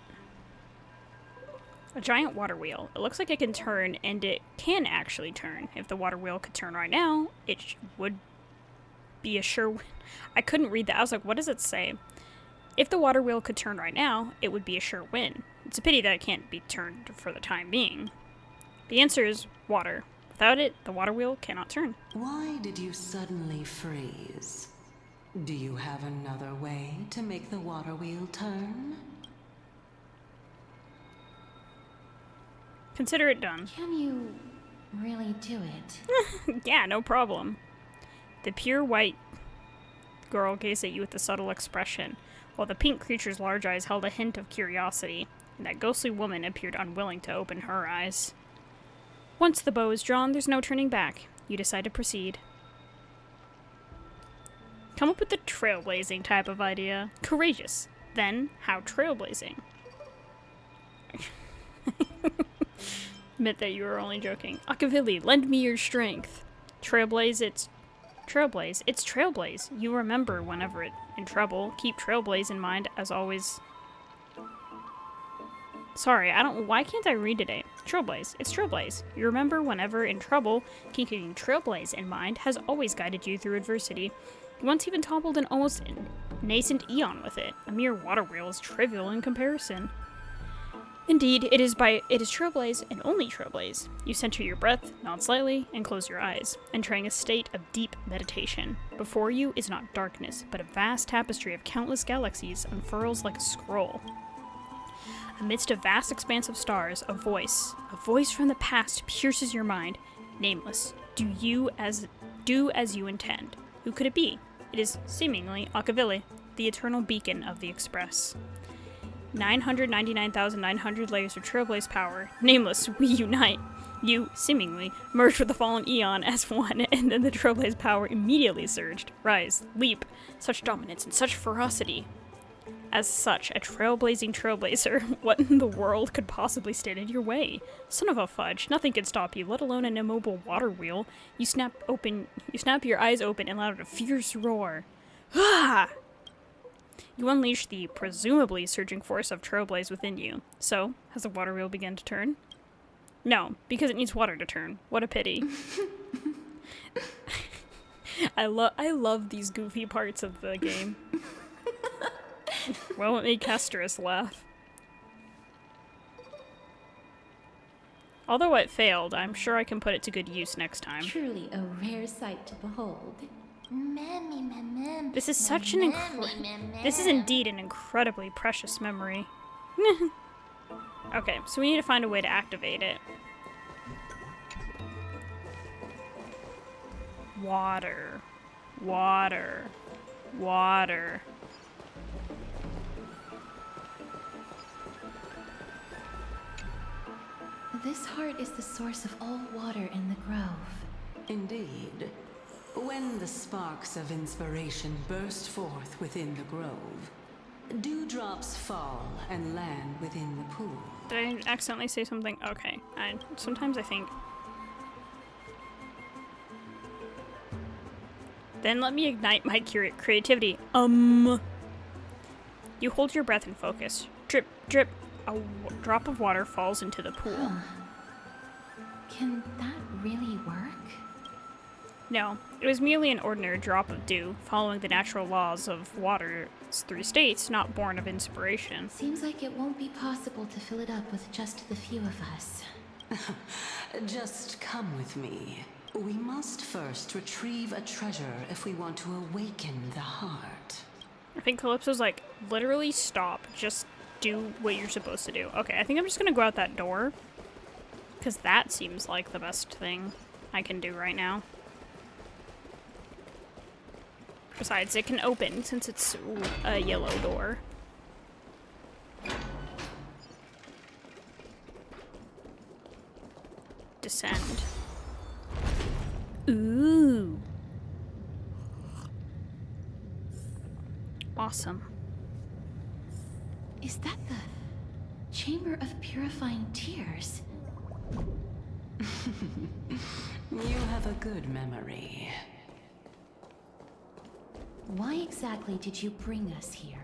A giant water wheel. It looks like it can turn, and it can actually turn. If the water wheel could turn right now, it would be a sure win. I couldn't read that. I was like, what does it say? If the water wheel could turn right now, it would be a sure win. It's a pity that it can't be turned for the time being. The answer is water. Without it, the water wheel cannot turn. Why did you suddenly freeze? Do you have another way to make the water wheel turn? Consider it done. Can you really do it? Yeah, no problem. The pure white girl gazed at you with a subtle expression, while the pink creature's large eyes held a hint of curiosity, and that ghostly woman appeared unwilling to open her eyes. Once the bow is drawn, there's no turning back. You decide to proceed. Come up with the trailblazing type of idea. Courageous. Then, how trailblazing? Admit that you were only joking. Akavili, lend me your strength. Trailblaze, it's trailblaze. You remember whenever in trouble. Keep trailblaze in mind as always. Sorry, why can't I read today? Trailblaze, it's trailblaze. You remember whenever in trouble, keeping trailblaze in mind has always guided you through adversity. You once even toppled an almost nascent Eon with it. A mere water wheel is trivial in comparison. Indeed, it is trailblaze and only trailblaze. You center your breath, nod slightly, and close your eyes, entering a state of deep meditation. Before you is not darkness, but a vast tapestry of countless galaxies unfurls like a scroll. Amidst a vast expanse of stars, a voice from the past pierces your mind. Nameless. Do as you intend. Who could it be? It is seemingly Akavili, the eternal beacon of the Express. 999,900 layers of trailblaze power. Nameless, we unite. You, seemingly, merged with the fallen Eon as one, and then the trailblaze power immediately surged. Rise, leap, such dominance and such ferocity. As such, a trailblazing trailblazer, what in the world could possibly stand in your way? Son of a fudge, nothing could stop you, let alone an immobile water wheel. You snap your eyes open and let out a fierce roar. Ah! You unleash the presumably surging force of trailblaze within you. So, has the water wheel begun to turn? No, because it needs water to turn. What a pity. I love these goofy parts of the game. Well, it made Castorus laugh. Although it failed, I'm sure I can put it to good use next time. Truly a rare sight to behold. This is such an This is indeed an incredibly precious memory. Okay, so we need to find a way to activate it. Water. Water. Water. This heart is the source of all water in the grove. Indeed. When the sparks of inspiration burst forth within the grove, dewdrops fall and land within the pool. Did I accidentally say something? Okay. Sometimes I think... Then let me ignite my creativity. You hold your breath and focus. Drip, drip. A drop of water falls into the pool. Can that really work? No, it was merely an ordinary drop of dew, following the natural laws of water's three states, not born of inspiration. Seems like it won't be possible to fill it up with just the few of us. Just come with me. We must first retrieve a treasure if we want to awaken the heart. I think Calypso's like, literally stop, just do what you're supposed to do. Okay, I think I'm just gonna go out that door, because that seems like the best thing I can do right now. Besides, it can open since it's a yellow door. Descend. Ooh. Awesome. Is that the Chamber of Purifying Tears? You have a good memory. Why exactly did you bring us here?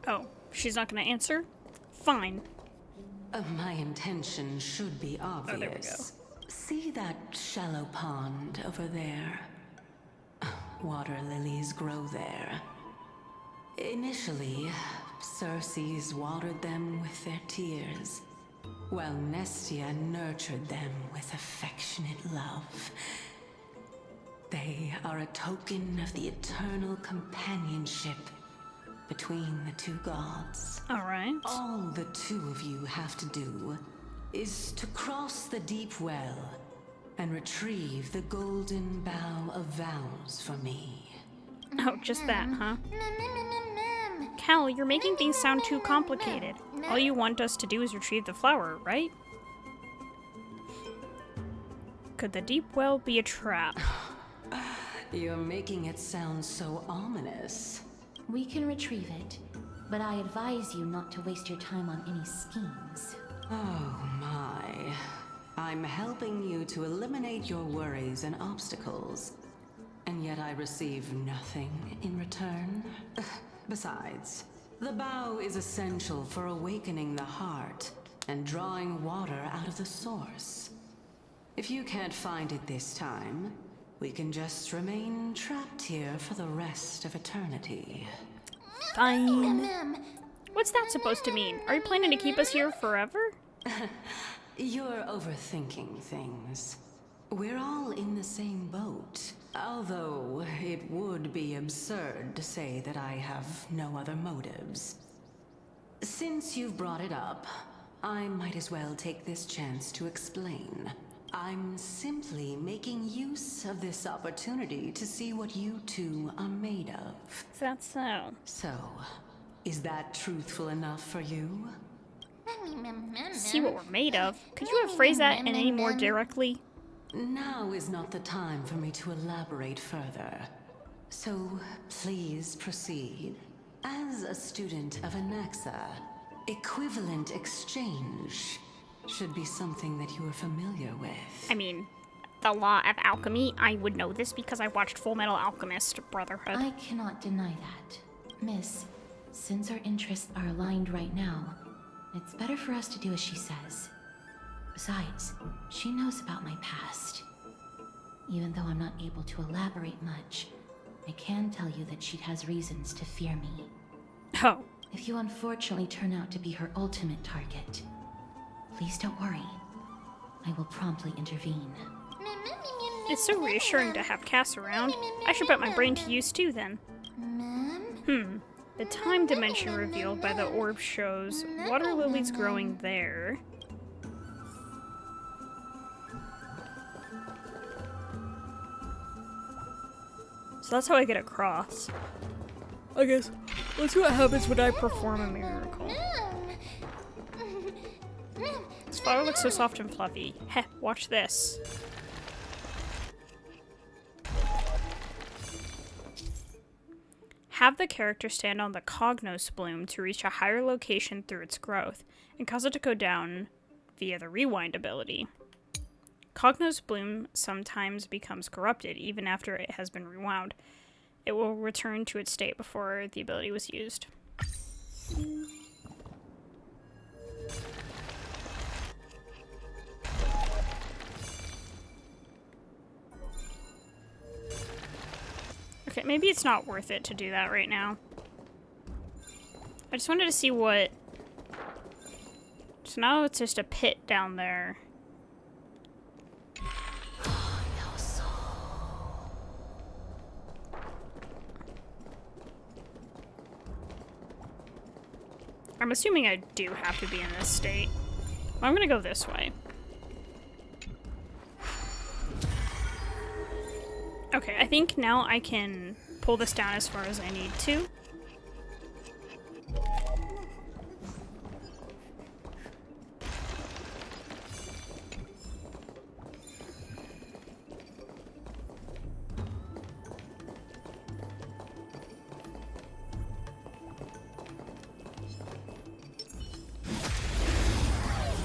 Oh, she's not gonna answer? Fine. My intention should be obvious. Oh, there we go. See that shallow pond over there? Water lilies grow there. Initially, Circes watered them with their tears. while Nestia nurtured them with affectionate love. They are a token of the eternal companionship between the two gods. All right. All the two of you have to do is to cross the deep well and retrieve the golden bough of vows for me. Oh, just that, huh? Cal, you're making things sound too complicated. All you want us to do is retrieve the flower, right? Could the deep well be a trap? You're making it sound so ominous. We can retrieve it, but I advise you not to waste your time on any schemes. Oh my. I'm helping you to eliminate your worries and obstacles, and yet I receive nothing in return. Besides, the bough is essential for awakening the heart and drawing water out of the source. If you can't find it this time, we can just remain trapped here for the rest of eternity. Fine. What's that supposed to mean? Are you planning to keep us here forever? You're overthinking things. We're all in the same boat. Although, it would be absurd to say that I have no other motives. Since you've brought it up, I might as well take this chance to explain. I'm simply making use of this opportunity to see what you two are made of. Is that so? So, is that truthful enough for you? See what we're made of? Could you have phrased that in any more directly? Now is not the time for me to elaborate further. So, please proceed. As a student of Anaxa, equivalent exchange should be something that you are familiar with. I mean, the law of alchemy, I would know this because I watched Full Metal Alchemist Brotherhood. I cannot deny that. Miss, since our interests are aligned right now, it's better for us to do as she says. Besides, she knows about my past. Even though I'm not able to elaborate much, I can tell you that she has reasons to fear me. Oh. If you unfortunately turn out to be her ultimate target, please don't worry. I will promptly intervene. It's so reassuring to have Cass around. I should put my brain to use too then. The time dimension revealed by the orb shows water lilies growing there. So that's how I get across. I guess. Let's see what happens when I perform a miracle. This flower looks so soft and fluffy. Heh, watch this. Have the character stand on the Cognos bloom to reach a higher location through its growth, and cause it to go down via the rewind ability. Cognos bloom sometimes becomes corrupted even after it has been rewound. It will return to its state before the ability was used. Okay, maybe it's not worth it to do that right now. I just wanted to see what... So now it's just a pit down there. I'm assuming I do have to be in this state. I'm gonna go this way. Okay, I think now I can pull this down as far as I need to.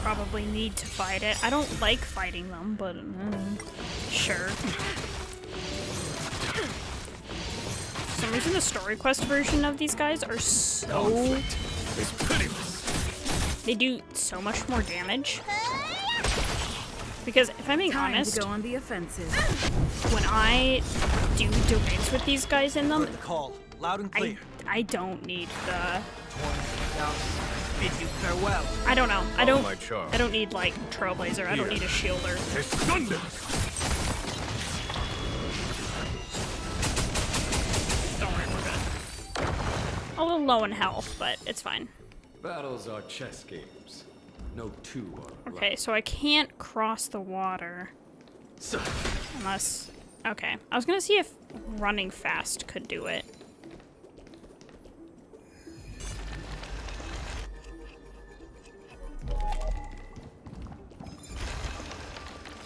Probably need to fight it. I don't like fighting them, but sure. For some reason, the story quest version of these guys are so... They do so much more damage. Because if I'm being honest, to go on the offensive. When I do domains with these guys in them, Call loud and clear. I don't need the bid you farewell. I don't know. I Follow my charge. don't need like Trailblazer. I don't need a shielder. Don't worry, we're good. A little low in health, but it's fine. Battles are chess games. No two are alike. Okay, so I can't cross the water. Unless... Okay. I was gonna see if running fast could do it.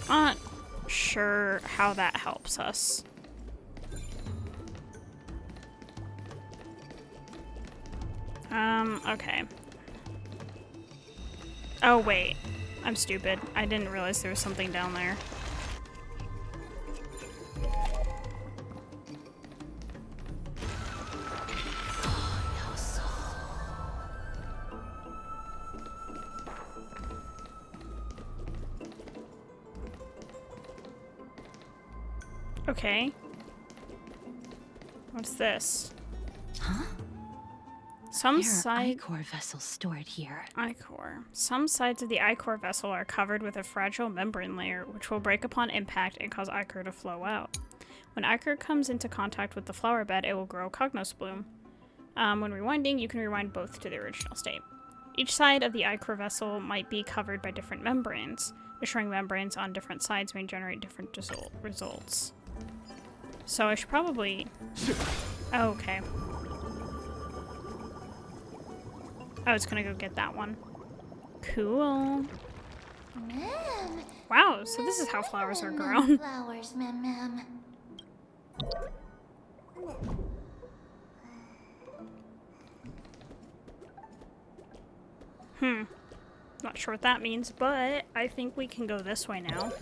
Not sure how that helps us. Okay. Oh, wait. I'm stupid. I didn't realize there was something down there. Okay. What's this? Huh? Some There are side ichor vessels stored here. ichor. Some sides of the ichor vessel are covered with a fragile membrane layer, which will break upon impact and cause ichor to flow out. When ichor comes into contact with the flower bed, it will grow Cognos bloom. When rewinding, you can rewind both to the original state. Each side of the ichor vessel might be covered by different membranes. Assuring membranes on different sides may generate different results. So I should probably... Oh, okay. I was gonna go get that one. Cool. Ma'am. Wow, so this is how flowers are grown. Flowers, ma'am. Not sure what that means, but I think we can go this way now.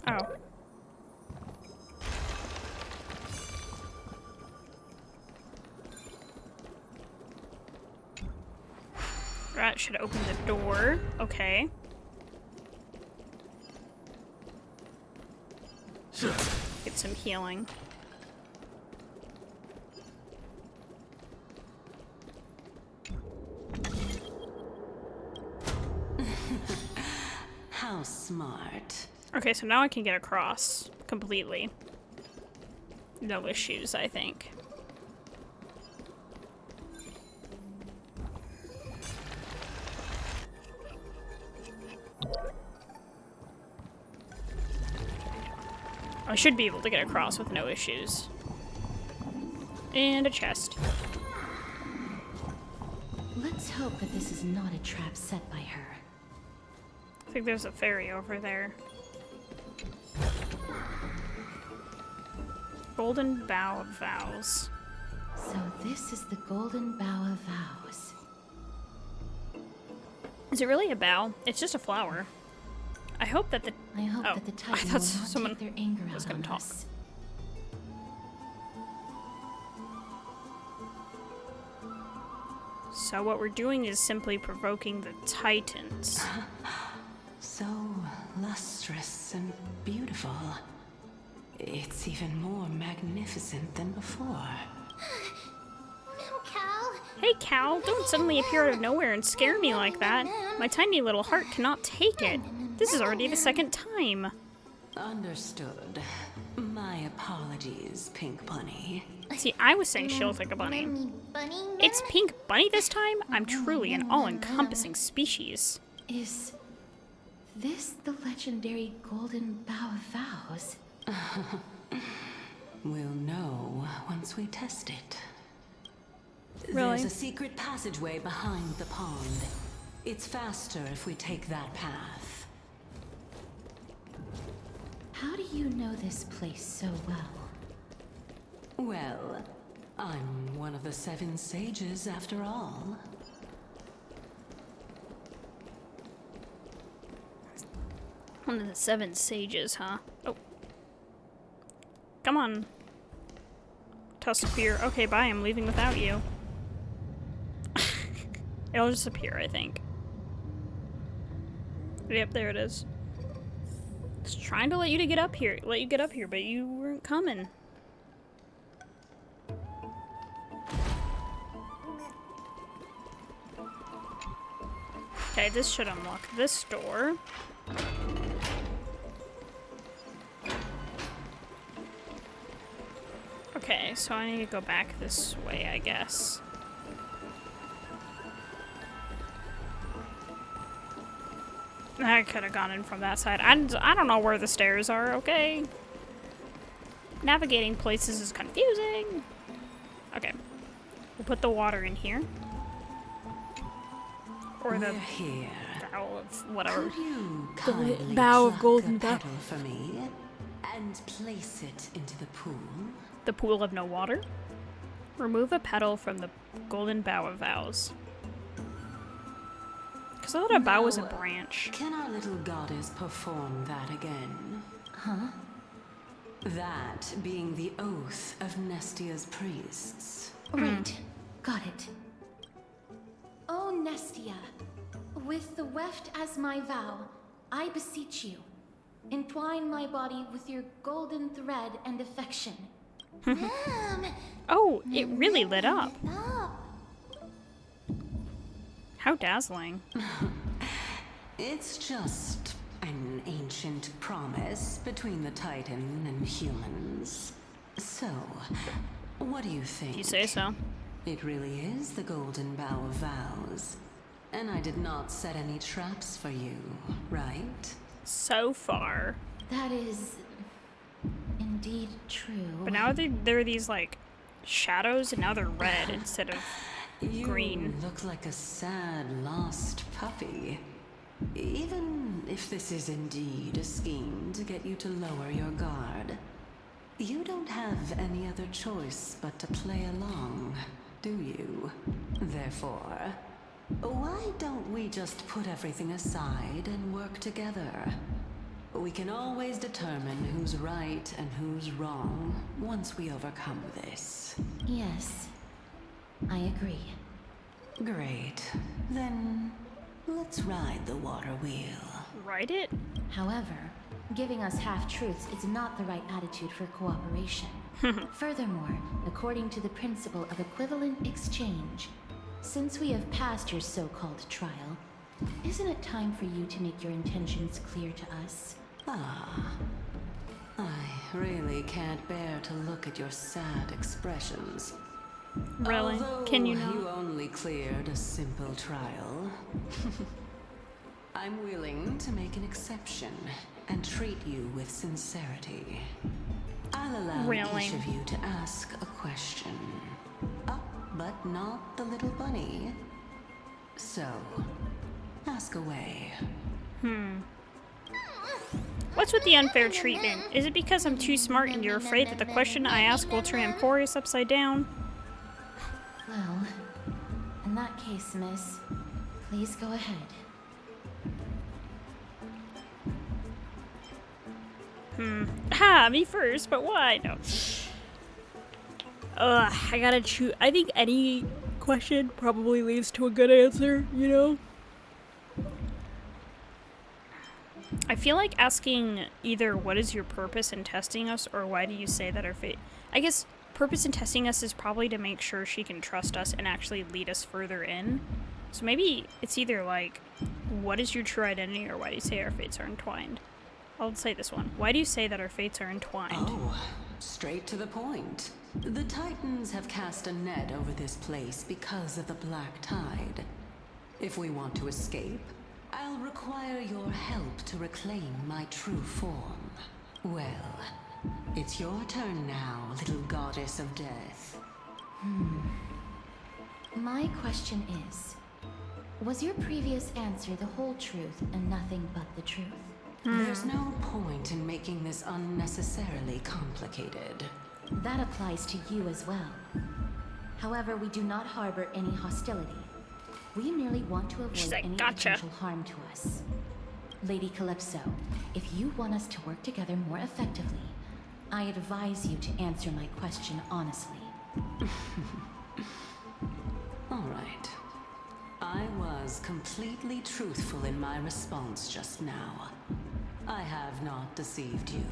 Oh. That should open the door. Okay. Get some healing. How smart. Okay, so now I can get across completely. No issues, I think. I should be able to get across with no issues. And a chest. Let's hope that this is not a trap set by her. I think there's a fairy over there. Golden Bough of Vows. So this is the Golden Bough of Vows. Is it really a bough? It's just a flower. I hope that the... I hope oh, that the I Titan thought will not someone take their anger was out gonna on talk. us. So what we're doing is simply provoking the Titans. So lustrous and beautiful. It's even more magnificent than before. Cal. Hey Cal, don't suddenly appear out of nowhere and scare me like that. My tiny little heart cannot take it. This is already the second time. Understood. My apologies, Pink Bunny. See, I was saying shield like a bunny. It's Pink Bunny this time? I'm truly an all-encompassing species. Is this the legendary Golden Bough of Vows? We'll know once we test it. Really? There's a secret passageway behind the pond. It's faster if we take that path. How do you know this place so well? Well, I'm one of the 7 sages after all. One of the 7 sages, huh? Oh. Come on. Tusk appear. Okay, bye. I'm leaving without you. It'll just appear, I think. Yep, there it is. Just trying to let you get up here, but you weren't coming. this should unlock this door. Okay, so I need to go back this way, I guess. I could have gone in from that side. I don't know where the stairs are, okay? Navigating places is confusing. Okay. We'll put the water in here. Or the bow of whatever. The bow of golden petal for me and place it into the pool. The pool of no water. Remove a petal from the golden bough of vows. Because I thought a bough was a branch. Can our little goddess perform that again? Huh? That being the oath of Nestia's priests. Right. Got it. Oh, Nestia, with the weft as my vow, I beseech you, entwine my body with your golden thread and affection. Oh, it really lit up. How dazzling. It's just an ancient promise between the Titan and humans. So, what do you think? You say so. It really is the golden bough of vows. And I did not set any traps for you, right? So far. That is indeed true. But now there are these like shadows and now they're red instead of green. You look like a sad, lost puppy. Even if this is indeed a scheme to get you to lower your guard, you don't have any other choice but to play along, do you? Therefore, why don't we just put everything aside and work together? We can always determine who's right and who's wrong once we overcome this. Yes, I agree. Great. Then let's ride the water wheel. Ride it? However, giving us half-truths is not the right attitude for cooperation. Furthermore, according to the principle of equivalent exchange, since we have passed your so-called trial, isn't it time for you to make your intentions clear to us? I really can't bear to look at your sad expressions. Really? Although Can you not? You only cleared a simple trial. I'm willing to make an exception and treat you with sincerity. I'll allow each of you to ask a question. But not the little bunny. So, ask away. What's with the unfair treatment? Is it because I'm too smart and you're afraid that the question I ask will turn Emporius upside down? Well, in that case, miss, please go ahead. Ha, me first, but why? No. Ugh, I gotta choose. I think any question probably leads to a good answer, you know? I feel like asking either what is your purpose in testing us or why do you say that our fate. I guess purpose in testing us is probably to make sure she can trust us and actually lead us further in. So maybe it's either like, what is your true identity or why do you say our fates are entwined? I'll say this one. Why do you say that our fates are entwined? Oh, straight to the point. The Titans have cast a net over this place because of the Black Tide. If we want to escape, I'll require your help to reclaim my true form. Well, it's your turn now, little goddess of death. My question is, was your previous answer the whole truth and nothing but the truth? There's no point in making this unnecessarily complicated. That applies to you as well. However, we do not harbor any hostility. We merely want to avoid any potential harm to us. Lady Calypso, if you want us to work together more effectively, I advise you to answer my question honestly. All right. I was completely truthful in my response just now. I have not deceived you,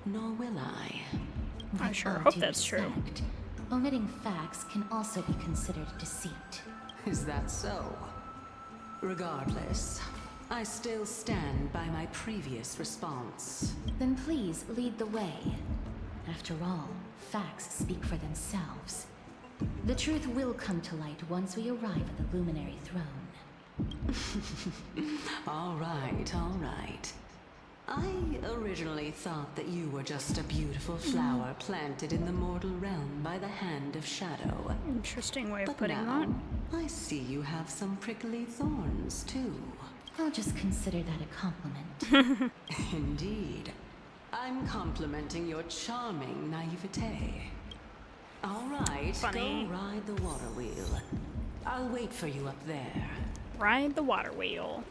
nor will I. I sure hope that's true. Omitting facts can also be considered deceit. Is that so? Regardless, I still stand by my previous response. Then please lead the way. After all, facts speak for themselves. The truth will come to light once we arrive at the Luminary Throne. All right. I originally thought that you were just a beautiful flower planted in the mortal realm by the hand of shadow. Interesting way of But putting now, that. I see you have some prickly thorns, too. I'll just consider that a compliment. Indeed. I'm complimenting your charming naivete. All right, Funny. go ride the water wheel. I'll wait for you up there. Ride the water wheel.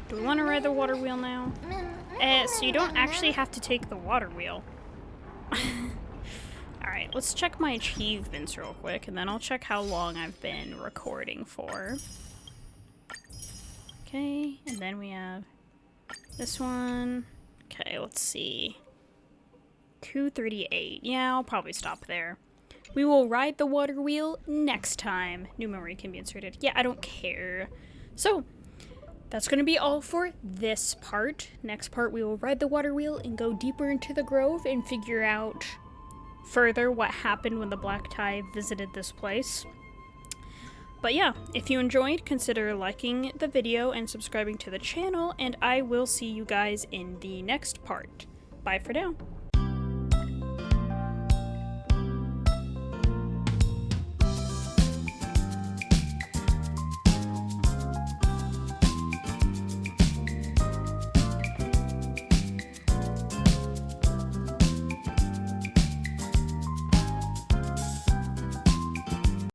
Do we want to ride the water wheel now? So you don't actually have to take the water wheel. Alright, let's check my achievements real quick, and then I'll check how long I've been recording for. Okay, and then we have this one. Okay, let's see. 2:38. Yeah, I'll probably stop there. We will ride the water wheel next time. New memory can be inserted. Yeah, I don't care. So, that's going to be all for this part. Next part, we will ride the water wheel and go deeper into the grove and figure out further what happened when the Black Tide visited this place. But yeah, if you enjoyed, consider liking the video and subscribing to the channel, and I will see you guys in the next part. Bye for now.